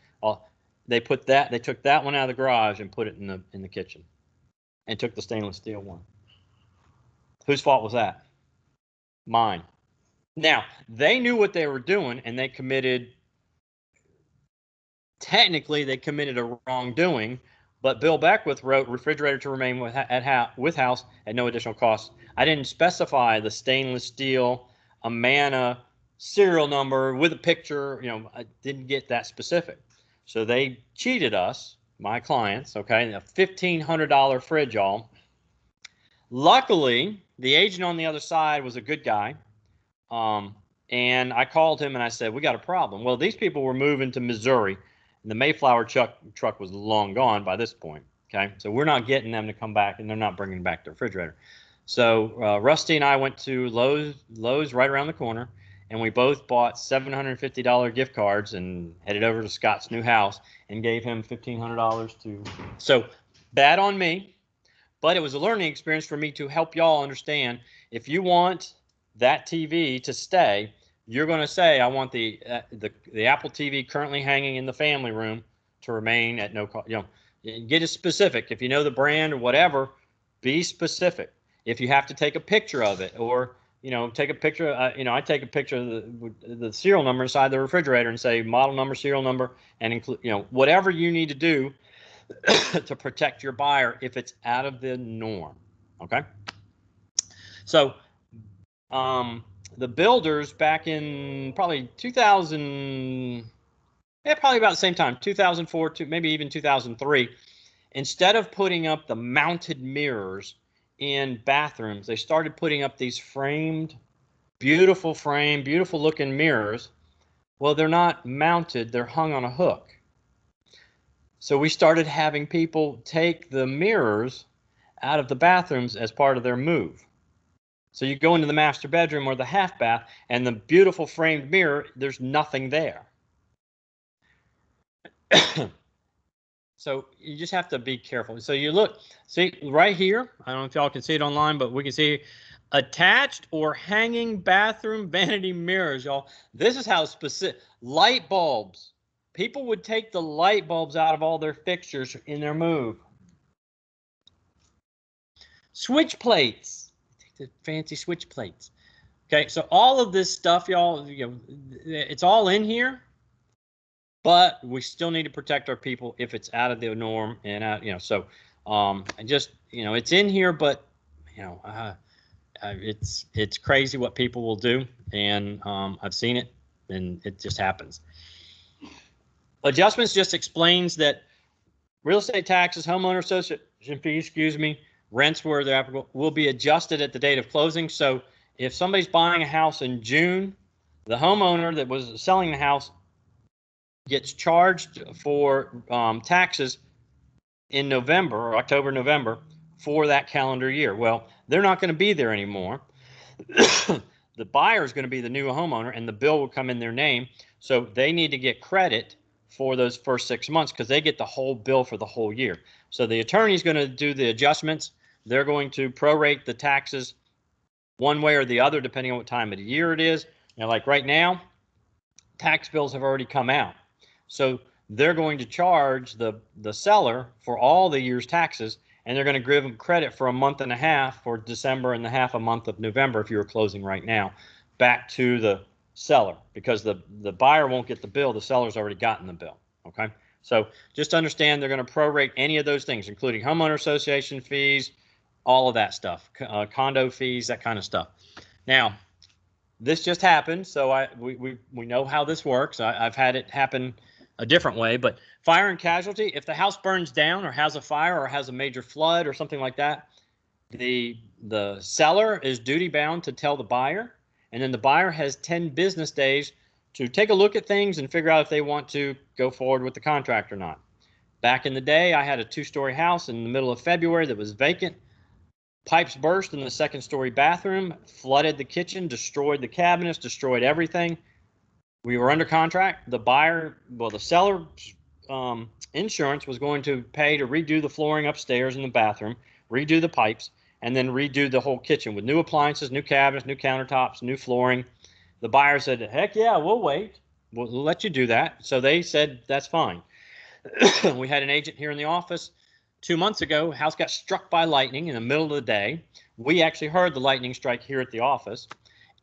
they took that one out of the garage and put it in the kitchen, and took the stainless steel one. Whose fault was that? Mine. Now, they knew what they were doing, and technically they committed a wrongdoing, but Bill Beckwith wrote refrigerator to remain with house at no additional cost. I didn't specify the stainless steel Amana serial number with a picture. I didn't get that specific. So they cheated us, my clients, okay, a $1,500 fridge, y'all. Luckily, the agent on the other side was a good guy. And I called him and I said, we got a problem. Well, these people were moving to Missouri, and the Mayflower truck was long gone by this point. Okay, so we're not getting them to come back, and they're not bringing back the refrigerator. So Rusty and I went to Lowe's right around the corner, and we both bought $750 gift cards and headed over to Scott's new house and gave him $1,500 to. So bad on me, but it was a learning experience for me to help y'all understand if you want that TV to stay, you're going to say, I want the Apple TV currently hanging in the family room to remain at no cost. Get it specific. If you know the brand or whatever, be specific. If you have to take a picture of it, or take a picture. I take a picture of the serial number inside the refrigerator and say model number, serial number, and include whatever you need to do to protect your buyer if it's out of the norm. Okay. So, the builders back in probably 2000, probably about the same time, 2004 to maybe even 2003, instead of putting up the mounted mirrors in bathrooms, they started putting up these framed, beautiful looking mirrors. Well, they're not mounted, they're hung on a hook. So we started having people take the mirrors out of the bathrooms as part of their move. So you go into the master bedroom or the half bath, and the beautiful framed mirror, there's nothing there. So you just have to be careful. So you look, see right here, I don't know if y'all can see it online, but we can see attached or hanging bathroom vanity mirrors, y'all. This is how specific. Light bulbs. People would take the light bulbs out of all their fixtures in their move. Switch plates. Take the fancy switch plates. Okay, so all of this stuff, y'all, it's all in here. But we still need to protect our people if it's out of the norm and so it's in here, but it's crazy what people will do, and I've seen it, and it just happens. Adjustments just explains that real estate taxes, homeowner association fees, rents where they're applicable, will be adjusted at the date of closing. So if somebody's buying a house in June, the homeowner that was selling the house gets charged for taxes in November or October, November for that calendar year. Well, they're not going to be there anymore. The buyer is going to be the new homeowner, and the bill will come in their name. So they need to get credit for those first 6 months because they get the whole bill for the whole year. So the attorney is going to do the adjustments. They're going to prorate the taxes one way or the other, depending on what time of the year it is. Now, like right now, tax bills have already come out. So they're going to charge the seller for all the year's taxes, and they're going to give them credit for a month and a half for December and a month of November if you were closing right now, back to the seller, because the buyer won't get the bill. The seller's already gotten the bill. Okay, so just understand they're going to prorate any of those things, including homeowner association fees, all of that stuff, condo fees, that kind of stuff. Now, this just happened, so we know how this works. I've had it happen a different way, but fire and casualty, if the house burns down or has a fire or has a major flood or something like that, the seller is duty bound to tell the buyer, and then the buyer has 10 business days to take a look at things and figure out if they want to go forward with the contract or not. Back in the day, I had a 2-story house in the middle of February that was vacant. Pipes burst in the 2nd-story bathroom, flooded the kitchen, destroyed the cabinets, destroyed everything. We were under contract. The seller insurance was going to pay to redo the flooring upstairs in the bathroom, redo the pipes, and then redo the whole kitchen with new appliances, new cabinets, new countertops, new flooring. The buyer said, heck yeah, we'll wait. We'll let you do that. So they said, that's fine. We had an agent here in the office 2 months ago. House got struck by lightning in the middle of the day. We actually heard the lightning strike here at the office.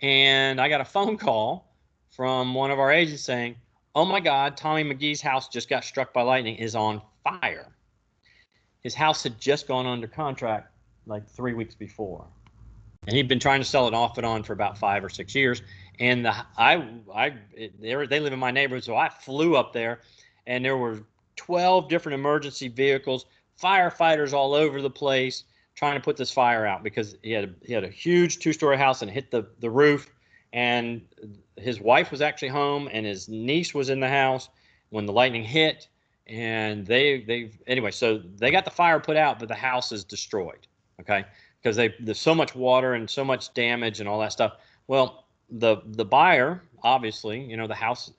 And I got a phone call from one of our agents saying, oh my God, Tommy McGee's house just got struck by lightning, is on fire. His house had just gone under contract like 3 weeks before. And he'd been trying to sell it off and on for about 5 or 6 years. And they live in my neighborhood, so I flew up there, and there were 12 different emergency vehicles, firefighters all over the place trying to put this fire out because he had a huge 2-story house and hit the roof. And his wife was actually home, and his niece was in the house when the lightning hit. And anyway, so they got the fire put out, but the house is destroyed. Okay, because there's so much water and so much damage and all that stuff. Well, the buyer, obviously, you know, the house,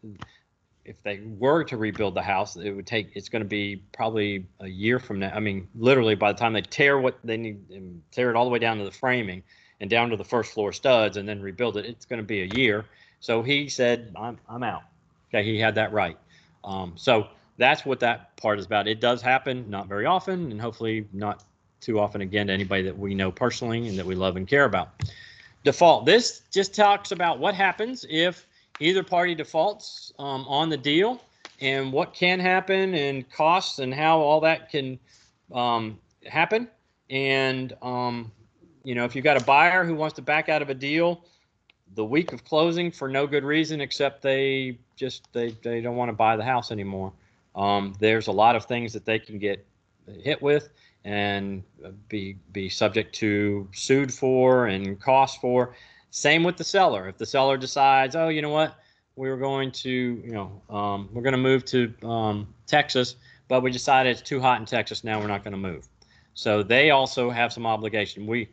if they were to rebuild the house, it's going to be probably a year from now. I mean, literally by the time they tear what they need and tear it all the way down to the framing and down to the first floor studs and then rebuild it, it's going to be a year. So he said, I'm out. Okay, he had that right. So that's what that part is about. It does happen, not very often, and hopefully not too often again to anybody that we know personally and that we love and care about. Default. This just talks about what happens if either party defaults on the deal and what can happen and costs and how all that can happen. And, you know, if you've got a buyer who wants to back out of a deal the week of closing for no good reason except they don't want to buy the house anymore, there's a lot of things that they can get hit with and be subject to sued for and cost for. Same with the seller. If the seller decides, oh, you know what, we're going to, you know, we're going to move to Texas, but we decided it's too hot in Texas now, we're not going to move. So they also have some obligation. We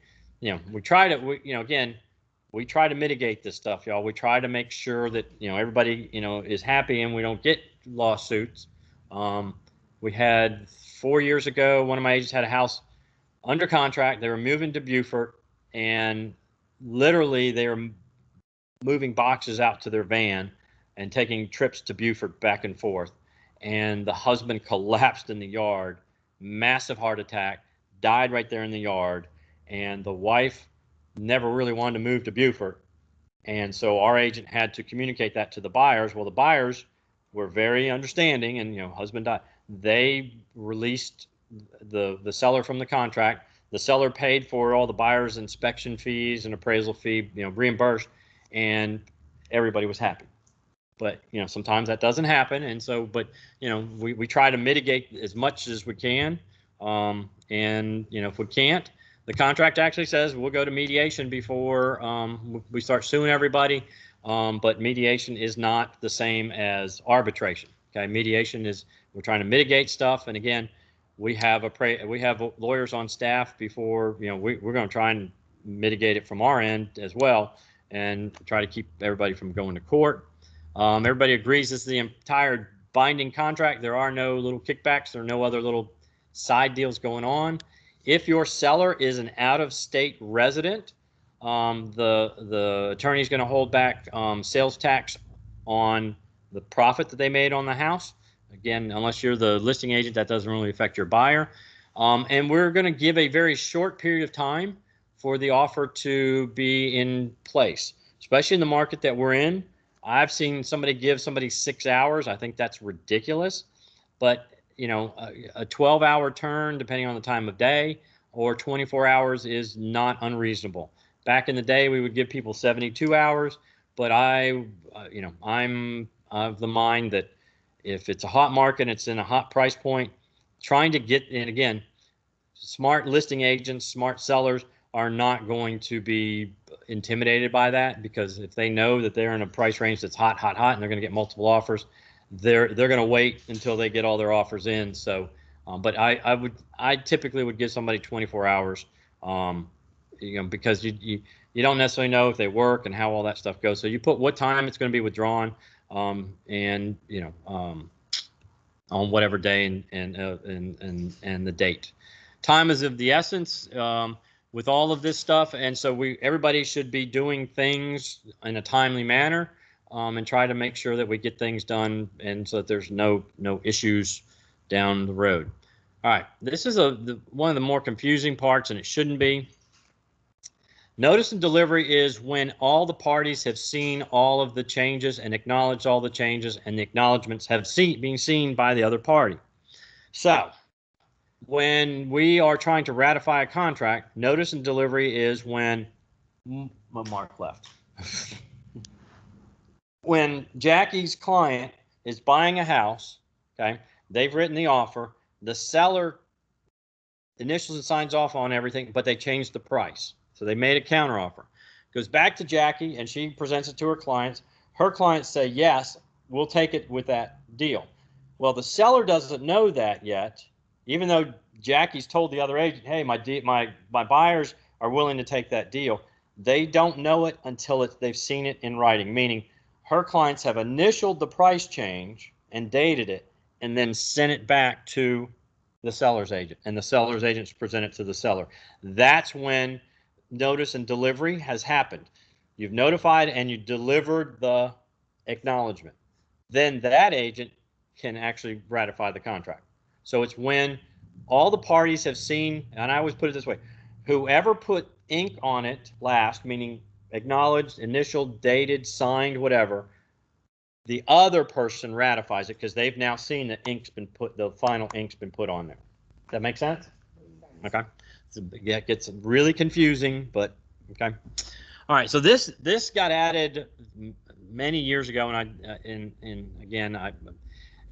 try to, you know, again, we try to mitigate this stuff, y'all. We try to make sure that, you know, everybody, you know, is happy and we don't get lawsuits. We had 4 years ago, one of my agents had a house under contract. They were moving to Beaufort, and literally they were moving boxes out to their van and taking trips to Beaufort back and forth. And the husband collapsed in the yard, massive heart attack, died right there in the yard. And the wife never really wanted to move to Beaufort. And so our agent had to communicate that to the buyers. Well, the buyers were very understanding, and, you know, husband died. They released the seller from the contract. The seller paid for all the buyer's inspection fees and appraisal fee, you know, reimbursed, and everybody was happy. But, you know, sometimes that doesn't happen. And so, but, you know, we try to mitigate as much as we can. And, you know, if we can't, the contract actually says we'll go to mediation before we start suing everybody. But mediation is not the same as arbitration. Okay, mediation is, we're trying to mitigate stuff. And again, we have lawyers on staff before, you know, we're going to try and mitigate it from our end as well and try to keep everybody from going to court. Everybody agrees this is the entire binding contract. There are no little kickbacks. There are no other little side deals going on. If your seller is an out-of-state resident, the attorney is going to hold back sales tax on the profit that they made on the house. Again, unless you're the listing agent, that doesn't really affect your buyer. And we're going to give a very short period of time for the offer to be in place, especially in the market that we're in. I've seen somebody give somebody 6 hours. I think that's ridiculous. But, you know, a 12-hour turn, depending on the time of day, or 24 hours is not unreasonable. Back in the day, we would give people 72 hours, but I'm of the mind that if it's a hot market, it's in a hot price point, trying to get in, again, smart listing agents, smart sellers are not going to be intimidated by that, because if they know that they're in a price range that's hot, and they're going to get multiple offers, they're going to wait until they get all their offers in. So, but I typically would give somebody 24 hours, you know, because you don't necessarily know if they work and how all that stuff goes. So you put what time it's going to be withdrawn, and, you know, on whatever day and the date. Time is of the essence with all of this stuff, and so everybody should be doing things in a timely manner, and try to make sure that we get things done, and so that there's no issues down the road. All right, this is one of the more confusing parts, and it shouldn't be. Notice and delivery is when all the parties have seen all of the changes and acknowledged all the changes, and the acknowledgments have been seen by the other party. So when we are trying to ratify a contract, notice and delivery is when Mark left. When Jackie's client is buying a house, okay, they've written the offer, the seller initials and signs off on everything, but they changed the price. So they made a counteroffer. Goes back to Jackie, and she presents it to her clients. Her clients say, yes, we'll take it with that deal. Well, the seller doesn't know that yet, even though Jackie's told the other agent, hey, my buyers are willing to take that deal. they don't know it until they've seen it in writing, meaning her clients have initialed the price change and dated it and then sent it back to the seller's agent, and the seller's agents present it to the seller. That's when notice and delivery has happened. You've notified and you delivered the acknowledgement. Then that agent can actually ratify the contract. So it's when all the parties have seen, and I always put it this way, whoever put ink on it last, meaning acknowledged, initialed, dated, signed, whatever, the other person ratifies it because they've now seen the ink's been put, the final ink's been put on there. Does that make sense? Okay. So, yeah, it gets really confusing, but okay. All right. So this got added many years ago, and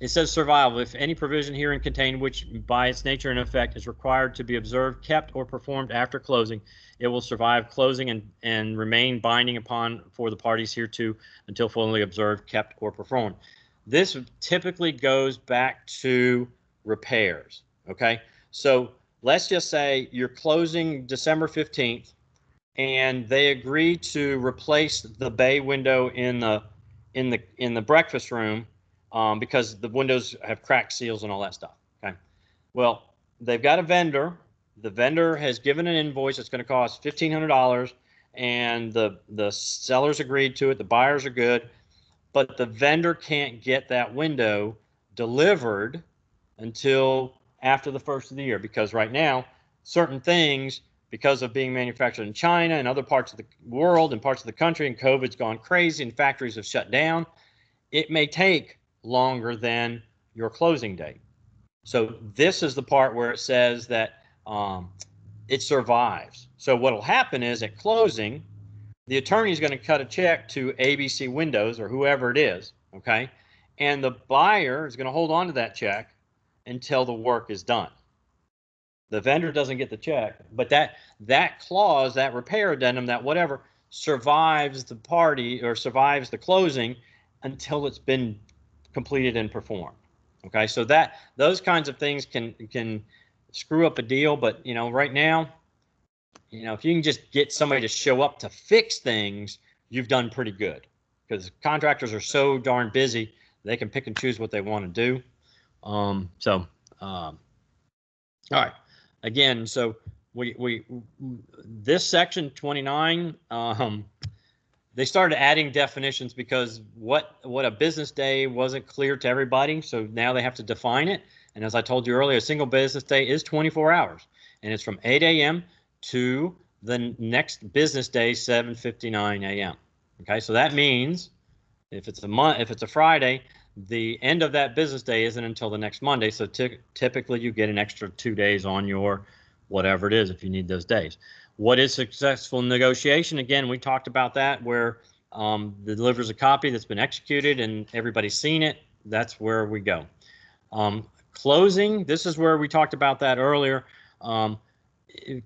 it says survival. If any provision herein contained which by its nature and effect is required to be observed, kept, or performed after closing, it will survive closing and remain binding upon for the parties hereto until fully observed, kept, or performed. This typically goes back to repairs, okay? So let's just say you're closing December 15th and they agree to replace the bay window in the breakfast room because the windows have cracked seals and all that stuff. Okay. Well, they've got a vendor. The vendor has given an invoice that's going to cost $1,500, and the sellers agreed to it. The buyers are good, but the vendor can't get that window delivered until after the first of the year, because right now certain things, because of being manufactured in China and other parts of the world and parts of the country, and COVID's gone crazy and factories have shut down, it may take longer than your closing date. So this is the part where it says that it survives. So what will happen is at closing, the attorney is going to cut a check to ABC Windows or whoever it is, okay? And the buyer is going to hold on to that check until the work is done. The vendor doesn't get the check, but that clause, that repair addendum, that whatever, survives the party or survives the closing until it's been completed and performed. Okay, so that those kinds of things can screw up a deal, but you know, right now, you know, if you can just get somebody to show up to fix things, you've done pretty good, because contractors are so darn busy, they can pick and choose what they want to do. All right. Again, so we this section 29, they started adding definitions because what a business day wasn't clear to everybody, so now they have to define it. And as I told you earlier, a single business day is 24 hours, and it's from 8 a.m. to the next business day, 7:59 a.m. Okay, so that means if it's a Friday, the end of that business day isn't until the next Monday. So typically you get an extra 2 days on your whatever it is if you need those days. What is successful negotiation? Again, we talked about that, where delivers a copy that's been executed and everybody's seen it. That's where we go. Closing, this is where we talked about that earlier.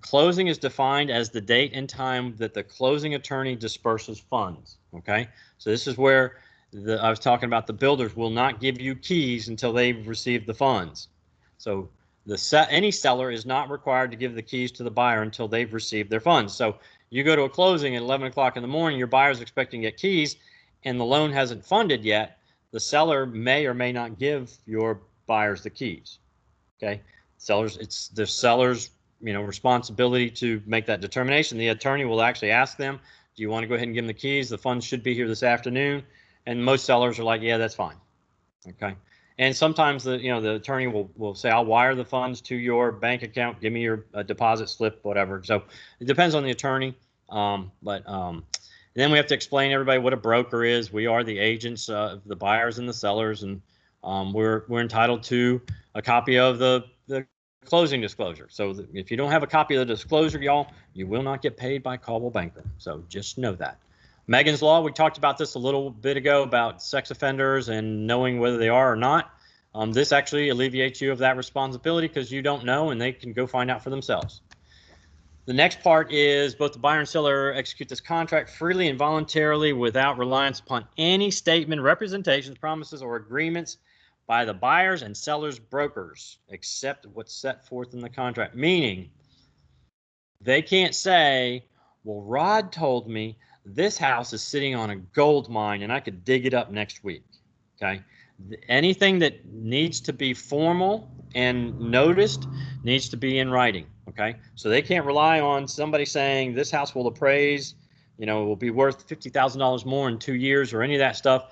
Closing is defined as the date and time that the closing attorney disperses funds. Okay, so this is where I was talking about the builders will not give you keys until they've received the funds. So any seller is not required to give the keys to the buyer until they've received their funds. So you go to a closing at 11 o'clock in the morning, your buyer's expecting to get keys, and the loan hasn't funded yet. The seller may or may not give your buyers the keys. Okay, it's the seller's responsibility to make that determination. The attorney will actually ask them, do you want to go ahead and give them the keys? The funds should be here this afternoon. And most sellers are like, yeah, that's fine. Okay. And sometimes the attorney will say, I'll wire the funds to your bank account. Give me your deposit slip, whatever. So it depends on the attorney. And then we have to explain to everybody what a broker is. We are the agents of the buyers and the sellers, and we're entitled to a copy of the closing disclosure. So if you don't have a copy of the disclosure, y'all, you will not get paid by Coldwell Banker. So just know that. Megan's Law, we talked about this a little bit ago about sex offenders and knowing whether they are or not. This actually alleviates you of that responsibility because you don't know and they can go find out for themselves. The next part is both the buyer and seller execute this contract freely and voluntarily without reliance upon any statement, representations, promises, or agreements by the buyers and sellers' brokers, except what's set forth in the contract. Meaning, they can't say, Well, Rod told me this house is sitting on a gold mine and I could dig it up next week. Okay. Anything that needs to be formal and noticed needs to be in writing. Okay. So they can't rely on somebody saying this house will appraise, it will be worth $50,000 more in 2 years or any of that stuff.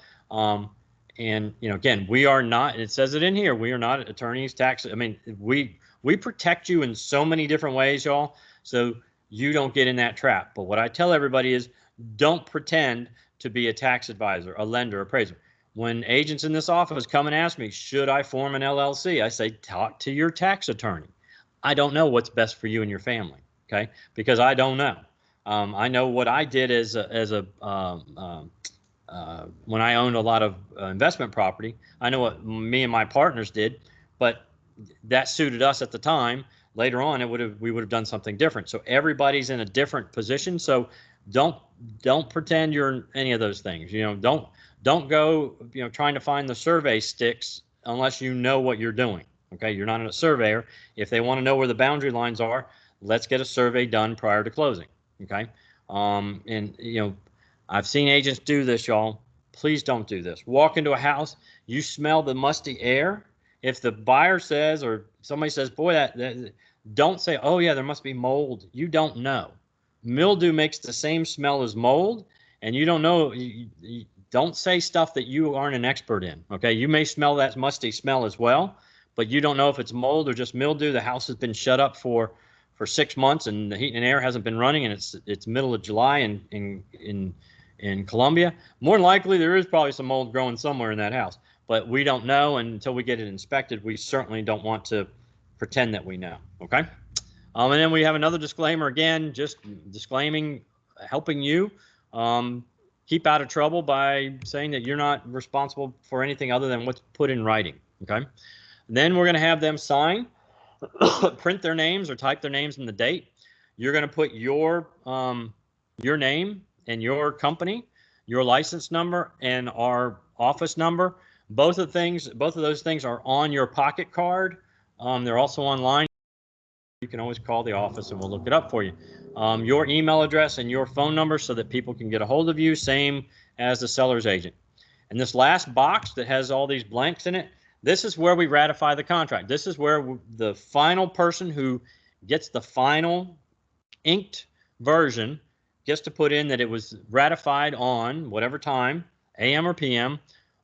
And again, we are not, and it says it in here, we are not attorneys, tax. I mean, we protect you in so many different ways, y'all, so you don't get in that trap. But what I tell everybody is don't pretend to be a tax advisor, a lender, appraiser. When agents in this office come and ask me, should I form an LLC? I say, talk to your tax attorney. I don't know what's best for you and your family, okay? Because I don't know. I know what I did when I owned a lot of investment property. I know what me and my partners did, but that suited us at the time. Later on, we would have done something different. So everybody's in a different position. So don't pretend you're any of those things. Don't go trying to find the survey sticks unless you know what you're doing. Okay, you're not a surveyor. If they want to know where the boundary lines are, let's get a survey done prior to closing. Okay, and I've seen agents do this, y'all. Please don't do this. Walk into a house, you smell the musty air. If the buyer says or somebody says, boy, that don't say, oh yeah, there must be mold. You don't know. Mildew makes the same smell as mold, and you don't know. You don't say stuff that you aren't an expert in. Okay, you may smell that musty smell as well, but you don't know if it's mold or just mildew. The house has been shut up for 6 months, and the heat and air hasn't been running, and it's middle of July in Columbia. More than likely, there is probably some mold growing somewhere in that house, but we don't know, and until we get it inspected, we certainly don't want to pretend that we know. Okay. And then we have another disclaimer again, just disclaiming, helping you keep out of trouble by saying that you're not responsible for anything other than what's put in writing. Okay. And then we're going to have them sign, print their names or type their names and the date. You're going to put your name and your company, your license number, and our office number. Both of those things are on your pocket card. They're also online. You can always call the office and we'll look it up for you. Your email address and your phone number so that people can get a hold of you, same as the seller's agent. And this last box that has all these blanks in it, this is where we ratify the contract. This is where the final person who gets the final inked version gets to put in that it was ratified on whatever time, AM or PM,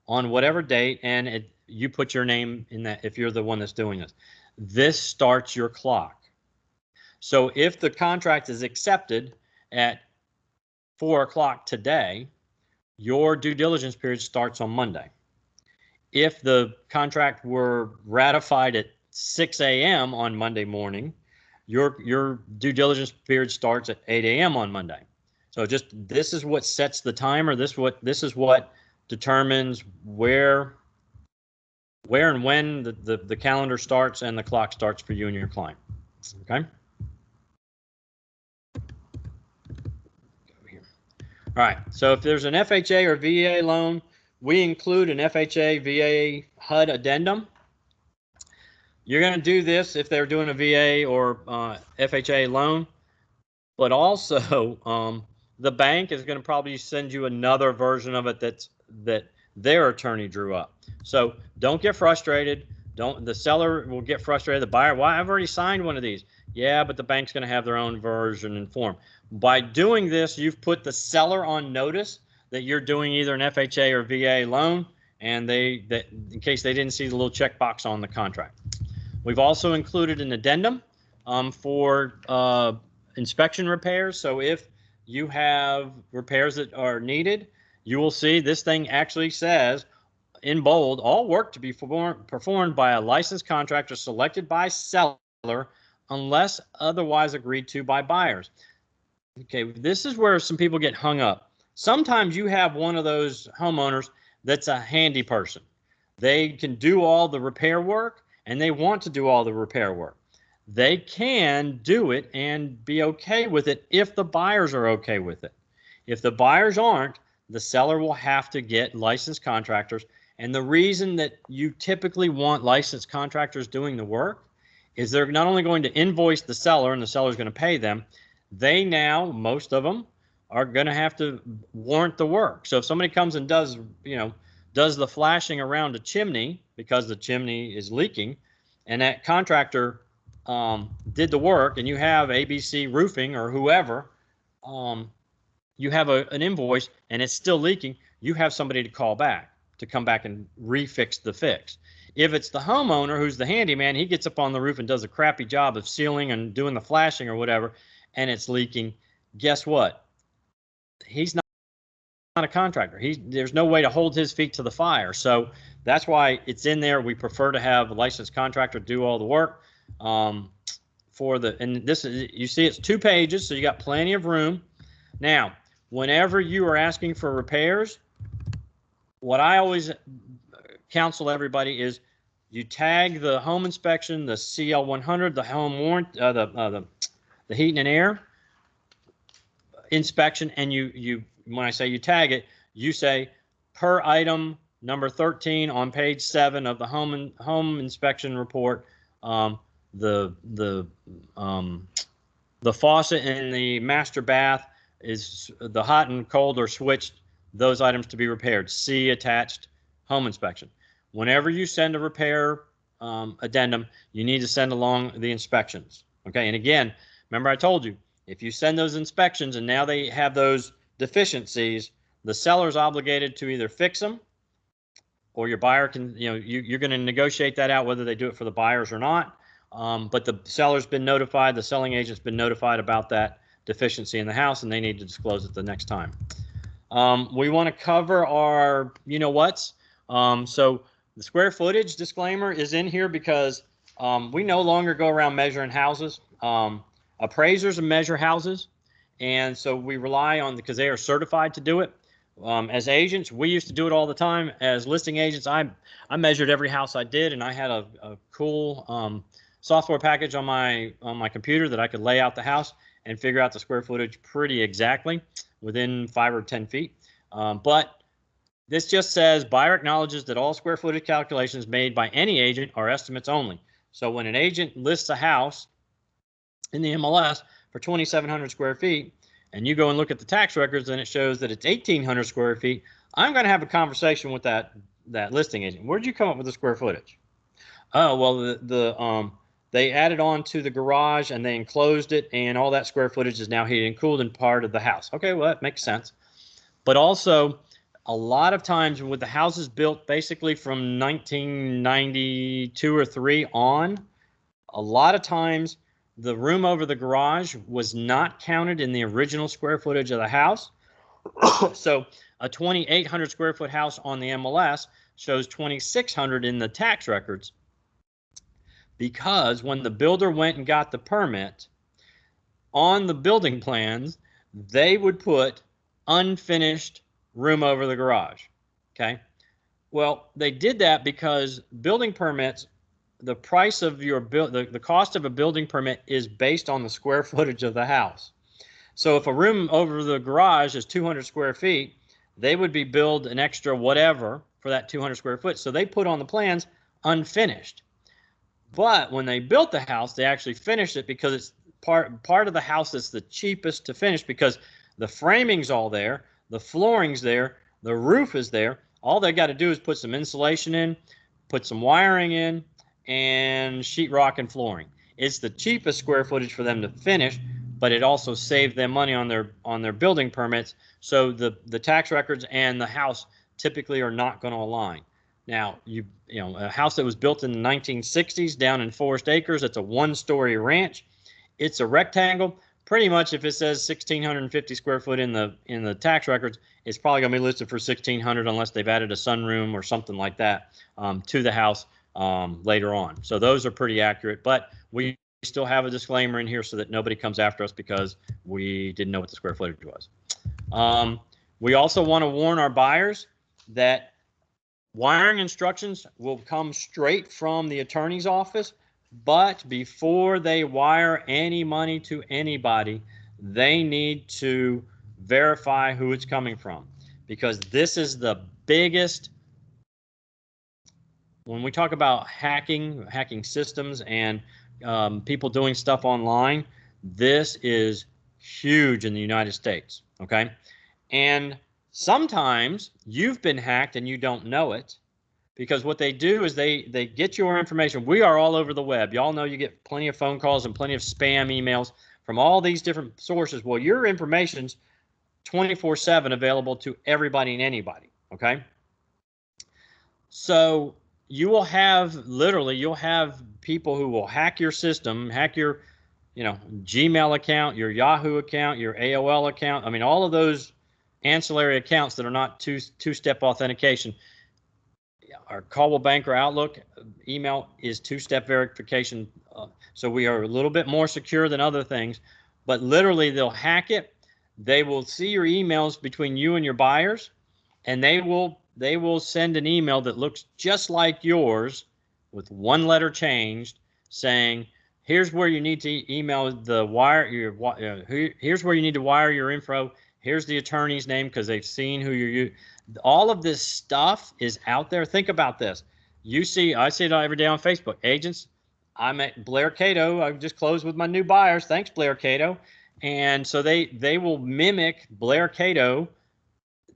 on whatever date, and you put your name in that if you're the one that's doing this. This starts your clock. So if the contract is accepted at 4 o'clock today, your due diligence period starts on Monday. If the contract were ratified at 6 a.m. on Monday morning, your due diligence period starts at 8 a.m. on Monday. So this is what sets the timer. This is what determines where and when the calendar starts and the clock starts for you and your client. Okay. All right. So if there's an FHA or VA loan, we include an FHA VA HUD addendum. You're going to do this if they're doing a VA or FHA loan, but also the bank is going to probably send you another version of it that their attorney drew up. So don't get frustrated. The seller will get frustrated. The buyer, why, I've already signed one of these. Yeah, but the bank's going to have their own version and form. By doing this, you've put the seller on notice that you're doing either an FHA or VA loan, and that in case they didn't see the little checkbox on the contract. We've also included an addendum for inspection repairs. So if you have repairs that are needed, you will see this thing actually says in bold, all work to be performed by a licensed contractor selected by seller unless otherwise agreed to by buyers. Okay, this is where some people get hung up. Sometimes you have one of those homeowners that's a handy person. They can do all the repair work and they want to do all the repair work. They can do it and be okay with it if the buyers are okay with it. If the buyers aren't, the seller will have to get licensed contractors. And the reason that you typically want licensed contractors doing the work is they're not only going to invoice the seller and the seller is going to pay them, they now, most of them, are going to have to warrant the work. So if somebody comes and does, does the flashing around a chimney because the chimney is leaking, and that contractor did the work, and you have ABC Roofing or whoever, you have an invoice and it's still leaking, you have somebody to call back to come back and refix the fix. If it's the homeowner who's the handyman, he gets up on the roof and does a crappy job of sealing and doing the flashing or whatever, and it's leaking. Guess what? He's not a contractor. There's no way to hold his feet to the fire. So that's why it's in there. We prefer to have a licensed contractor do all the work. And this is, you see, it's 2 pages, so you got plenty of room. Now, whenever you are asking for repairs, what I always counsel everybody is you tag the home inspection, the CL100, the home warrant, the heating and air inspection, and you when I say you tag it, you say per item number 13 on page 7 of the home inspection report, the faucet in the master bath is the hot and cold are switched, those items to be repaired. See attached home inspection. Whenever you send a repair addendum, you need to send along the inspections. Okay, and again, remember I told you, if you send those inspections and now they have those deficiencies, the seller's obligated to either fix them, or your buyer can, you're going to negotiate that out whether they do it for the buyers or not. But the seller's been notified, the selling agent's been notified about that deficiency in the house, and they need to disclose it the next time. We want to cover our whats. So the square footage disclaimer is in here because we no longer go around measuring houses. Appraisers measure houses, and so we rely on, because they are certified to do it. As agents, we used to do it all the time. As listing agents, I measured every house I did, and I had a cool software package on my computer that I could lay out the house and figure out the square footage pretty exactly within 5 or 10 feet. But this just says buyer acknowledges that all square footage calculations made by any agent are estimates only. So when an agent lists a house in the MLS for 2,700 square feet, and you go and look at the tax records and it shows that it's 1,800 square feet, I'm going to have a conversation with that listing agent. Where'd you come up with the square footage? Oh, well, they added on to the garage and they enclosed it, and all that square footage is now heated and cooled and part of the house. Okay, well, that makes sense. But also, a lot of times with the houses built basically from 1992 or 3 on, a lot of times the room over the garage was not counted in the original square footage of the house. So a 2,800 square foot house on the MLS shows 2,600 in the tax records, because when the builder went and got the permit, on the building plans, they would put unfinished room over the garage. Okay. Well, they did that because building permits, the price of your the cost of a building permit is based on the square footage of the house. So if a room over the garage is 200 square feet, they would be billed an extra whatever for that 200 square foot. So they put on the plans unfinished. But when they built the house, they actually finished it because it's part of the house that's the cheapest to finish, because the framing's all there, the flooring's there, the roof is there. All they got to do is put some insulation in, put some wiring in, and sheetrock and flooring. It's the cheapest square footage for them to finish, but it also saved them money on their building permits. So the tax records and the house typically are not going to align. Now, a house that was built in the 1960s down in Forest Acres, it's a 1-story ranch. It's a rectangle. Pretty much, if it says 1,650 square foot in the tax records, it's probably going to be listed for 1,600 unless they've added a sunroom or something like that to the house later on. So those are pretty accurate, but we still have a disclaimer in here so that nobody comes after us because we didn't know what the square footage was. We also want to warn our buyers that wiring instructions will come straight from the attorney's office, but before they wire any money to anybody, they need to verify who it's coming from, because this is the biggest. When we talk about hacking systems and people doing stuff online, this is huge in the United States, okay? And sometimes you've been hacked and you don't know it, because what they do is they get your information. We are all over the web. Y'all know you get plenty of phone calls and plenty of spam emails from all these different sources. Well, your information's 24/7 available to everybody and anybody, okay? So you'll have people who will hack your system, hack your, Gmail account, your Yahoo account, your AOL account. I mean, all of those ancillary accounts that are not two-step authentication. Our Caldwell Banker Outlook email is two-step verification. So we are a little bit more secure than other things, but literally they'll hack it. They will see your emails between you and your buyers, and they will send an email that looks just like yours with one letter changed, saying, here's where you need to email the wire. Here's where you need to wire your info. Here's the attorney's name, because they've seen who you're. All of this stuff is out there. Think about this. I see it every day on Facebook. Agents, I'm at Blair Cato. I just closed with my new buyers. Thanks, Blair Cato. And so they will mimic Blair Cato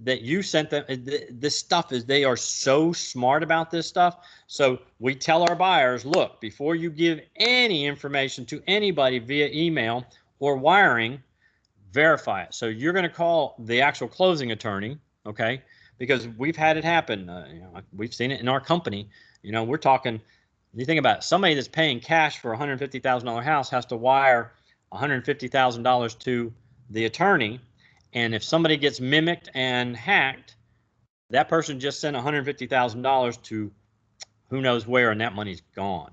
that you sent them. This stuff they are so smart about this stuff. So we tell our buyers, look, before you give any information to anybody via email or wiring, verify it. So you're going to call the actual closing attorney, okay? Because we've had it happen. We've seen it in our company. We're talking, you think about it, somebody that's paying cash for a $150,000 house has to wire $150,000 to the attorney. And if somebody gets mimicked and hacked, that person just sent $150,000 to who knows where, and that money's gone.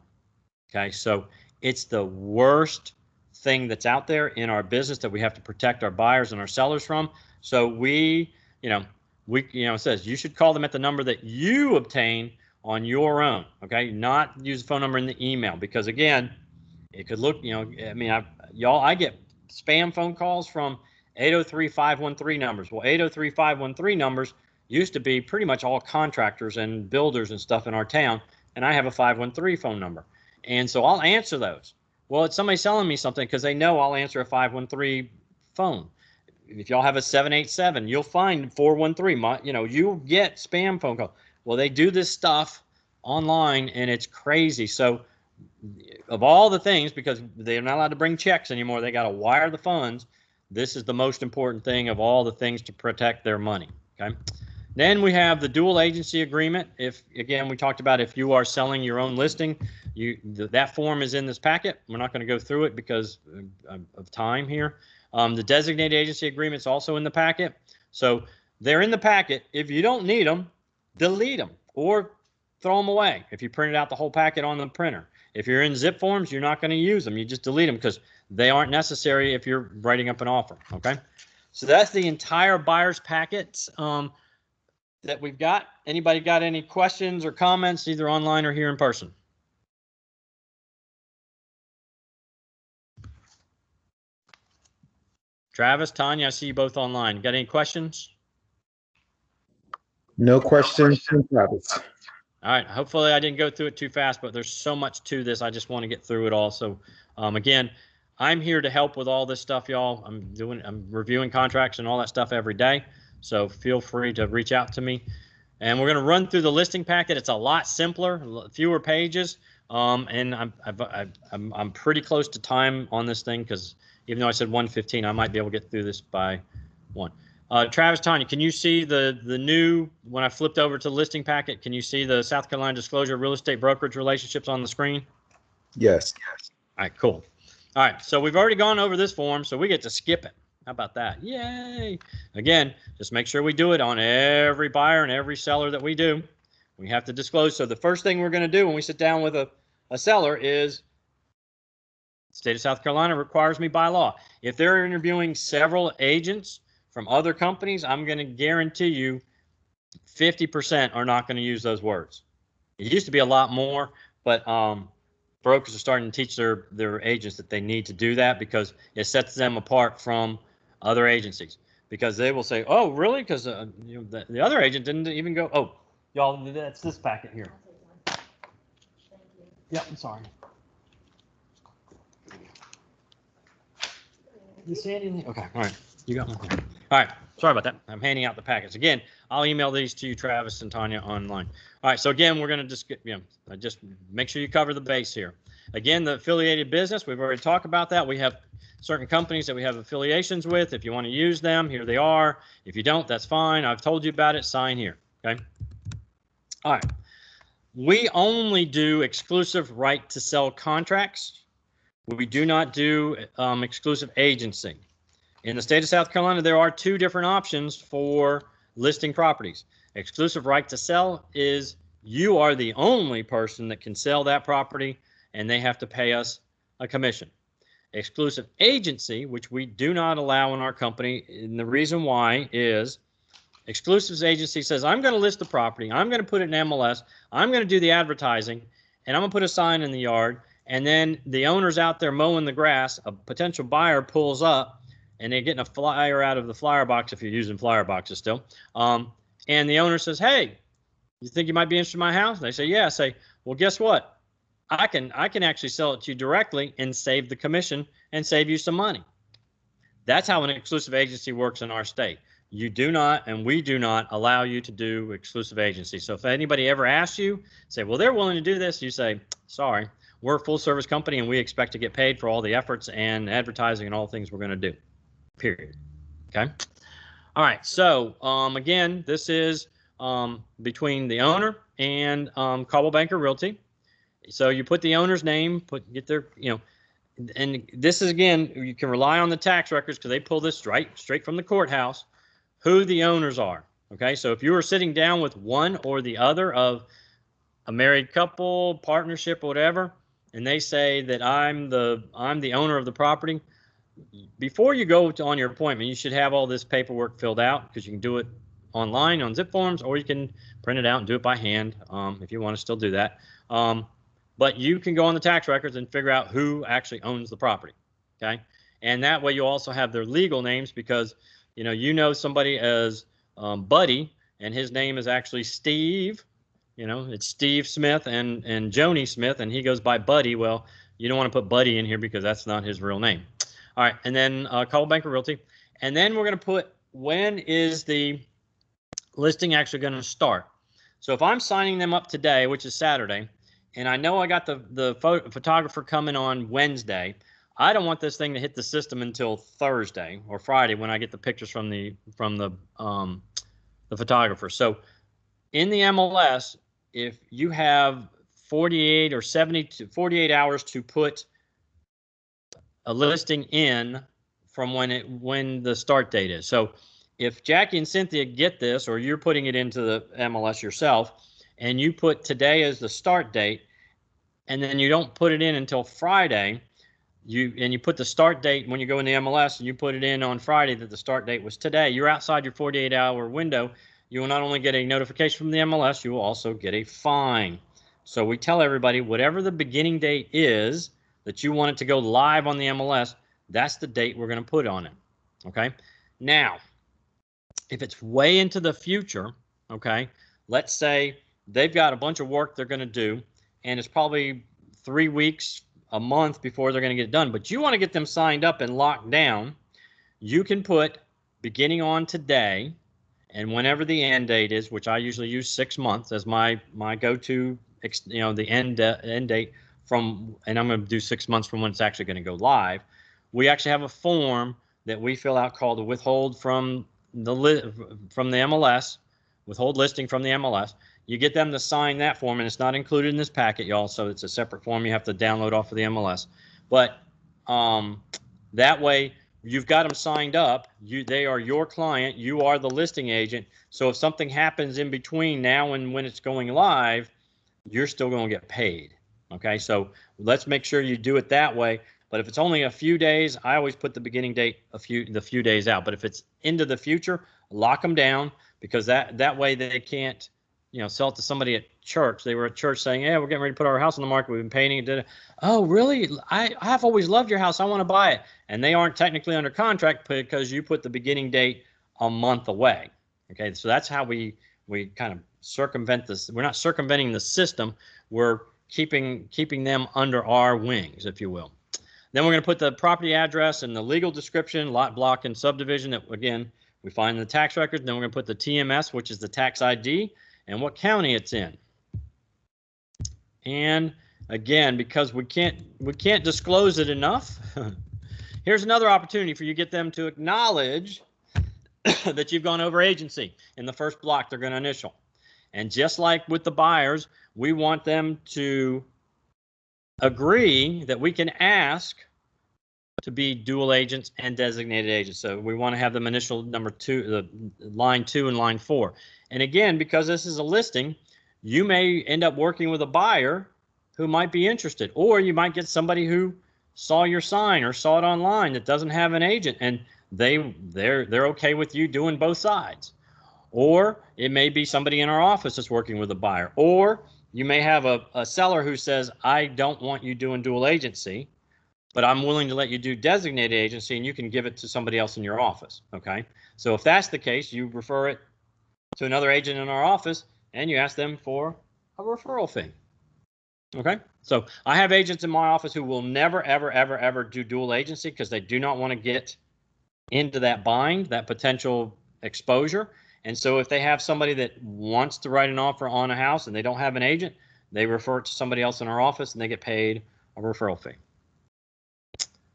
Okay, so it's the worst thing that's out there in our business that we have to protect our buyers and our sellers from. So it says you should call them at the number that you obtain on your own. Okay, not use the phone number in the email, because again, it could look, I get spam phone calls from 803-513 numbers. Well, 803-513 numbers used to be pretty much all contractors and builders and stuff in our town, and I have a 513 phone number. And so I'll answer those. Well, it's somebody selling me something, because they know I'll answer a 513 phone. If y'all have a 787, you'll find 413. You'll get spam phone calls. Well, they do this stuff online, and it's crazy. So of all the things, because they're not allowed to bring checks anymore, they got to wire the funds. This is the most important thing of all the things to protect their money. Okay. Then we have the dual agency agreement. Again, we talked about if you are selling your own listing, that form is in this packet. We're not going to go through it because of time here. The designated agency agreement is also in the packet. So they're in the packet. If you don't need them, delete them or throw them away if you printed out the whole packet on the printer. If you're in zip forms, you're not going to use them. You just delete them because they aren't necessary if you're writing up an offer. Okay. So that's the entire buyer's packet that we've got. Anybody got any questions or comments, either online or here in person? Travis, Tanya, I see you both online. Got any questions? No questions from Travis. All right. Hopefully I didn't go through it too fast, but there's so much to this. I just want to get through it all. So again, I'm here to help with all this stuff, y'all. I'm reviewing contracts and all that stuff every day. So feel free to reach out to me. And we're going to run through the listing packet. It's a lot simpler, fewer pages. And I'm pretty close to time on this thing, because even though I said 1:15, I might be able to get through this by 1. Travis, Tanya, can you see the new, when I flipped over to the listing packet, can you see the South Carolina Disclosure of Real Estate Brokerage Relationships on the screen? Yes. All right, cool. All right, so we've already gone over this form, so we get to skip it. How about that? Yay. Again, just make sure we do it on every buyer and every seller that we do. We have to disclose. So the first thing we're going to do when we sit down with a seller is, the state of South Carolina requires me by law. If they're interviewing several agents from other companies, I'm going to guarantee you 50% are not going to use those words. It used to be a lot more, but brokers are starting to teach their agents that they need to do that, because it sets them apart from other agencies. Because they will say, oh, really? Because the other agent didn't even go, oh, y'all, that's this packet here. Yeah, I'm sorry. you see anything? Okay, all right. You got one. All right, sorry about that. I'm handing out the packets. Again, I'll email these to you, Travis and Tanya, online. All right, so again, we're going to just make sure you cover the base here. Again, the affiliated business, we've already talked about that. We have certain companies that we have affiliations with. If you want to use them, here they are. If you don't, that's fine. I've told you about it. Sign here, okay? All right. We only do exclusive right to sell contracts. We do not do exclusive agency. In the state of South Carolina, there are two different options for listing properties. Exclusive right to sell is you are the only person that can sell that property, and they have to pay us a commission. Exclusive agency, which we do not allow in our company, and the reason why is exclusive agency says, I'm going to list the property, I'm going to put it in MLS, I'm going to do the advertising, and I'm going to put a sign in the yard, and then the owner's out there mowing the grass, a potential buyer pulls up, and they're getting a flyer out of the flyer box if you're using flyer boxes still. And the owner says, hey, you think you might be interested in my house? And they say, yeah. I say, well, guess what? I can actually sell it to you directly and save the commission and save you some money. That's how an exclusive agency works in our state. You do not, and we do not allow you to do exclusive agency. So if anybody ever asks you, say, well, they're willing to do this, you say, sorry, we're a full service company and we expect to get paid for all the efforts and advertising and all the things we're going to do. Period. Okay. All right. So again, this is between the owner and Coldwell Banker Realty. So you put the owner's name, get their, and this is, again, you can rely on the tax records because they pull this straight from the courthouse, who the owners are. Okay. So if you were sitting down with one or the other of a married couple, partnership, or whatever, and they say that I'm the owner of the property, before you go on your appointment, you should have all this paperwork filled out because you can do it online on zip forms, or you can print it out and do it by hand if you want to still do that. But you can go on the tax records and figure out who actually owns the property. Okay. And that way you also have their legal names because, you know somebody as Buddy, and his name is actually Steve. It's Steve Smith and Joni Smith, and he goes by Buddy. Well, you don't want to put Buddy in here because that's not his real name. All right, and then Coldwell Banker Realty. And then we're going to put, when is the listing actually going to start? So if I'm signing them up today, which is Saturday, and I know I got the photographer coming on Wednesday, I don't want this thing to hit the system until Thursday or Friday when I get the pictures from the photographer. So in the MLS, if you have 48 or 70 to 48 hours to put a listing in from when the start date is. So if Jackie and Cynthia get this, or you're putting it into the MLS yourself, and you put today as the start date, and then you don't put it in until Friday, you put the start date when you go in the MLS, and you put it in on Friday that the start date was today, you're outside your 48-hour window. You will not only get a notification from the MLS, you will also get a fine. So we tell everybody, whatever the beginning date is that you want it to go live on the MLS, that's the date we're going to put on it. Okay. Now, if it's way into the future, okay, let's say they've got a bunch of work they're going to do, and it's probably 3 weeks, a month before they're going to get it done, but you want to get them signed up and locked down, you can put beginning on today, and whenever the end date is, which I usually use 6 months as my go-to, the end date from, and I'm going to do 6 months from when it's actually going to go live. We actually have a form that we fill out called the withhold from the MLS, withhold listing from the MLS. You get them to sign that form, and it's not included in this packet, y'all, so it's a separate form you have to download off of the MLS. But that way, you've got them signed up. They are your client. You are the listing agent. So if something happens in between now and when it's going live, you're still going to get paid. Okay, so let's make sure you do it that way. But if it's only a few days, I always put the beginning date the few days out. But if it's into the future, lock them down, because that way they can't, sell it to somebody at church. They were at church saying, "Yeah, we're getting ready to put our house on the market. We've been painting it." Oh, really? I've always loved your house. I want to buy it. And they aren't technically under contract because you put the beginning date a month away. Okay, so that's how we kind of circumvent this. We're not circumventing the system. We're keeping them under our wings, if you will. Then we're going to put the property address and the legal description, lot, block, and subdivision that, again, we find in the tax records. Then we're going to put the TMS, which is the tax ID, and what county it's in. And again, because we can't disclose it enough, here's another opportunity for you to get them to acknowledge that you've gone over agency. In the first block, they're going to initial. And just like with the buyers, we want them to agree that we can ask to be dual agents and designated agents. So we want to have them initial number 2, the line 2 and line 4. And again, because this is a listing, you may end up working with a buyer who might be interested, or you might get somebody who saw your sign or saw it online that doesn't have an agent, and they're okay with you doing both sides. Or it may be somebody in our office that's working with a buyer, or you may have a seller who says, I don't want you doing dual agency, but I'm willing to let you do designated agency, and you can give it to somebody else in your office. Okay, so if that's the case, you refer it to another agent in our office and you ask them for a referral fee. Okay, so I have agents in my office who will never, ever, ever, ever do dual agency because they do not want to get into that bind, that potential exposure. And so if they have somebody that wants to write an offer on a house and they don't have an agent, they refer it to somebody else in our office and they get paid a referral fee.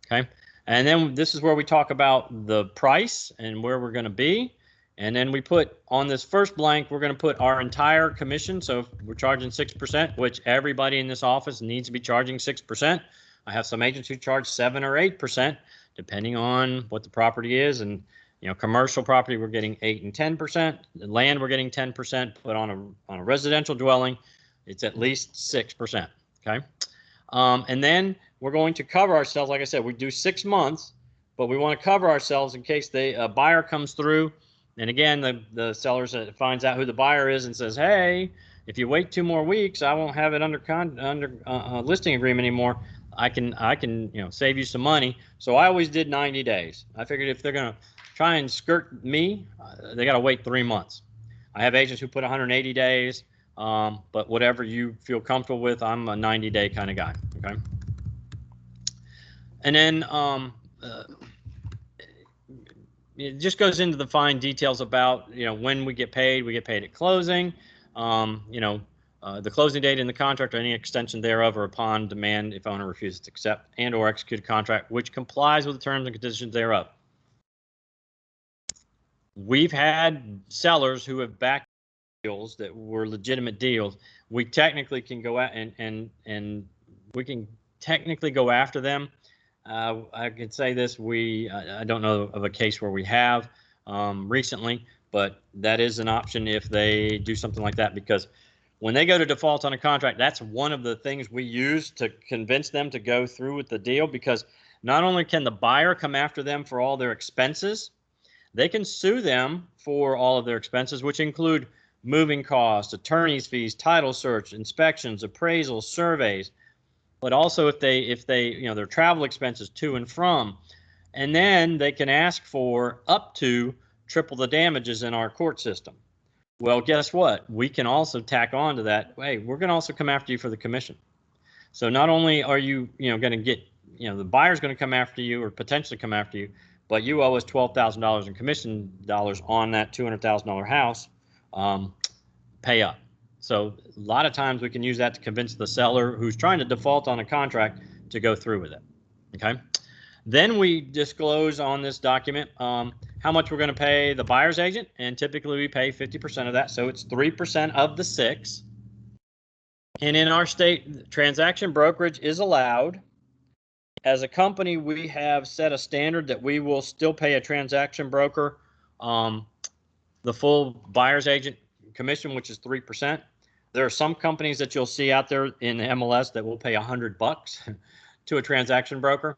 Okay, and then this is where we talk about the price and where we're going to be. And then we put on this first blank, we're going to put our entire commission. So if we're charging 6%, which everybody in this office needs to be charging 6%. I have some agents who charge 7 or 8%, depending on what the property is. And, you know, commercial property, we're getting 8 and 10%. The land, we're getting 10%. But on a residential dwelling, it's at least 6%. Okay. And then we're going to cover ourselves. Like I said, we do 6 months, but we want to cover ourselves in case a buyer comes through. And again, the seller finds out who the buyer is and says, hey, if you wait 2 more weeks, I won't have it under listing agreement anymore. I can save you some money. So I always did 90 days. I figured if they're going to try and skirt me, they got to wait 3 months. I have agents who put 180 days, but whatever you feel comfortable with, I'm a 90-day kind of guy. Okay. And then it just goes into the fine details about, when we get paid at closing, the closing date in the contract or any extension thereof or upon demand if owner refuses to accept and or execute a contract which complies with the terms and conditions thereof. We've had sellers who have backed deals that were legitimate deals. We technically can go out and we can technically go after them. I could say this, I don't know of a case where we have recently, but that is an option if they do something like that, because when they go to default on a contract, that's one of the things we use to convince them to go through with the deal, because not only can the buyer come after them for all their expenses, they can sue them for all of their expenses, which include moving costs, attorney's fees, title search, inspections, appraisals, surveys, but also if they their travel expenses to and from, and then they can ask for up to triple the damages in our court system. Well, guess what? We can also tack on to that. Hey, we're going to also come after you for the commission. So not only are you going to get, the buyer's going to come after you or potentially come after you, but you owe us $12,000 in commission dollars on that $200,000 house. Pay up. So a lot of times we can use that to convince the seller who's trying to default on a contract to go through with it. Okay. Then we disclose on this document how much we're going to pay the buyer's agent, and typically we pay 50% of that. So it's 3% of the 6. And in our state, transaction brokerage is allowed. As a company, we have set a standard that we will still pay a transaction broker the full buyer's agent commission, which is 3%. There are some companies that you'll see out there in the MLS that will pay $100 to a transaction broker.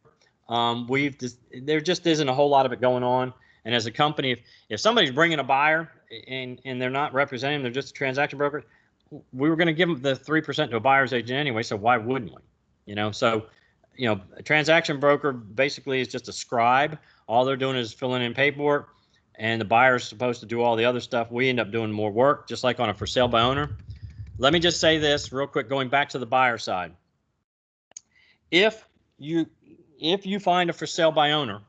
There just isn't a whole lot of it going on. And as a company, if somebody's bringing a buyer and they're not representing, they're just a transaction broker, we were going to give them the 3% to a buyer's agent anyway. So why wouldn't we? A transaction broker basically is just a scribe. All they're doing is filling in paperwork, and the buyer's supposed to do all the other stuff. We end up doing more work, just like on a for sale by owner. Let me just say this real quick, going back to the buyer side. If you if you find a for sale by owner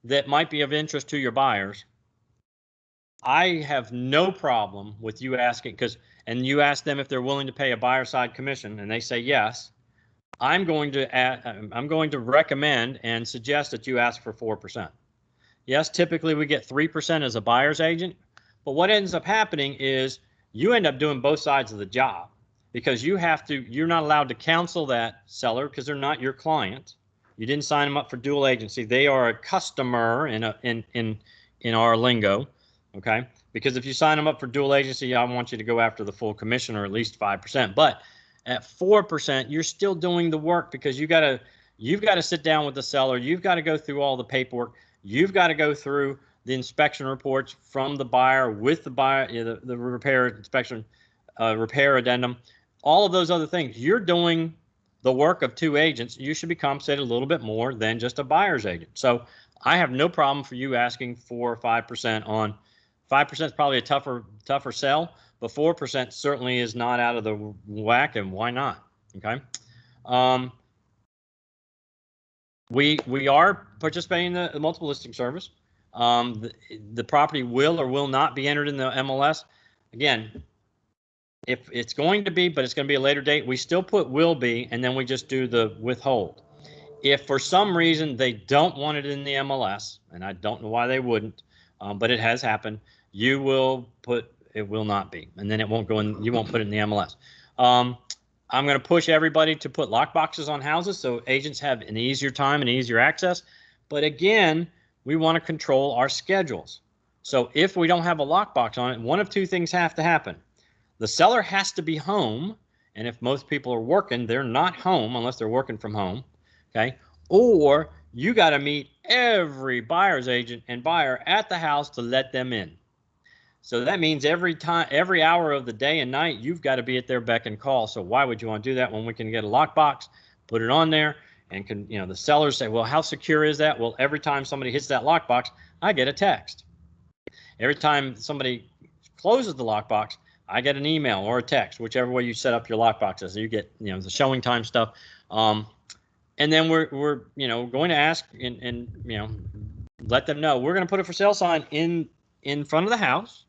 that might be of interest to your buyers, I have no problem with you asking, and you ask them if they're willing to pay a buyer side commission, and they say yes. I'm going to recommend and suggest that you ask for 4%. Yes, typically we get 3% as a buyer's agent, but what ends up happening is you end up doing both sides of the job, because you're not allowed to counsel that seller because they're not your client. You didn't sign them up for dual agency. They are a customer in our lingo, okay? Because if you sign them up for dual agency, I want you to go after the full commission, or at least 5%. But at 4%, you're still doing the work, because you've got to sit down with the seller. You've got to go through all the paperwork. You've got to go through the inspection reports from the buyer with the buyer, the repair inspection, repair addendum, all of those other things. You're doing the work of two agents. You should be compensated a little bit more than just a buyer's agent. So I have no problem for you asking 4 or 5% on. 5% is probably a tougher sell, but 4% certainly is not out of the whack, and why not? Okay. We are participating in the multiple listing service. The property will or will not be entered in the MLS. Again, if it's going to be, but it's going to be a later date, we still put will be, and then we just do the withhold. If for some reason they don't want it in the MLS, and I don't know why they wouldn't, but it has happened, you will put it will not be, and then it won't go in. You won't put it in the MLS. I'm going to push everybody to put lock boxes on houses so agents have an easier time and easier access. But again, we want to control our schedules. So if we don't have a lockbox on it, one of two things have to happen. The seller has to be home, and if most people are working, they're not home unless they're working from home, okay? Or you got to meet every buyer's agent and buyer at the house to let them in. So that means every hour of the day and night, you've got to be at their beck and call. So why would you want to do that when we can get a lockbox, put it on there, and can, the sellers say, well, how secure is that? Well, every time somebody hits that lockbox, I get a text. Every time somebody closes the lockbox, I get an email or a text, whichever way you set up your lockboxes. So you get, the showing time stuff. And then we're going to ask and let them know we're going to put a for sale sign in front of the house.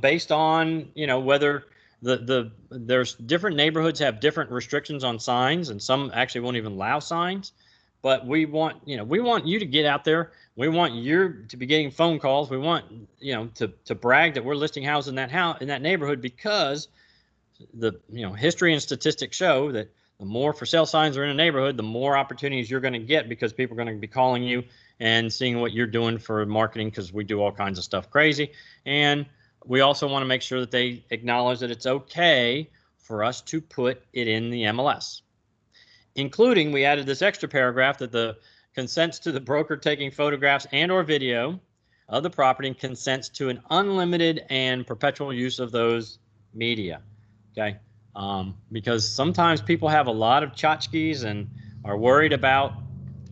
Based on whether there's different neighborhoods have different restrictions on signs, and some actually won't even allow signs. But we want you to get out there. We want you to be getting phone calls. We want to brag that we're listing houses in that neighborhood, because the history and statistics show that the more for sale signs are in a neighborhood, the more opportunities you're going to get, because people are going to be calling you and seeing what you're doing for marketing, because we do all kinds of stuff crazy. And we also want to make sure that they acknowledge that it's okay for us to put it in the MLS. Including, we added this extra paragraph that the consents to the broker taking photographs and or video of the property, and consents to an unlimited and perpetual use of those media. Okay. Because sometimes people have a lot of tchotchkes and are worried about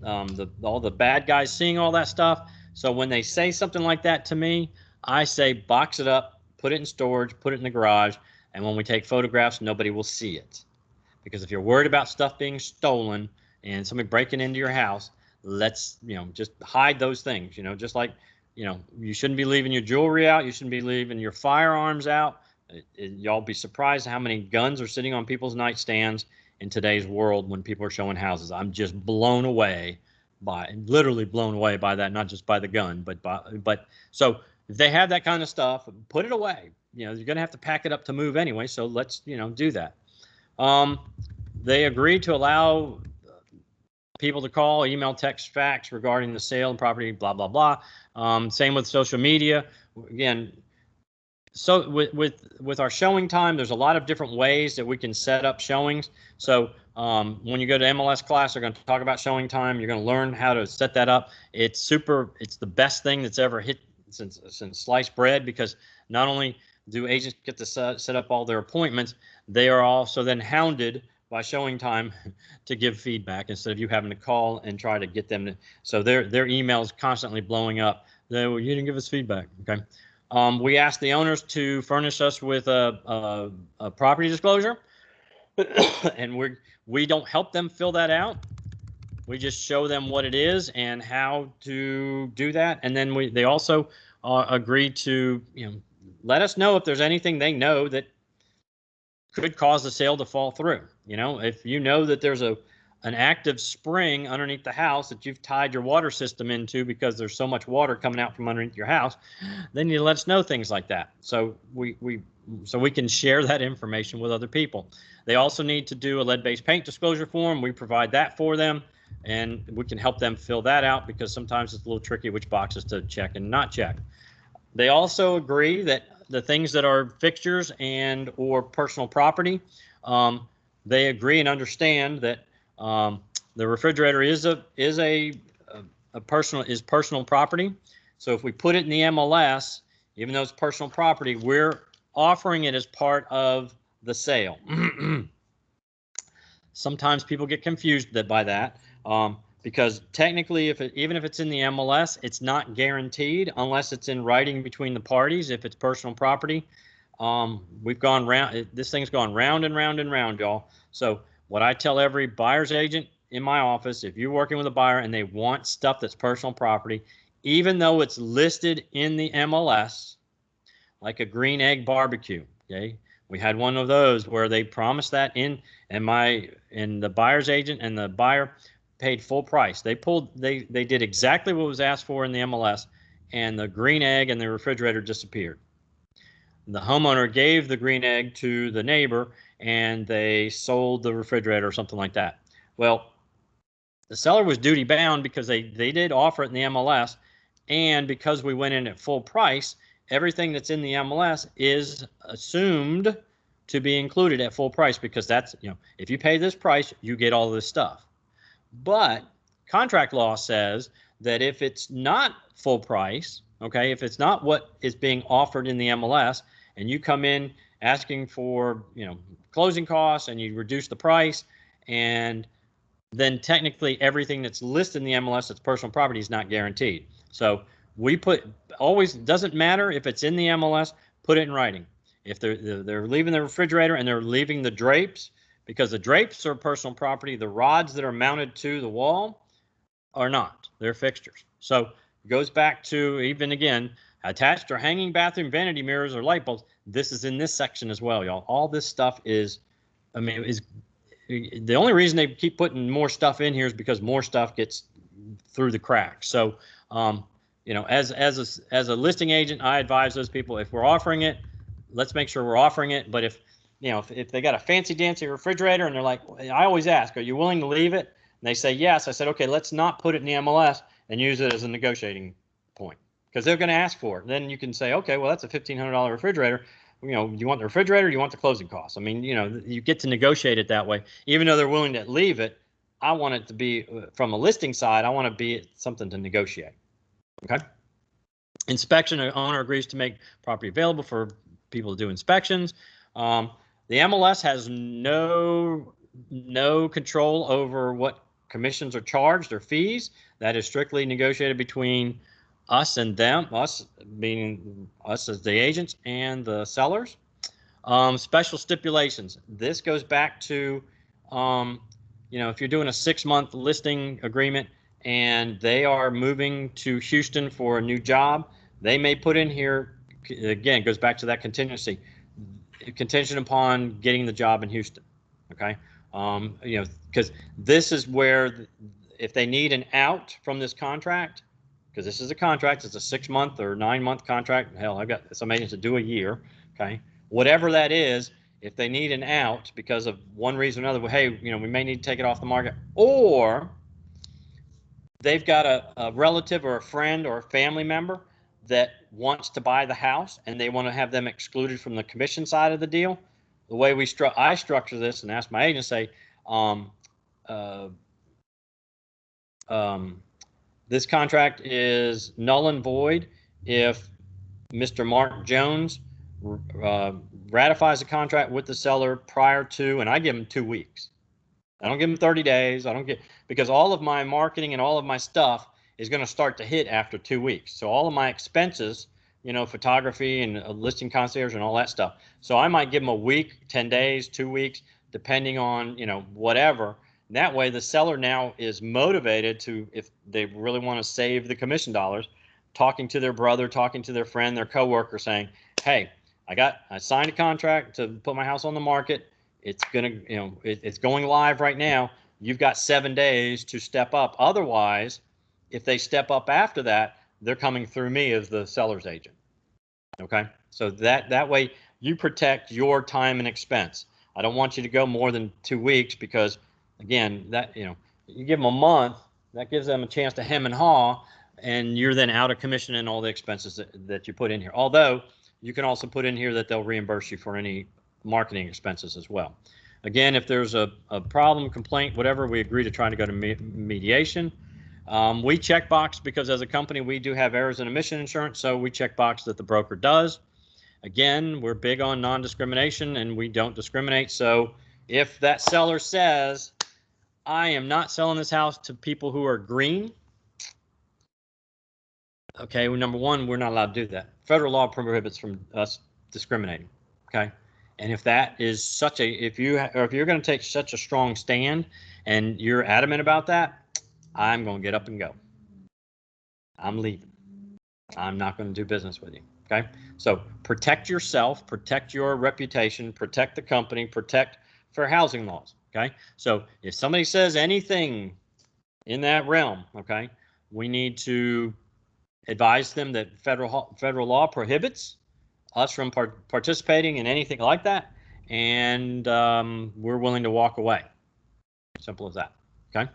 all the bad guys seeing all that stuff. So when they say something like that to me, I say box it up, put it in storage, put it in the garage, and when we take photographs, nobody will see it. Because if you're worried about stuff being stolen and somebody breaking into your house, let's just hide those things. Just like you shouldn't be leaving your jewelry out, you shouldn't be leaving your firearms out. Y'all be surprised how many guns are sitting on people's nightstands in today's world when people are showing houses. I'm just literally blown away by that, not just by the gun, but so if they have that kind of stuff, put it away. You're going to have to pack it up to move anyway, so let's do that. They agreed to allow people to call, email, text, fax regarding the sale and property, blah blah blah. Same with social media. Again, so with our showing time, there's a lot of different ways that we can set up showings. So when you go to MLS class, they're going to talk about showing time. You're going to learn how to set that up. It's the best thing that's ever hit since sliced bread, because not only do agents get to set up all their appointments, they are also then hounded by showing time to give feedback instead of you having to call and try to get them to. So their emails constantly blowing up. You didn't give us feedback. Okay. We asked the owners to furnish us with a property disclosure, and we don't help them fill that out. We just show them what it is and how to do that. And then they also agree to, let us know if there's anything they know that could cause the sale to fall through. If you know that there's an active spring underneath the house that you've tied your water system into because there's so much water coming out from underneath your house, then you let us know things like that. So we can share that information with other people. They also need to do a lead-based paint disclosure form. We provide that for them, and we can help them fill that out because sometimes it's a little tricky which boxes to check and not check. They also agree that the things that are fixtures and or personal property, they agree and understand that the refrigerator is personal property. So if we put it in the MLS, even though it's personal property, we're offering it as part of the sale. Sometimes people get confused by that because technically, even if it's in the MLS, it's not guaranteed unless it's in writing between the parties. If it's personal property, we've gone round. This thing's gone round and round and round, y'all. So what I tell every buyer's agent in my office, if you're working with a buyer and they want stuff that's personal property, even though it's listed in the MLS, like a green egg barbecue, okay? We had one of those where they promised that and the buyer's agent and the buyer paid full price. They did exactly what was asked for in the MLS, and the green egg and the refrigerator disappeared. The homeowner gave the green egg to the neighbor, and they sold the refrigerator or something like that. Well, the seller was duty bound because they did offer it in the MLS, and because we went in at full price, everything that's in the MLS is assumed to be included at full price because that's, if you pay this price, you get all this stuff. But contract law says that if it's not full price, okay, if it's not what is being offered in the MLS, and you come in asking for, closing costs and you reduce the price, and then technically everything that's listed in the MLS that's personal property is not guaranteed. So we always, doesn't matter if it's in the MLS, put it in writing. If they're leaving the refrigerator and they're leaving the drapes, because the drapes are personal property, the rods that are mounted to the wall are not. They're fixtures. So it goes back to, even again, attached or hanging bathroom vanity mirrors or light bulbs. This is in this section as well, y'all. All this stuff is the only reason they keep putting more stuff in here is because more stuff gets through the cracks. So, as a listing agent, I advise those people, if we're offering it, let's make sure we're offering it. But if they got a fancy dancy refrigerator and they're like, I always ask, are you willing to leave it? And they say yes. I said, okay, let's not put it in the MLS and use it as a negotiating point because they're going to ask for it. Then you can say, okay, well, that's a $1,500 refrigerator. You want the refrigerator, or you want the closing costs. I mean, you get to negotiate it that way. Even though they're willing to leave it, I want it to be, from a listing side, I want to be something to negotiate. Okay. Inspection, owner agrees to make property available for people to do inspections. The MLS has no control over what commissions are charged or fees. That is strictly negotiated between us and them, us being us as the agents and the sellers. Special stipulations. This goes back to, if you're doing a 6-month listing agreement and they are moving to Houston for a new job, they may put in here, again, it goes back to that contingency, contingent upon getting the job in Houston. Okay. Because this is where, if they need an out from this contract, because this is a contract, it's a 6-month or 9-month contract. Hell, I've got some agents that do a year. Okay. Whatever that is, if they need an out because of one reason or another, well, hey, we may need to take it off the market, or they've got a relative or a friend or a family member that wants to buy the house and they want to have them excluded from the commission side of the deal. The way I structure this and ask my agent, say, this contract is null and void if Mr. Mark Jones ratifies a contract with the seller prior to, and I give him 2 weeks. I don't give him 30 days. Because all of my marketing and all of my stuff is going to start to hit after 2 weeks. So all of my expenses, photography and a listing concierge and all that stuff. So I might give them a week, 10 days, 2 weeks, depending on, whatever. That way, the seller now is motivated to, if they really want to save the commission dollars, talking to their brother, talking to their friend, their coworker, saying, "Hey, I signed a contract to put my house on the market. It's it's going live right now. You've got 7 days to step up. Otherwise, if they step up after that, they're coming through me as the seller's agent." Okay, so that way you protect your time and expense. I don't want you to go more than 2 weeks because, again, that you give them a month, that gives them a chance to hem and haw, and you're then out of commission and all the expenses that you put in here. Although you can also put in here that they'll reimburse you for any marketing expenses as well. Again, if there's a problem, complaint, whatever, we agree to try to go to mediation. We check box because as a company, we do have errors and omission insurance, so we check box that the broker does. Again, we're big on non-discrimination and we don't discriminate. So if that seller says, "I am not selling this house to people who are green," okay, well, number one, we're not allowed to do that. Federal law prohibits from us discriminating. Okay, and if that is such a, if you're going to take such a strong stand and you're adamant about that, I'm going to get up and go. I'm leaving. I'm not going to do business with you. Okay, so protect yourself, protect your reputation, protect the company, protect fair housing laws. Okay, so if somebody says anything in that realm, okay, we need to advise them that federal law prohibits us from participating in anything like that, and we're willing to walk away. Simple as that. Okay.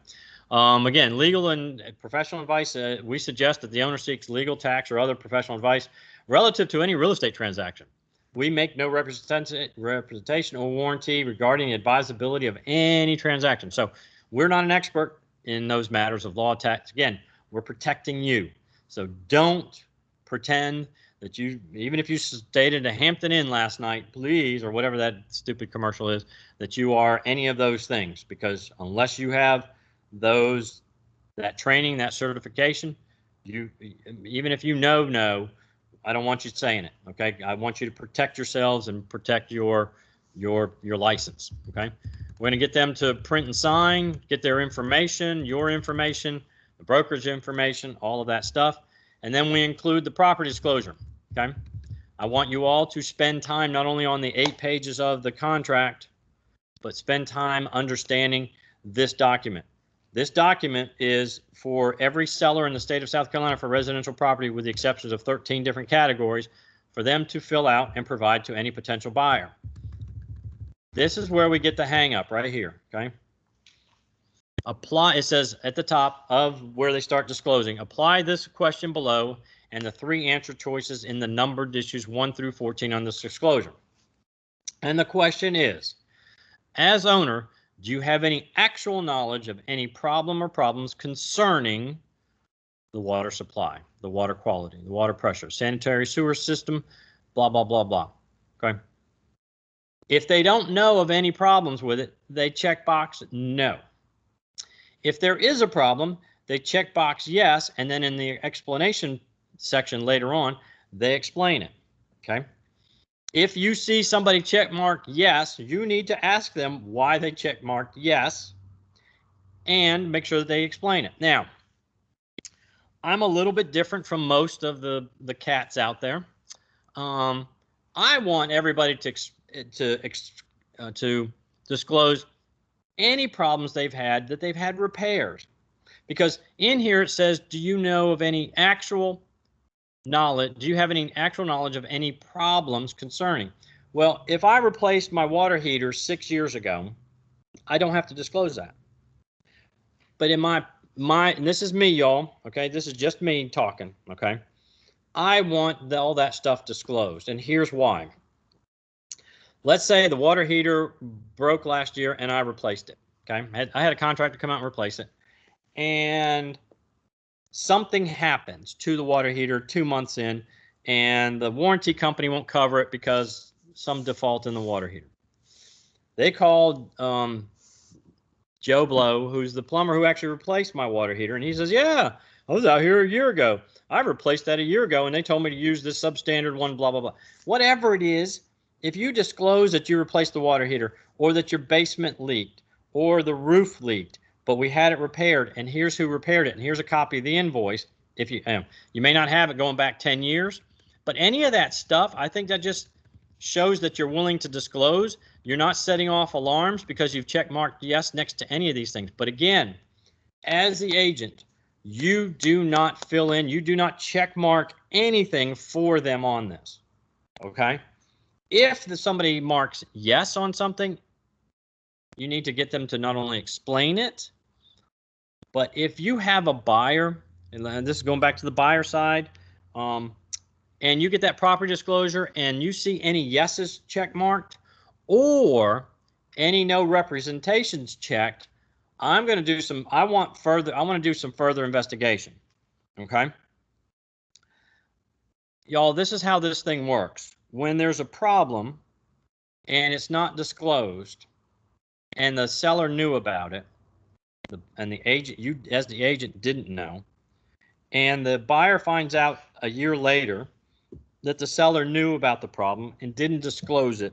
Again, legal and professional advice. We suggest that the owner seeks legal, tax, or other professional advice relative to any real estate transaction. We make no representation or warranty regarding the advisability of any transaction. So we're not an expert in those matters of law, tax. Again, we're protecting you. So don't pretend that even if you stayed at a Hampton Inn last night, please, or whatever that stupid commercial is, that you are any of those things, because unless you have that training, that certification, even if you know, I don't want you saying it. Okay, I want you to protect yourselves and protect your license. Okay, we're going to get them to print and sign, get their information, your information, the brokerage information, all of that stuff, and then we include the property disclosure. Okay, I want you all to spend time not only on the 8 pages of the contract, but spend time understanding this document. This document is for every seller in the state of South Carolina for residential property, with the exceptions of 13 different categories, for them to fill out and provide to any potential buyer. This is where we get the hang up right here. Okay. Apply, it says at the top of where they start disclosing, apply this question below and the 3 answer choices in the numbered issues 1 through 14 on this disclosure. And the question is, as owner, do you have any actual knowledge of any problem or problems concerning the water supply, the water quality, the water pressure, sanitary sewer system, blah, blah, blah, blah. Okay. If they don't know of any problems with it, they check box no. If there is a problem, they check box yes, and then in the explanation section later on, they explain it. Okay. If you see somebody check mark yes, you need to ask them why they check marked yes and make sure that they explain it. Now, I'm a little bit different from most of the cats out there. I want everybody to disclose any problems they've had, that they've had repairs. Because in here it says, do you know of any actual knowledge? Do you have any actual knowledge of any problems concerning? Well, if I replaced my water heater 6 years ago, I don't have to disclose that. But in my and this is me, y'all, okay? This is just me talking, okay? I want all that stuff disclosed, and here's why. Let's say the water heater broke last year and I replaced it, okay? I had a contractor come out and replace it, and something happens to the water heater 2 months in, and the warranty company won't cover it because some default in the water heater. They called Joe Blow, who's the plumber who actually replaced my water heater, and he says, yeah, I was out here a year ago. I replaced that a year ago, and they told me to use this substandard one, blah, blah, blah. Whatever it is, if you disclose that you replaced the water heater, or that your basement leaked, or the roof leaked, but we had it repaired, and here's who repaired it, and here's a copy of the invoice. If you may not have it going back 10 years, but any of that stuff, I think that just shows that you're willing to disclose. You're not setting off alarms because you've check marked yes next to any of these things. But again, as the agent, you do not fill in, you do not check mark anything for them on this. Okay? If somebody marks yes on something, you need to get them to not only explain it, but if you have a buyer, and this is going back to the buyer side, and you get that property disclosure and you see any yeses check marked or any no representations checked, I'm going to do some, I want to do some further investigation. Okay. Y'all, this is how this thing works. When there's a problem and it's not disclosed and the seller knew about it, and the agent, you as the agent didn't know, and the buyer finds out a year later that the seller knew about the problem and didn't disclose it,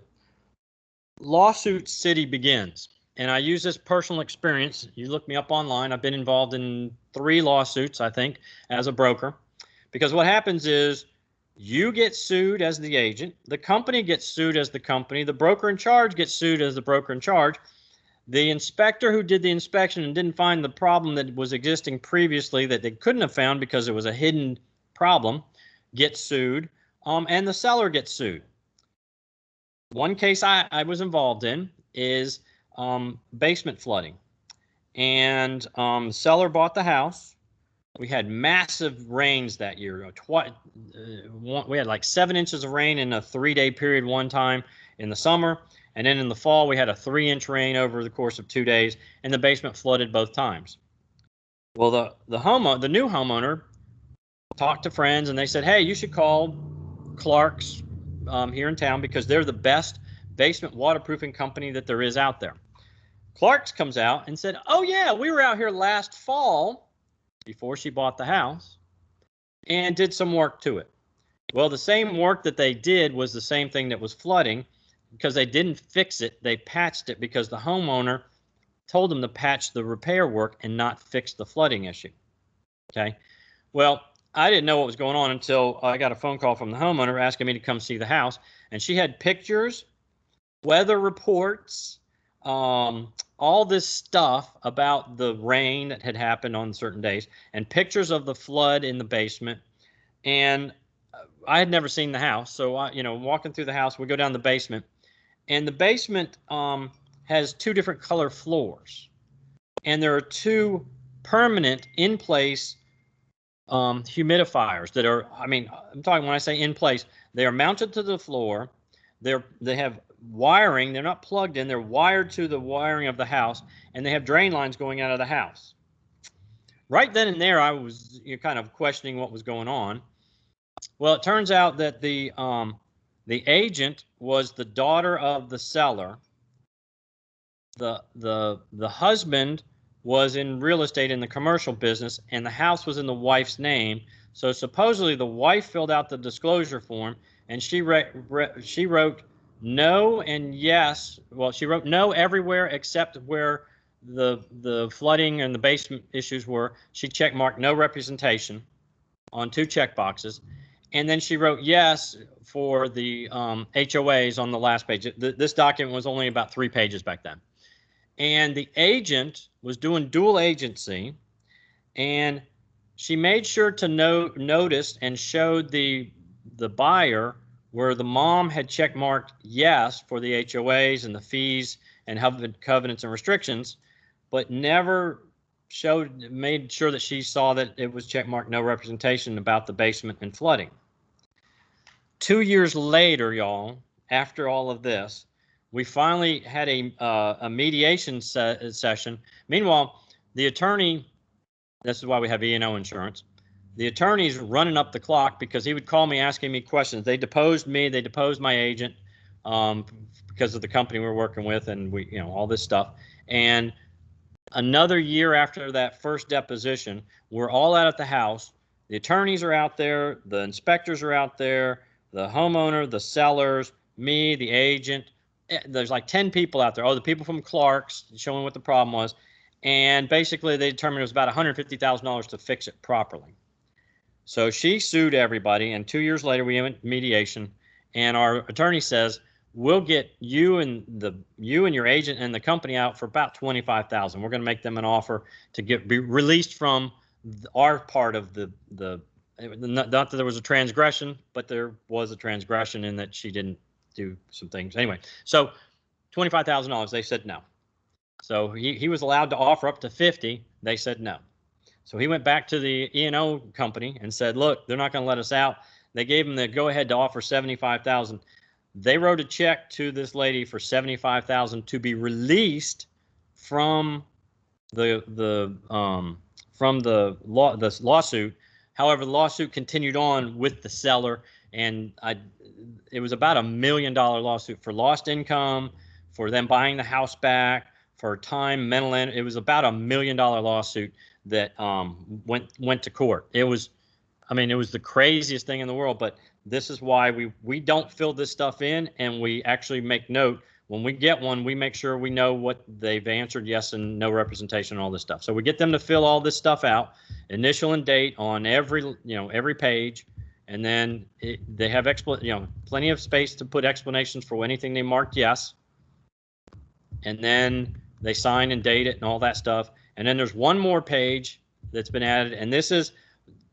lawsuit city begins. And I use this personal experience. You look me up online. I've been involved in 3 lawsuits, I think, as a broker. Because what happens is you get sued as the agent, the company gets sued as the company, the broker in charge gets sued as the broker in charge. The inspector who did the inspection and didn't find the problem that was existing previously that they couldn't have found because it was a hidden problem gets sued. And the seller gets sued. One case I was involved in is basement flooding. And the seller bought the house. We had massive rains that year. We had like 7 inches of rain in a 3-day period one time in the summer. And then in the fall, we had a 3-inch rain over the course of 2 days, and the basement flooded both times. Well, the new homeowner talked to friends, and they said, hey, you should call Clark's here in town because they're the best basement waterproofing company that there is out there. Clark's comes out and said, oh yeah, we were out here last fall before she bought the house and did some work to it. Well, the same work that they did was the same thing that was flooding because they didn't fix it. They patched it because the homeowner told them to patch the repair work and not fix the flooding issue. Okay. Well, I didn't know what was going on until I got a phone call from the homeowner asking me to come see the house. And she had pictures, weather reports, all this stuff about the rain that had happened on certain days, and pictures of the flood in the basement. And I had never seen the house. So, walking through the house, we go down the basement. And the basement has 2 different color floors. And there are 2 permanent in-place humidifiers that are, I'm talking when I say in place, they are mounted to the floor. They have wiring. They're not plugged in. They're wired to the wiring of the house, and they have drain lines going out of the house. Right then and there, I was kind of questioning what was going on. Well, it turns out that the agent was the daughter of the seller. The husband was in real estate in the commercial business, and the house was in the wife's name. So supposedly the wife filled out the disclosure form, and she wrote no and yes. Well, she wrote no everywhere except where the flooding and the basement issues were. She check marked no representation on 2 check boxes. And then she wrote yes for the HOAs on the last page. This document was only about 3 pages back then. And the agent was doing dual agency, and she made sure to notice and showed the buyer where the mom had check marked yes for the HOAs and the fees and covenants and restrictions, but never made sure that she saw that it was check marked no representation about the basement and flooding. 2 years later, y'all, after all of this, we finally had a mediation session. Meanwhile, the attorney, this is why we have E&O insurance, the attorney's running up the clock because he would call me asking me questions. They deposed me. They deposed my agent because of the company we're working with, and all this stuff. And another year after that first deposition, we're all out at the house. The attorneys are out there. The inspectors are out there. The homeowner, the sellers, me, the agent. there's like 10 people out there. Oh, the people from Clark's showing what the problem was. And basically they determined it was about $150,000 to fix it properly. So she sued everybody, and 2 years later we went mediation, and our attorney says, we'll get you and your agent and the company out for about $25,000. We're going to make them an offer to be released from our part of not that there was a transgression, but there was a transgression in that she didn't do some things. Anyway, so $25,000, they said no. So he was allowed to offer up to 50. They said no. So he went back to the E&O company and said, look, they're not going to let us out. They gave him the go-ahead to offer $75,000. They wrote a check to this lady for $75,000 to be released from the lawsuit. However, the lawsuit continued on with the seller, and it was about $1 million lawsuit for lost income, for them buying the house back, for time, mental. It was about $1 million lawsuit that went to court. It was the craziest thing in the world. But this is why we don't fill this stuff in, and we actually make note when we get one. We make sure we know what they've answered, yes and no representation, and all this stuff. So we get them to fill all this stuff out, initial and date on every page, and then they have plenty of space to put explanations for anything they marked yes, and then they sign and date it and all that stuff. And then there's one more page that's been added, and this is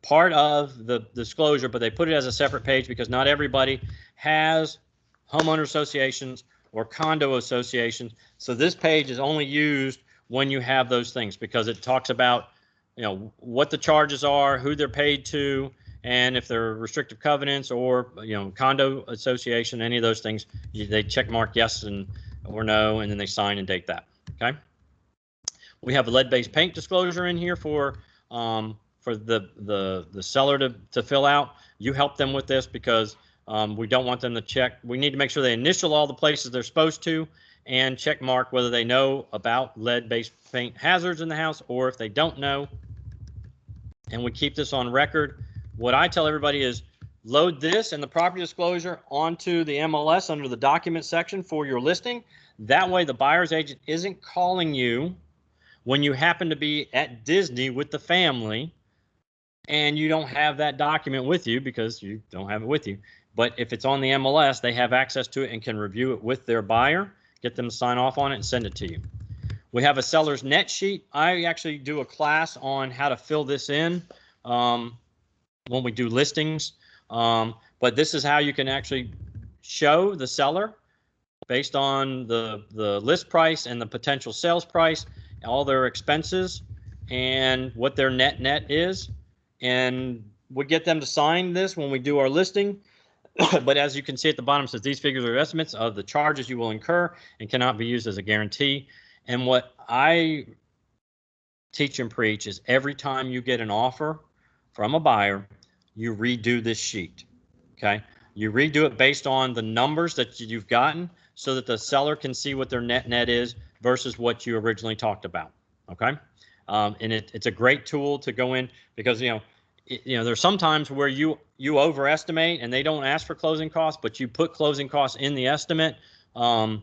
part of the disclosure, but they put it as a separate page because not everybody has homeowner associations or condo associations. So this page is only used when you have those things, because it talks about what the charges are, who they're paid to, and if they're restrictive covenants or condo association, any of those things, they check mark yes or no, and then they sign and date that. Okay. We have a lead-based paint disclosure in here for the seller to fill out. You help them with this because we don't want them to check. We need to make sure they initial all the places they're supposed to and check mark whether they know about lead-based paint hazards in the house or if they don't know. And we keep this on record. What I tell everybody is load this and the property disclosure onto the MLS under the document section for your listing. That way the buyer's agent isn't calling you when you happen to be at Disney with the family and you don't have that document with you because you don't have it with you. But if it's on the MLS, they have access to it and can review it with their buyer, get them to sign off on it and send it to you. We have a seller's net sheet. I actually do a class on how to fill this in when we do listings. But this is how you can actually show the seller based on the list price and the potential sales price, all their expenses, and what their net is. And we get them to sign this when we do our listing. But as you can see at the bottom, it says these figures are estimates of the charges you will incur and cannot be used as a guarantee. And what I teach and preach is every time you get an offer from a buyer, you redo this sheet. Okay. You redo it based on the numbers that you've gotten so that the seller can see what their net is versus what you originally talked about. Okay. And it's a great tool to go in because, there's some times where you overestimate and they don't ask for closing costs, but you put closing costs in the estimate. There's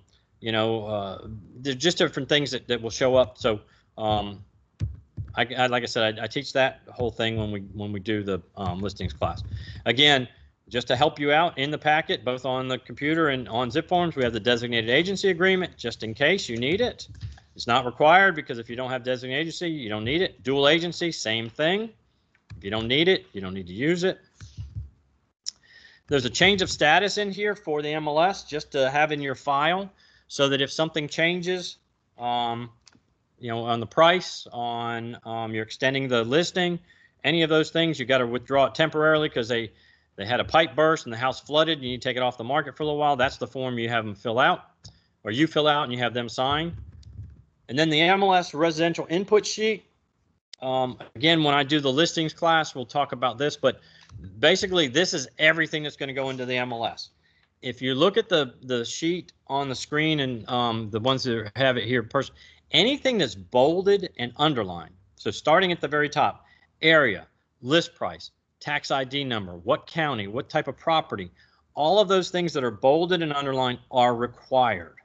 just different things that will show up. So, like I said, I teach that whole thing when we do the listings class. Again, just to help you out in the packet, both on the computer and on zip forms, we have the designated agency agreement just in case you need it. It's not required because if you don't have designated agency, you don't need it. Dual agency, same thing. If you don't need it, you don't need to use it. There's a change of status in here for the MLS just to have in your file so that if something changes, on the price, on you're extending the listing, any of those things, you got to withdraw it temporarily because they had a pipe burst and the house flooded and you need to take it off the market for a little while. That's the form you have them fill out, or you fill out and you have them sign. And then the MLS residential input sheet. Again, when I do the listings class, we'll talk about this, but basically this is everything that's going to go into the MLS. If you look at the sheet on the screen and the ones that have it here, anything that's bolded and underlined, so starting at the very top, area, list price, tax ID number, what county, what type of property, all of those things that are bolded and underlined are required.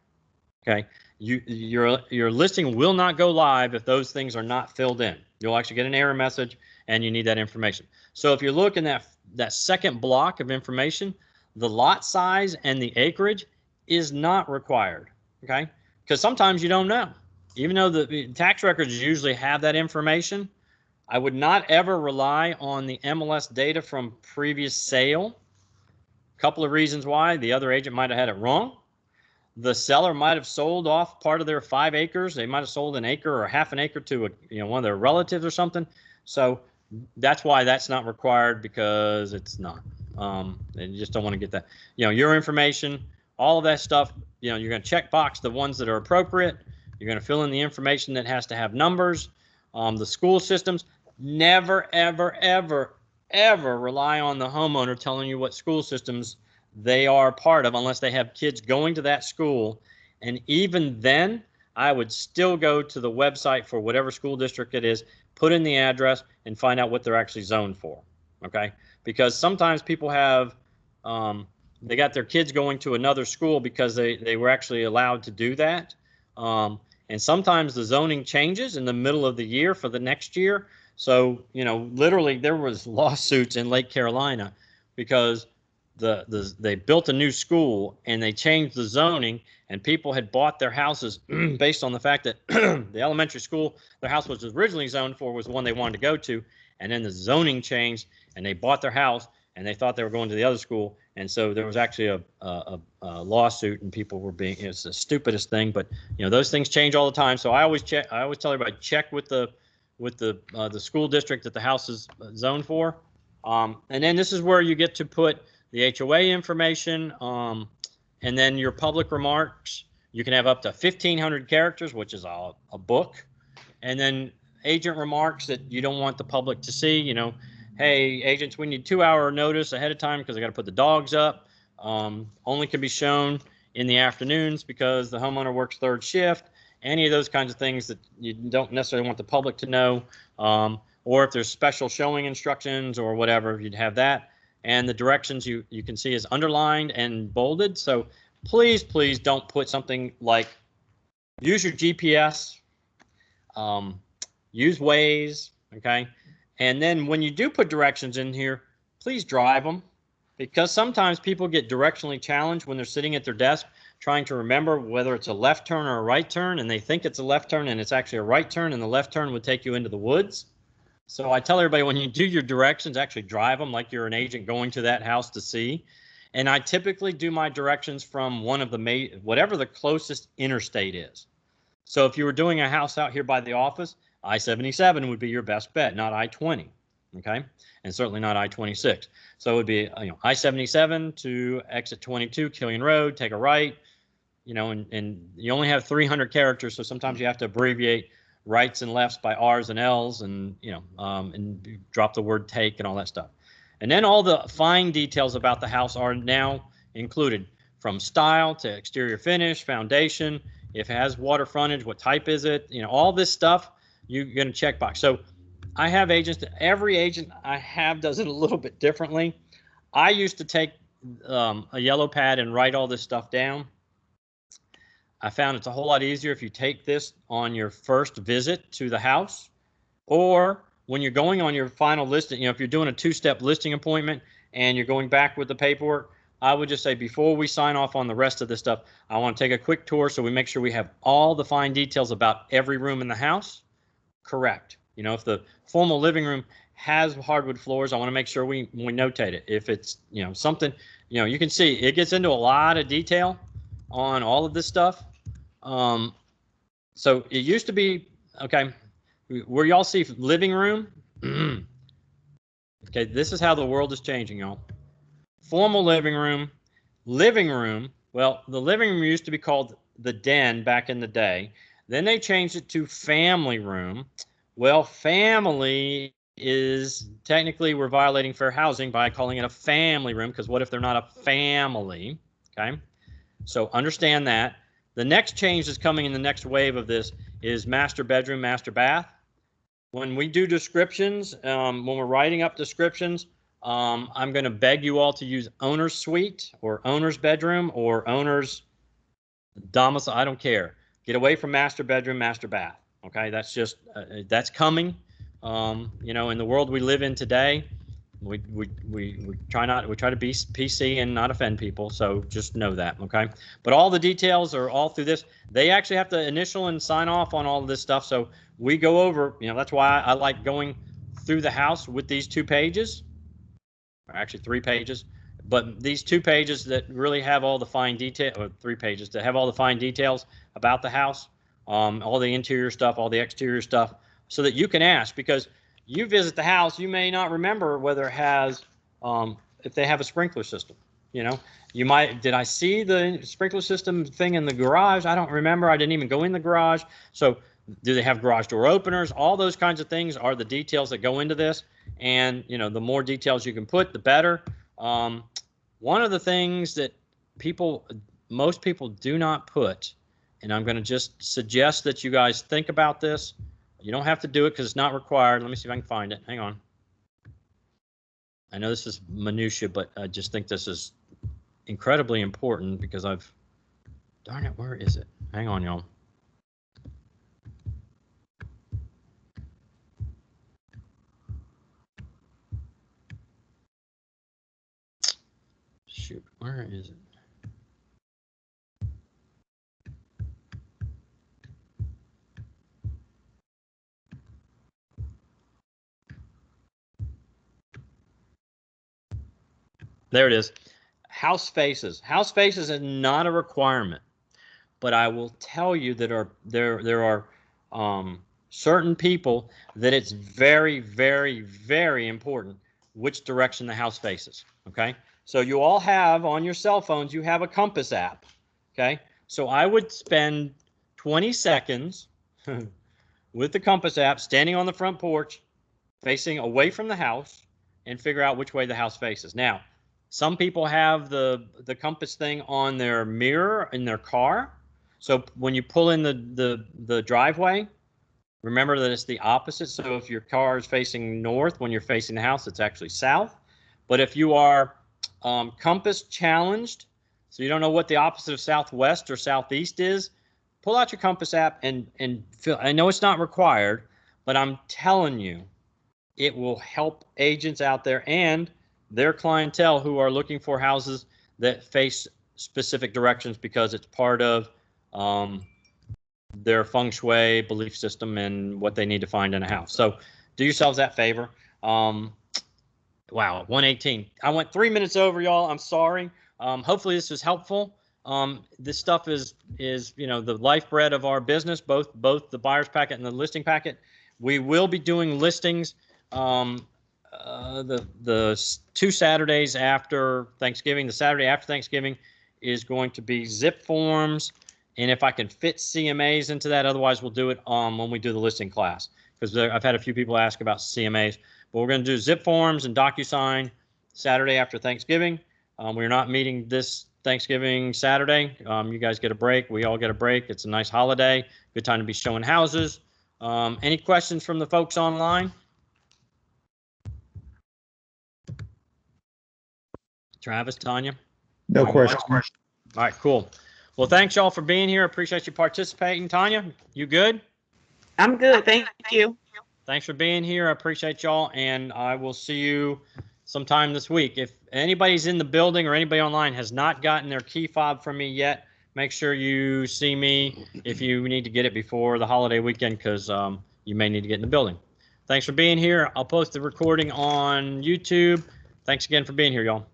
Okay, your listing will not go live if those things are not filled in. You'll actually get an error message, and you need that information. So if you look in that second block of information, the lot size and the acreage is not required. Okay, because sometimes you don't know. Even though the tax records usually have that information, I would not ever rely on the MLS data from previous sale. A couple of reasons why. The other agent might have had it wrong. The seller might have sold off part of their 5 acres. They might have sold an acre or half an acre to one of their relatives or something. So that's why that's not required, because it's not. And you just don't want to get that. Your information, all of that stuff. You're going to check box the ones that are appropriate. You're going to fill in the information that has to have numbers. The school systems, never, ever, ever, ever rely on the homeowner telling you what school systems they are part of, unless they have kids going to that school. And even then, I would still go to the website for whatever school district it is, put in the address, and find out what they're actually zoned for. Okay, because sometimes people have they got their kids going to another school because they were actually allowed to do that. And sometimes the zoning changes in the middle of the year for the next year. So, literally there was lawsuits in Lake Carolina because they built a new school and they changed the zoning, and people had bought their houses based on the fact that the elementary school their house was originally zoned for was the one they wanted to go to. And then the zoning changed and they bought their house and they thought they were going to the other school. And so there was actually a lawsuit, and people were it's the stupidest thing, but those things change all the time. So I always tell everybody, check with the school district that the house is zoned for. And then this is where you get to put the HOA information, and then your public remarks. You can have up to 1,500 characters, which is a book. And then agent remarks that you don't want the public to see. Hey, agents, we need 2-hour notice ahead of time because I got to put the dogs up. Only can be shown in the afternoons because the homeowner works 3rd shift. Any of those kinds of things that you don't necessarily want the public to know. Or if there's special showing instructions or whatever, you'd have that. And the directions you can see is underlined and bolded. So please don't put something like use your GPS, use Waze, okay? And then when you do put directions in here, please drive them, because sometimes people get directionally challenged when they're sitting at their desk trying to remember whether it's a left turn or a right turn, and they think it's a left turn and it's actually a right turn, and the left turn would take you into the woods. So I tell everybody, when you do your directions, actually drive them like you're an agent going to that house to see. And I typically do my directions from one of whatever the closest interstate is. So if you were doing a house out here by the office, I-77 would be your best bet, not I-20, okay? And certainly not I-26. So it would be I-77 to exit 22, Killian Road, take a right, and you only have 300 characters, so sometimes you have to abbreviate rights and lefts by R's and L's, and and drop the word take and all that stuff. And then all the fine details about the house are now included, from style to exterior finish, foundation, if it has water frontage, what type is it, all this stuff you're going to check box. So I have agents, every agent I have does it a little bit differently. I used to take a yellow pad and write all this stuff down. I found it's a whole lot easier if you take this on your first visit to the house, or when you're going on your final listing. If you're doing a 2-step listing appointment and you're going back with the paperwork, I would just say, before we sign off on the rest of this stuff, I want to take a quick tour so we make sure we have all the fine details about every room in the house correct. If the formal living room has hardwood floors, I want to make sure we notate it. If it's something, you can see it gets into a lot of detail on all of this stuff. So it used to be, okay, where y'all see living room. Okay, this is how the world is changing, y'all. Formal living room. Well, the living room used to be called the den back in the day. Then they changed it to family room. Well, family is technically, we're violating fair housing by calling it a family room, because what if they're not a family? Okay, so understand that. The next change that's coming in the next wave of this is master bedroom, master bath. When we do descriptions, when we're writing up descriptions, I'm going to beg you all to use owner's suite or owner's bedroom or owner's domicile, I don't care. Get away from master bedroom, master bath. Okay, that's just that's coming. You know, in the world we live in today, we try to be PC and not offend people. So just know that. Okay, but all the details are all through this. They actually have to initial and sign off on all of this stuff. So we go over. You know, that's why I like going through the house with these 2 pages, or actually 3 pages. But these 2 pages that really have all the fine detail, or 3 pages that have all the fine details about the house, all the interior stuff, all the exterior stuff, so that you can ask, because you visit the house, you may not remember whether it has, if they have a sprinkler system. You know, you might, did I see the sprinkler system thing in the garage? I don't remember. I didn't even go in the garage. So do they have garage door openers? All those kinds of things are the details that go into this. And, you know, the more details you can put, the better. One of the things that most people do not put, and I'm going to just suggest that you guys think about this. You don't have to do it because it's not required. Let me see if I can find it. Hang on. I know this is minutia, but I just think this is incredibly important because darn it, where is it? Hang on, y'all. Shoot, where is it? There it is. House faces. House faces is not a requirement, but I will tell you that there are certain people that it's very, very, very important which direction the house faces. Okay, so you all have on your cell phones, you have a compass app. Okay, so I would spend 20 seconds with the compass app, standing on the front porch, facing away from the house, and figure out which way the house faces. Now, some people have the compass thing on their mirror in their car. So when you pull in the driveway, remember that it's the opposite. So if your car is facing north, when you're facing the house, it's actually south. But if you are compass challenged, so you don't know what the opposite of southwest or southeast is, pull out your compass app and feel. I know it's not required, but I'm telling you, it will help agents out there and their clientele who are looking for houses that face specific directions because it's part of their feng shui belief system and what they need to find in a house. So do yourselves that favor. Wow, 118. I went 3 minutes over, y'all. I'm sorry. Hopefully this was helpful. This stuff is you know, the lifeblood of our business, both the buyer's packet and the listing packet. We will be doing listings the 2 Saturdays after Thanksgiving. The Saturday after Thanksgiving is going to be zip forms, and if I can fit CMAs into that, otherwise we'll do it when we do the listing class, because I've had a few people ask about CMAs. But we're going to do zip forms and DocuSign Saturday after Thanksgiving. We're not meeting this Thanksgiving Saturday. You guys get a break. We all get a break. It's a nice holiday. Good time to be showing houses. Any questions from the folks online? Travis, Tanya? No question. All right, cool. Well, thanks y'all for being here. Appreciate you participating. Tanya, you good? I'm good. Thank you. Thanks for being here. I appreciate y'all, and I will see you sometime this week. If anybody's in the building or anybody online has not gotten their key fob from me yet, make sure you see me if you need to get it before the holiday weekend, because you may need to get in the building. Thanks for being here. I'll post the recording on YouTube. Thanks again for being here, y'all.